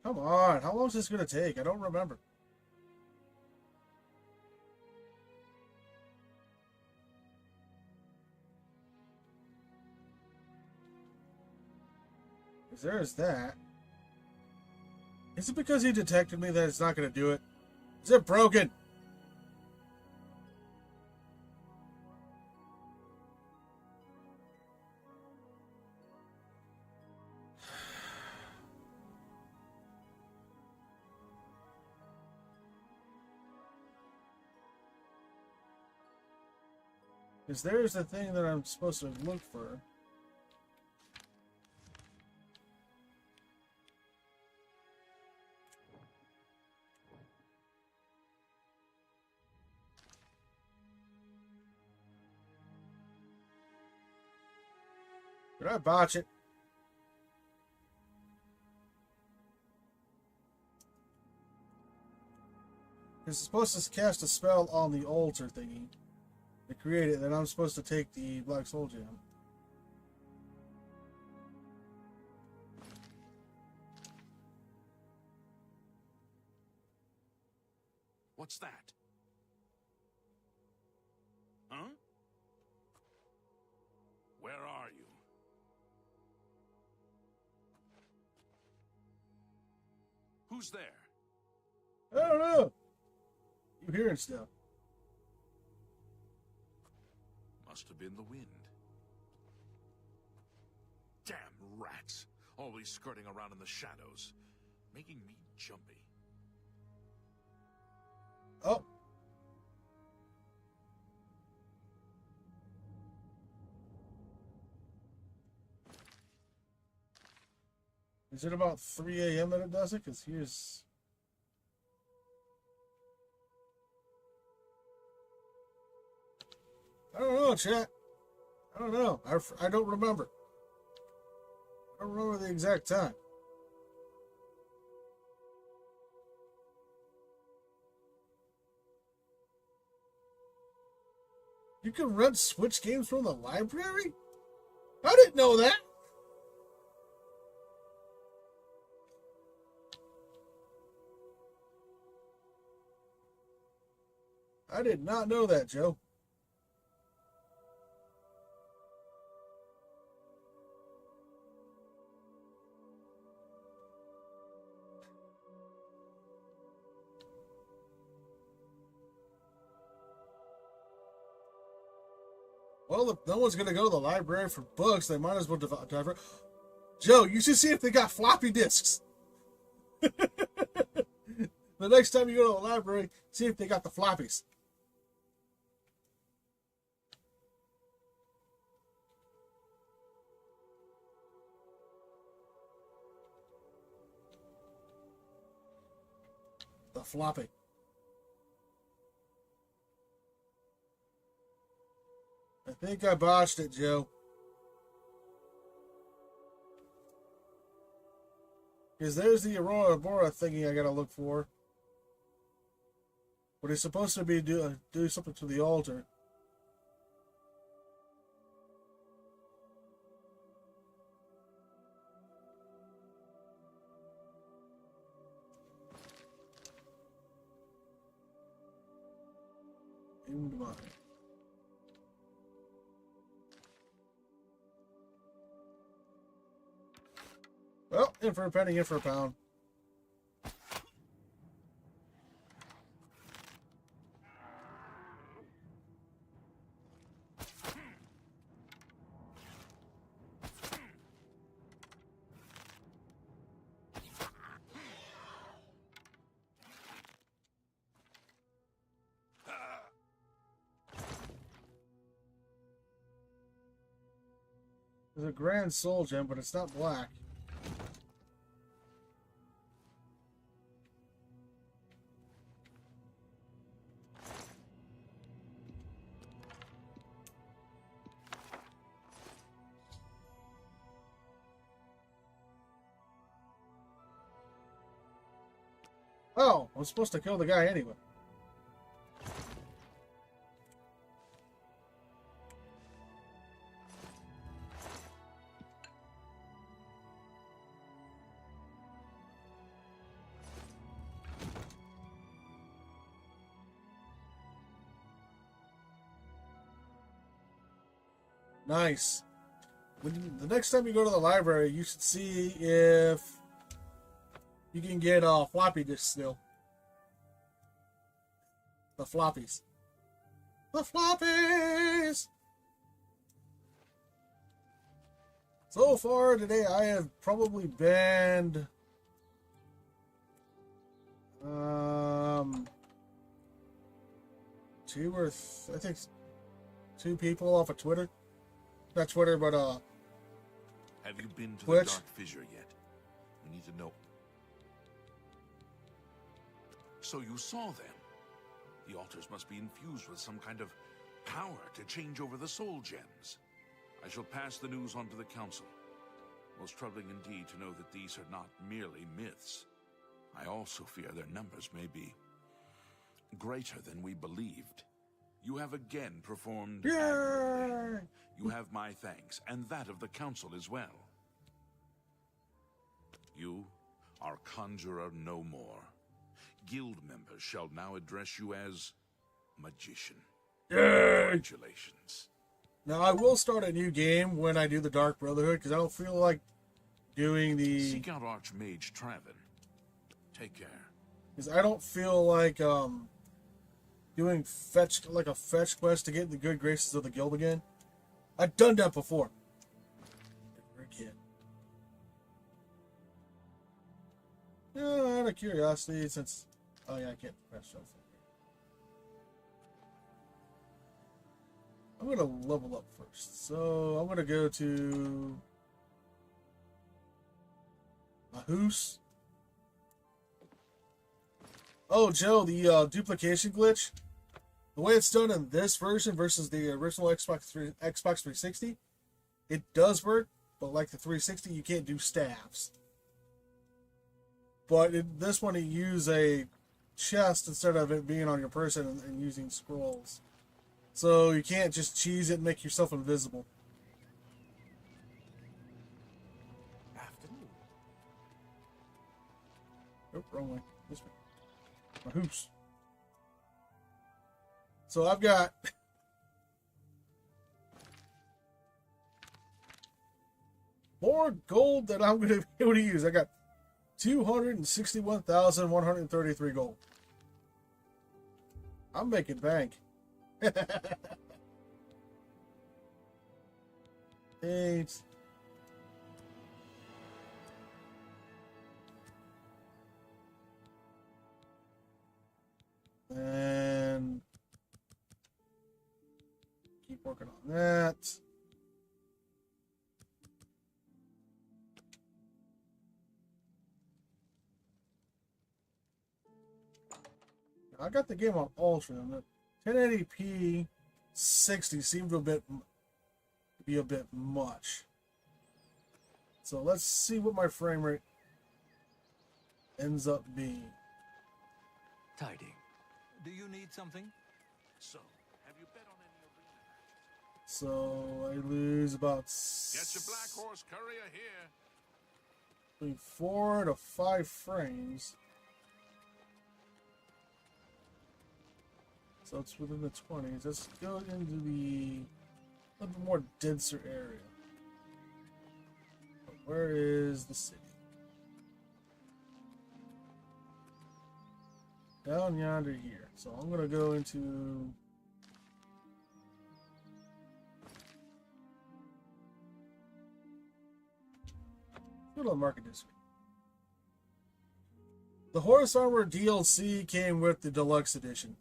Come on, how long is this going to take? I don't remember. There's that. Is it because he detected me that it's not going to do it? Is it broken? Because there's the thing that I'm supposed to look for. Did I botch it? It's supposed to cast a spell on the altar thingy to create it, then I'm supposed to take the Black Soul Gem. What's that? Huh? Where are you? Who's there? I don't know. You hearing stuff? Must have been the wind. Damn rats! Always skirting around in the shadows, making me jumpy. Oh. Is it about 3 a.m. that it does it? Because here's... I don't know, chat. I don't know. I don't remember. I don't remember the exact time. You can rent Switch games from the library? I didn't know that. I did not know that, Joe. Well, if no one's going to go to the library for books, they might as well divert. Joe, you should see if they got floppy disks. The next time you go to the library, see if they got the floppies. floppy. I think I botched it, Joe. Because there's the Aurora Bora thingy I gotta look for. But it's supposed to be do something to the altar. Into mine. Well, in for a penny, in for a pound. There's a grand soul gem, but it's not black. Oh, I was supposed to kill the guy anyway. Nice. The next time you go to the library, you should see if you can get floppy disks still. The floppies. The floppies! So far today, I have probably banned I think 2 people off of Twitter. Not Twitter, but Have you been to Twitch? the Dark Fissure yet? We need to know. So you saw them. The altars must be infused with some kind of power to change over the soul gems. I shall pass the news on to the council. Most troubling indeed to know that these are not merely myths. I also fear their numbers may be greater than we believed. You have again performed admirably. You have my thanks, and that of the council as well. You are Conjurer no more. Guild members shall now address you as Magician. Congratulations. Now I will start a new game when I do the Dark Brotherhood because I don't feel like doing the. Seek out Archmage Traven. Take care. Because I don't feel like doing a fetch quest to get in the good graces of the guild again. I've done that before. Never again. Out of curiosity, since oh yeah, I can't press shuffle. I'm gonna level up first, so I'm gonna go to Mahus. Oh, Joe, the duplication glitch. The way it's done in this version versus the original Xbox 360, it does work, but like the 360, you can't do staffs. But in this one, you use a chest instead of it being on your person and using scrolls. So you can't just cheese it and make yourself invisible. Afternoon. Oh, wrong way. This way. My hoops. So I've got more gold that I'm going to be able to use. I got 261,133 gold. I'm making bank. Thanks. And keep working on that. I got the game on ultra. 1080p 60 seemed to be a bit much. So let's see what my frame rate ends up being. Tiding. Do you need something? So, have you bet on any arena matches? So I lose about Get your black horse courier here. between 4 to 5 frames. So it's within the 20s. Let's go into the a little bit more denser area. Where is the city? Down yonder here. So I'm gonna go into Little Market District. The Horse Armor DLC came with the deluxe edition.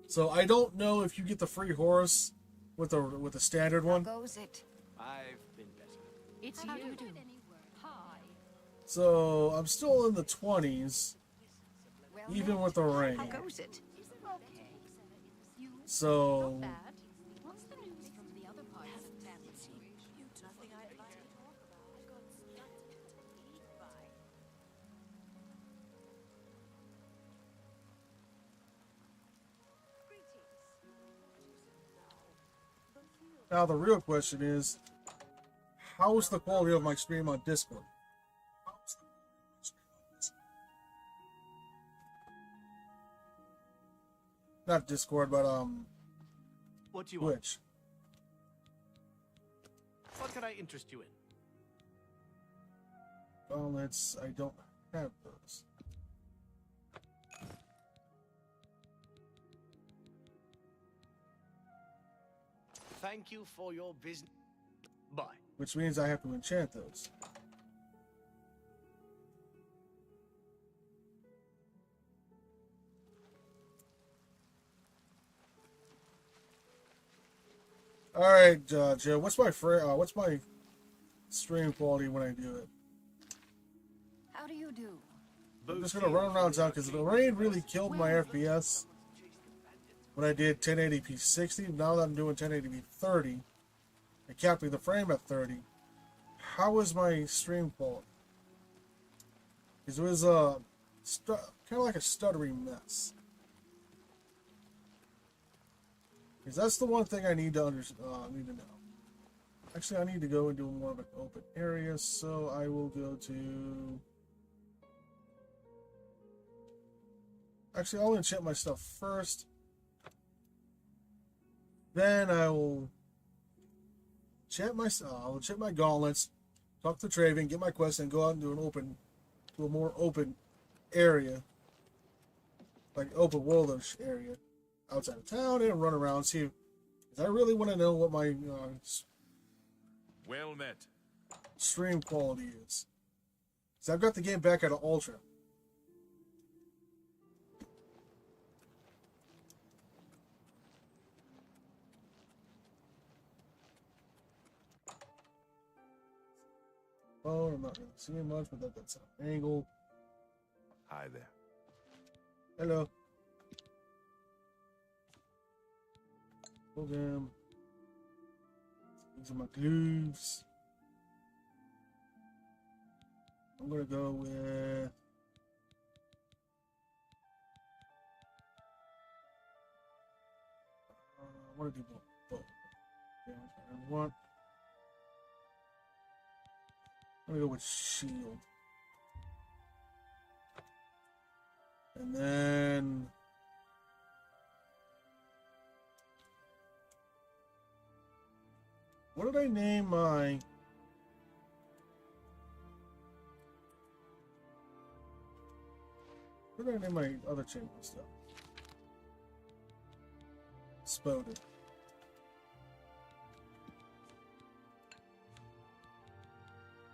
So I don't know if you get the free horse with the standard one. How goes it? I've been better. It's How you. do you do? Hi. So I'm still in the 20s, even with the rain. How goes it? Okay. So Not bad. What's the news from the other parts of town? Nothing I'd like to talk about. I got stuck to eat by. now the real question is, how's the quality of my stream on Discord? Not Discord, but What do you want? Twitch. What can I interest you in? Well, I don't have those. Thank you for your business. Bye. Which means I have to enchant those. All right, Joe. What's my stream quality when I do it? How do you do? I'm just gonna run around town because the rain really killed my FPS when I did 1080p 60. Now that I'm doing 1080p 30 and capping the frame at 30, how is my stream quality? Because it was kind of like a stuttery mess. Because that's the one thing I need to need to know. Actually, I need to go into more of an open area, so I will go to. Actually, I'll enchant my stuff first. Then I will I'll enchant my gauntlets, talk to Traven, get my quest, and go out and do a more open area, like open worldish area, outside of town, and run around. See, because I really want to know what my Well met. stream quality is. Because I've got the game back at an ultra. Oh, I'm not really seeing much, but that's an angle. Hi there. Hello. Program. These are my glutes. I'm gonna go with. I want to do both. Okay, I want. I'm gonna go with shield. And then what did I name my other champion stuff? Spoded.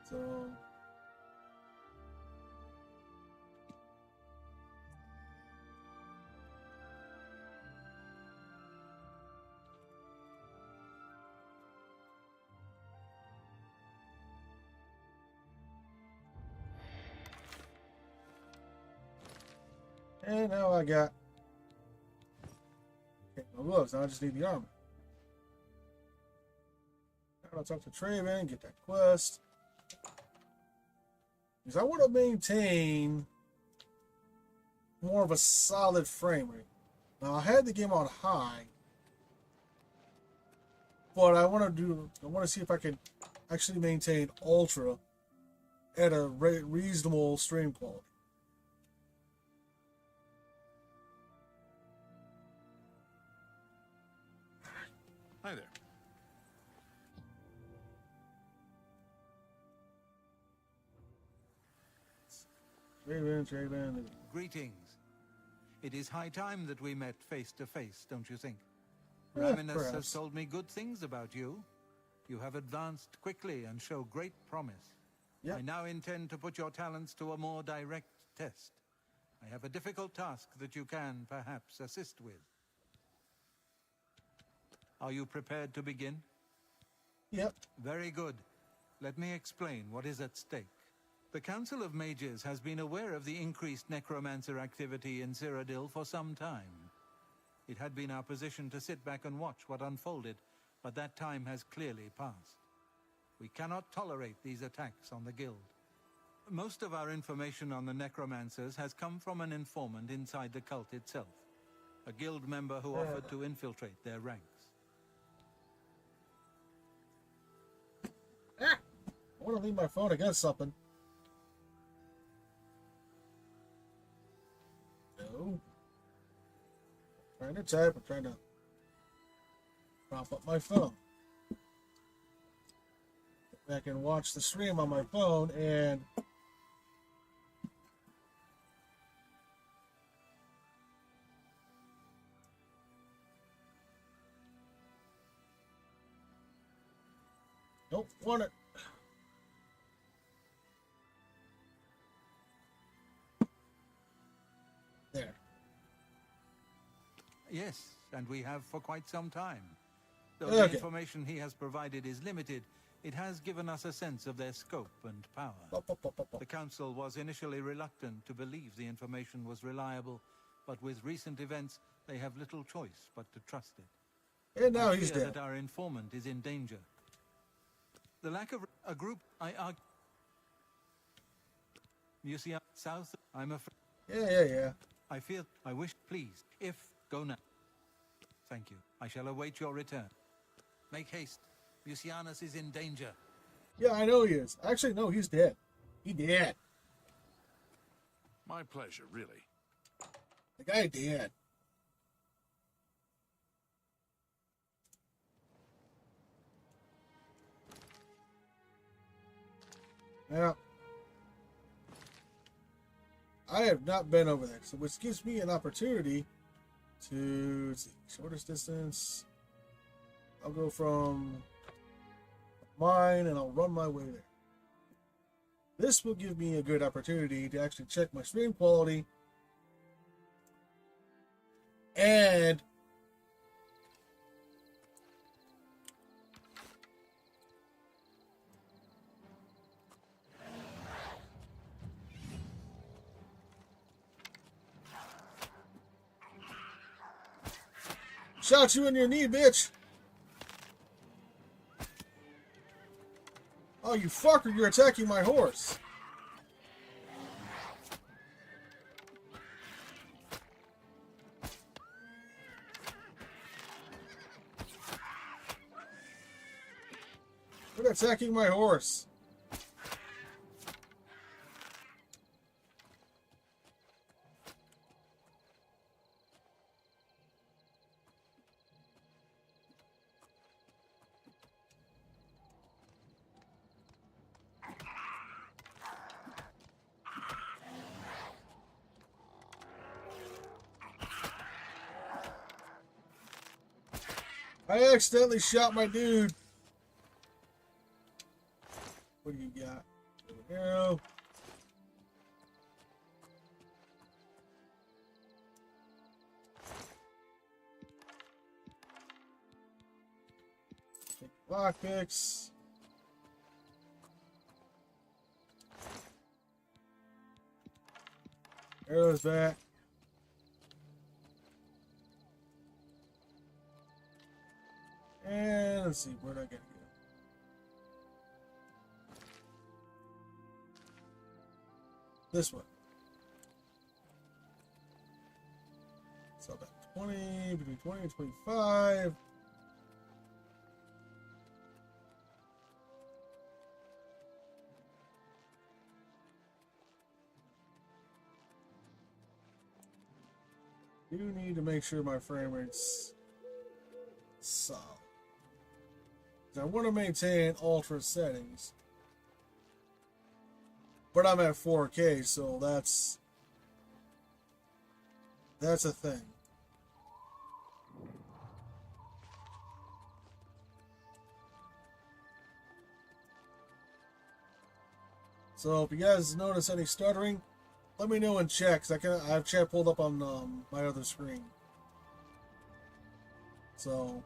So And now I got my gloves. Now I just need the armor. Now I'll talk to Traven, get that quest. Because I want to maintain more of a solid frame rate. Now I had the game on high, but I want to see if I can actually maintain ultra at a reasonable stream quality. Hi there. Traven. Greetings. It is high time that we met face to face, don't you think? Yeah, Raminus has told me good things about you. You have advanced quickly and show great promise. Yep. I now intend to put your talents to a more direct test. I have a difficult task that you can, perhaps, assist with. Are you prepared to begin? Yep. Very good. Let me explain what is at stake. The Council of Mages has been aware of the increased necromancer activity in Cyrodiil for some time. It had been our position to sit back and watch what unfolded, but that time has clearly passed. We cannot tolerate these attacks on the Guild. Most of our information on the necromancers has come from an informant inside the cult itself, a Guild member who offered to infiltrate their ranks. I want to leave my phone against something. No. I'm trying to type. I'm trying to prop up my phone. I can watch the stream on my phone and don't want it. There. Yes, and we have for quite some time. Though Okay. the information he has provided is limited, it has given us a sense of their scope and power. The Council was initially reluctant to believe the information was reliable, but with recent events, they have little choice but to trust it. And now I he's fear dead. that our informant is in danger. The lack of a group, I argue. Museum South, I'm afraid. Yeah. I wish, please, if, go now. Thank you. I shall await your return. Make haste. Mucianus is in danger. Yeah, I know he is. Actually, no, he's dead. He dead. My pleasure, really. The guy dead. Now, I have not been over there, so which gives me an opportunity to, let's see, shortest distance. I'll go from mine and I'll run my way there. This will give me a good opportunity to actually check my stream quality and shot you in your knee, bitch. Oh, you fucker, you're attacking my horse. Quit attacking my horse. I accidentally shot my dude. What do you got? There we go. Take lockpicks. Arrows back. let's see, where'd I get to go? This one. So about 20, between 20 and 25. You need to make sure my frame rate's solid. I want to maintain ultra settings, but I'm at 4K, so that's a thing. So if you guys notice any stuttering, let me know in chat, because I have chat pulled up on my other screen. So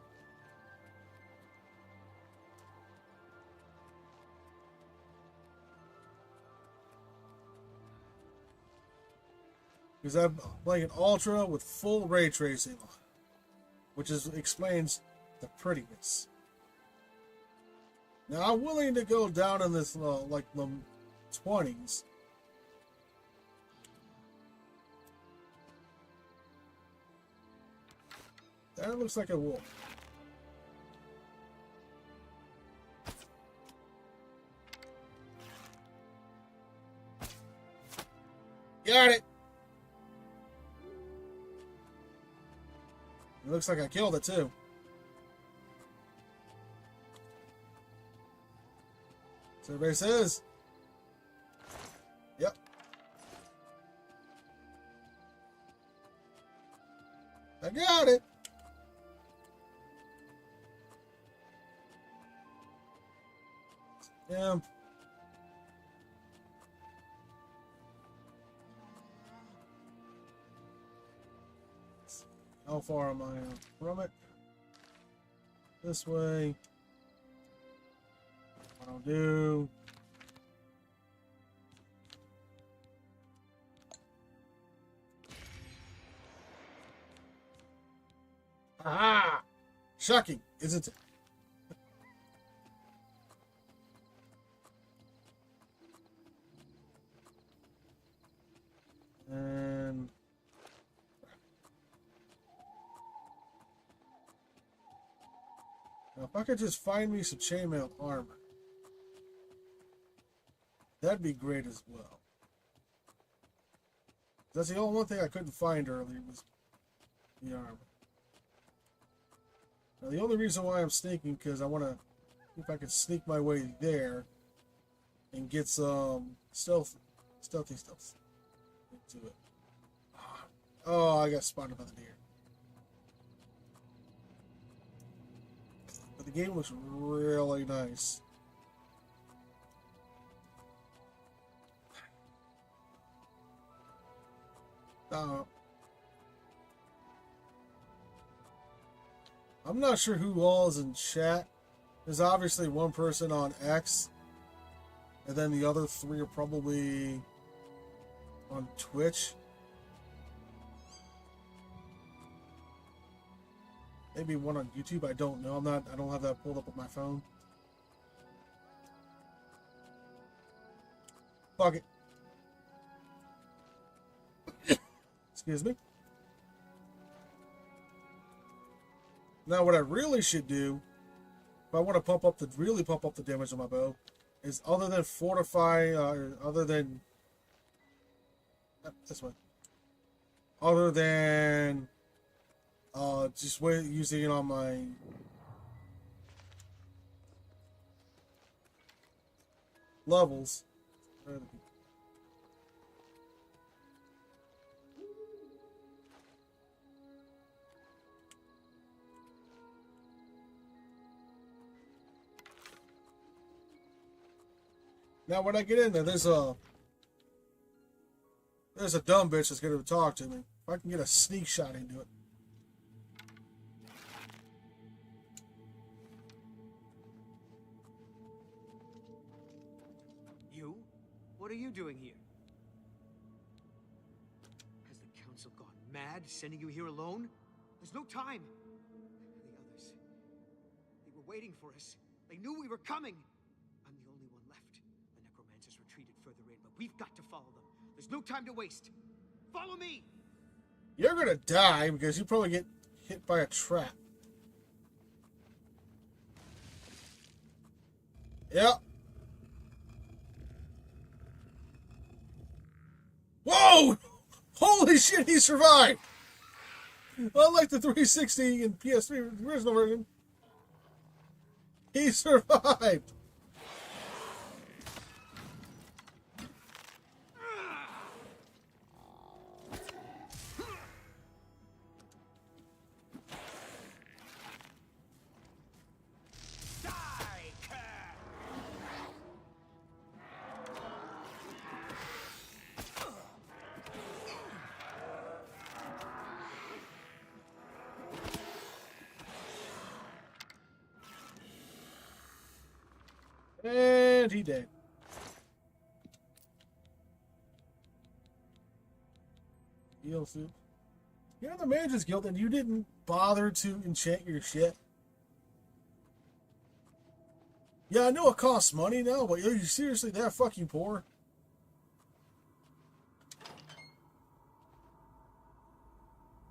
because I'm playing an Ultra with full ray tracing, which explains the prettiness. Now I'm willing to go down in this like the 20s. That looks like a wolf. Got it! It looks like I killed it too. So everybody says. Yep. I got it. Yeah. How far am I from it? This way. What I'll do. Aha! Shocking, isn't it? And now if I could just find me some chainmail armor, that'd be great as well. That's the only one thing I couldn't find earlier was the armor. Now the only reason why I'm sneaking, because I want to see if I can sneak my way there and get some stealthy stuff into it. Oh, I got spotted by the deer. But the game looks really nice. I'm not sure who all is in chat. There's obviously one person on X, and then the other three are probably on Twitch. Maybe one on YouTube. I don't know. I don't have that pulled up on my phone. Fuck it. Excuse me. Now, what I really should do, if I want to really pump up the damage on my bow, is other than fortify, other than this one, other than just using it on my levels. Now, when I get in there, there's a dumb bitch that's going to talk to me. If I can get a sneak shot into it. You? What are you doing here? Has the council gone mad, sending you here alone? There's no time. The others, they were waiting for us. They knew we were coming. I'm the only one left. The necromancers retreated further in, but we've got to follow them. There's no time to waste. Follow me! You're gonna die because you probably get hit by a trap. Yep. Whoa! Holy shit, he survived! Unlike the 360 and PS3 original version, he survived! And he dead. Eel soup. You're in the Mages Guild and you didn't bother to enchant your shit. Yeah, I know it costs money now, but are you seriously that fucking poor?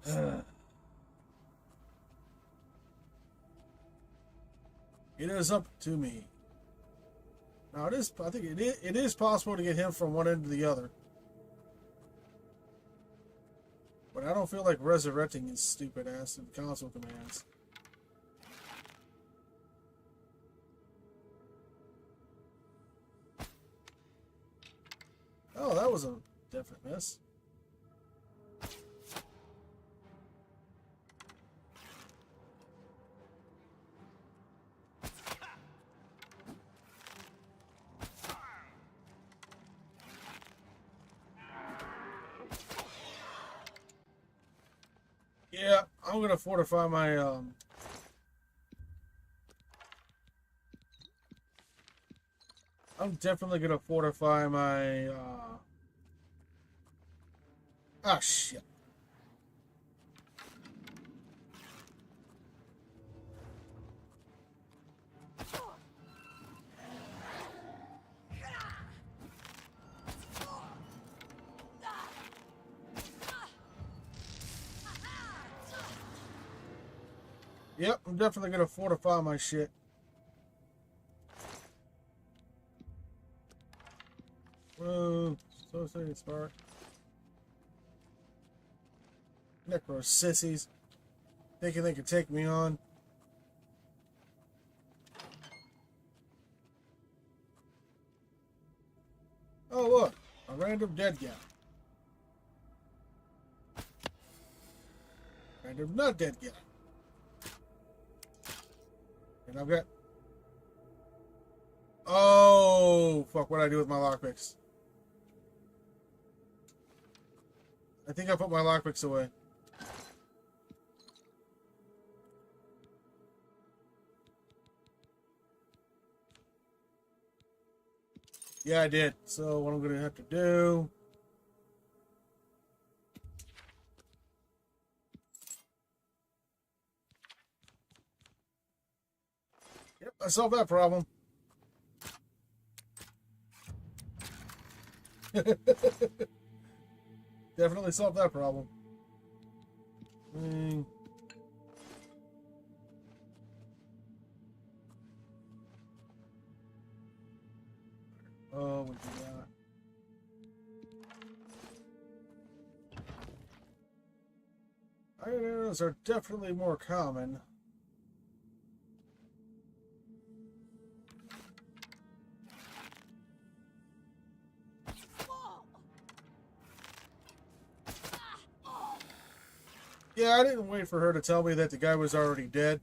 It is up to me. Now it is. I think it is possible to get him from one end to the other, but I don't feel like resurrecting his stupid ass in console commands. Oh, that was a definite miss. Yeah, I'm gonna fortify my I'm definitely gonna fortify my ah shit. Yep, I'm definitely gonna fortify my shit. Associated spark. Necro sissies. Thinking they could take me on. Oh look, a random dead guy. Random not dead guy. And I've got... Oh, fuck, what did I do with my lockpicks? I think I put my lockpicks away. Yeah, I did. So what I'm going to have to do... Yep, I solved that problem. Definitely solved that problem. Oh, we do that. Iron arrows are definitely more common. Yeah, I didn't wait for her to tell me that the guy was already dead.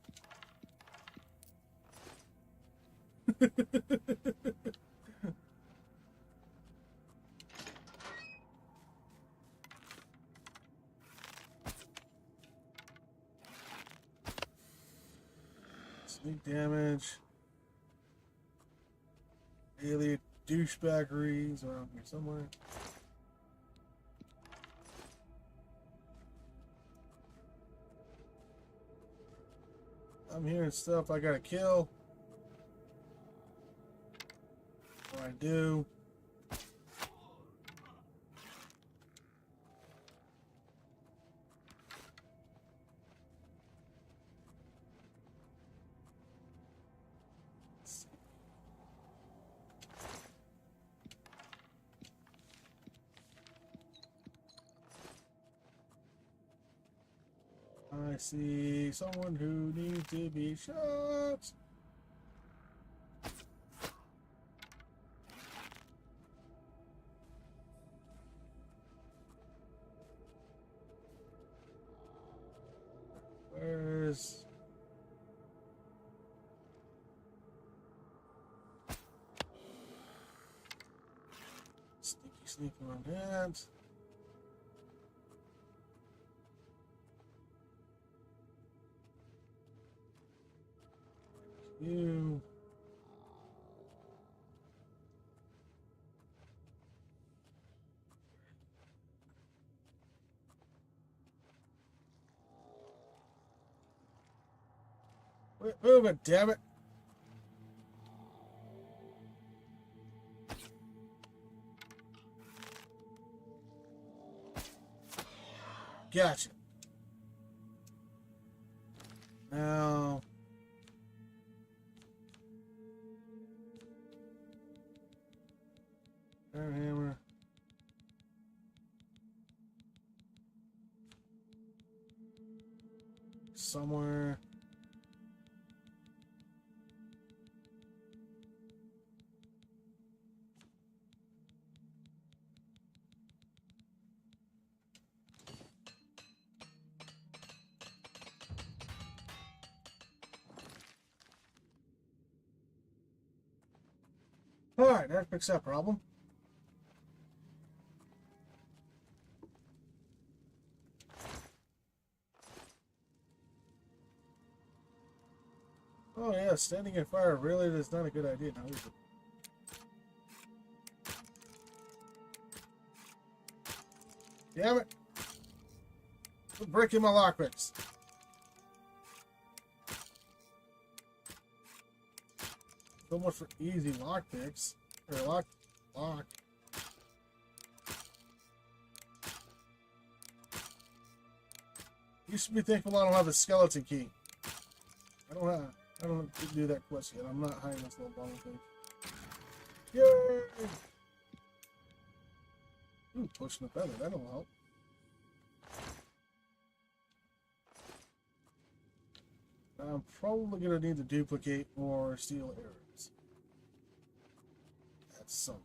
Sneak damage. Alien douchebaggeries around here somewhere. I'm hearing stuff I gotta kill. What I do. I see someone who needs to be shot. Where's... Sneaky around that. You. Quit moving, damn it. Gotcha. Now. Hammer. Somewhere. Alright, that fixed that problem. Oh yeah, standing in fire really is not a good idea now, is it? Damn it! Quit breaking my lockpicks. So much for easy lockpicks. Or lock. You should be thankful I don't have a skeleton key. I don't do that quest yet. I'm not hiding this little bottle thing. Yay! Ooh, pushing the feather. That'll help. I'm probably going to need to duplicate more steel arrows. That's some.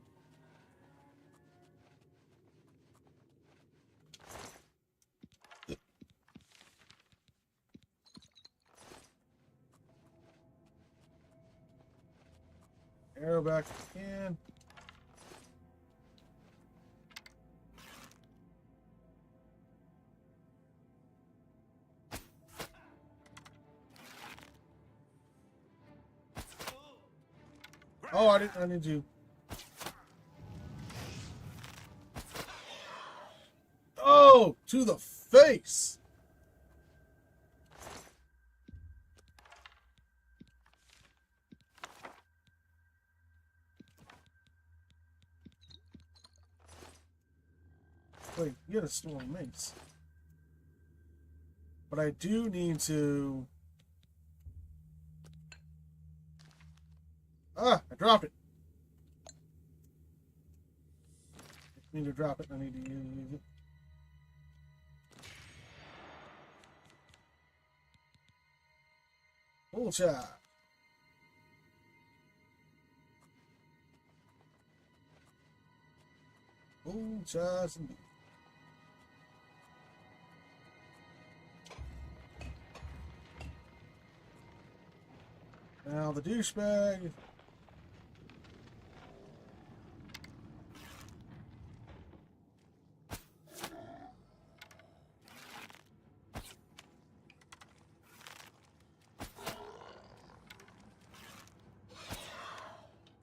Arrow back again. Oh, I need you. Oh, to the face. Wait, you got a storm mace. But I do need to... Ah, I dropped it. I need to drop it. I need to use it. Full shot. Full shots indeed. Now the douchebag.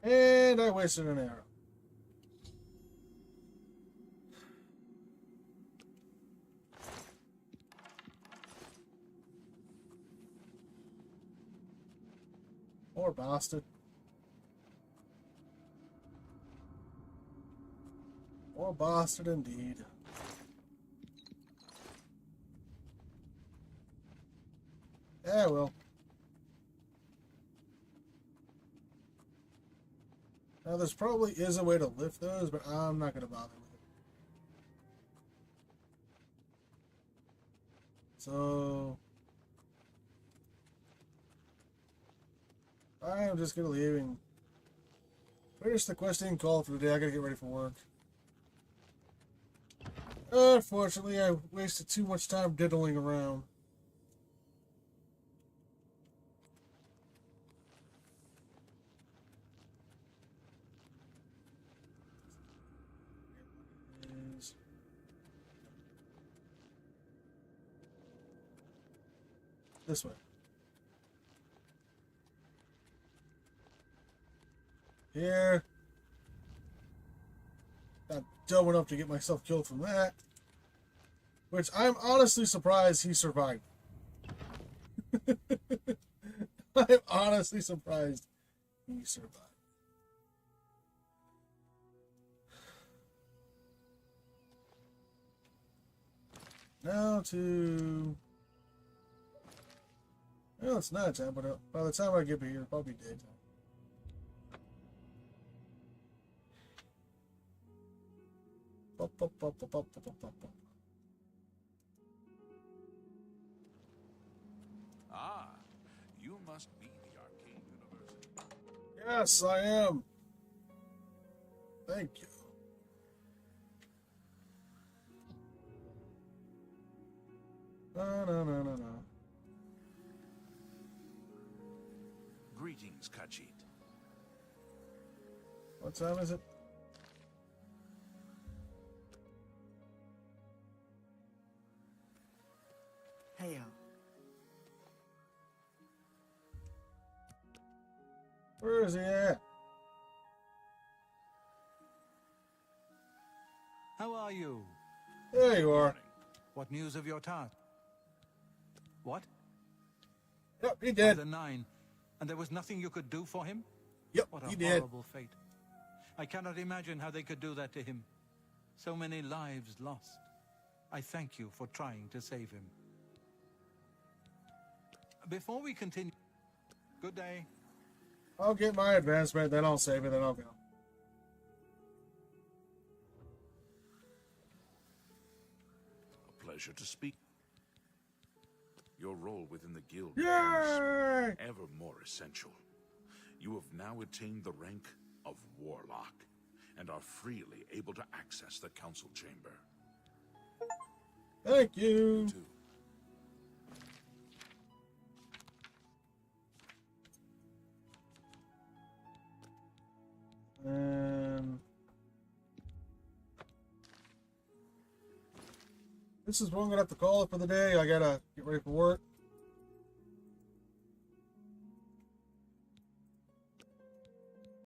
And I wasted an arrow. Poor bastard. Poor bastard indeed. Yeah, well. Now, there's probably is a way to lift those, but I'm not going to bother with it. So, I am just going to leave and finish the questing call for the day. I got to get ready for work. Unfortunately, I wasted too much time diddling around. This way. Here. Not dumb enough to get myself killed from that. Which I'm honestly surprised he survived. I'm honestly surprised he survived. Now to... Well, it's nighttime, but by the time I get here, it'll probably be daytime. Ah, you must be the Arcane University. Yes, I am. Thank you. No. Greetings, Khajiit. What time is it? Heyo. Where is he at? How are you? There you are. What news of your task? What? Yep, he did. The 9, and there was nothing you could do for him? Yep, what he a did. horrible fate. I cannot imagine how they could do that to him. So many lives lost. I thank you for trying to save him. Before we continue, good day. I'll get my advancement, then I'll save it, then I'll go. A pleasure to speak. Your role within the guild Yay! becomes ever more essential. You have now attained the rank of Warlock and are freely able to access the council chamber. Thank you. This is what I'm gonna have to call it for the day. I gotta get ready for work.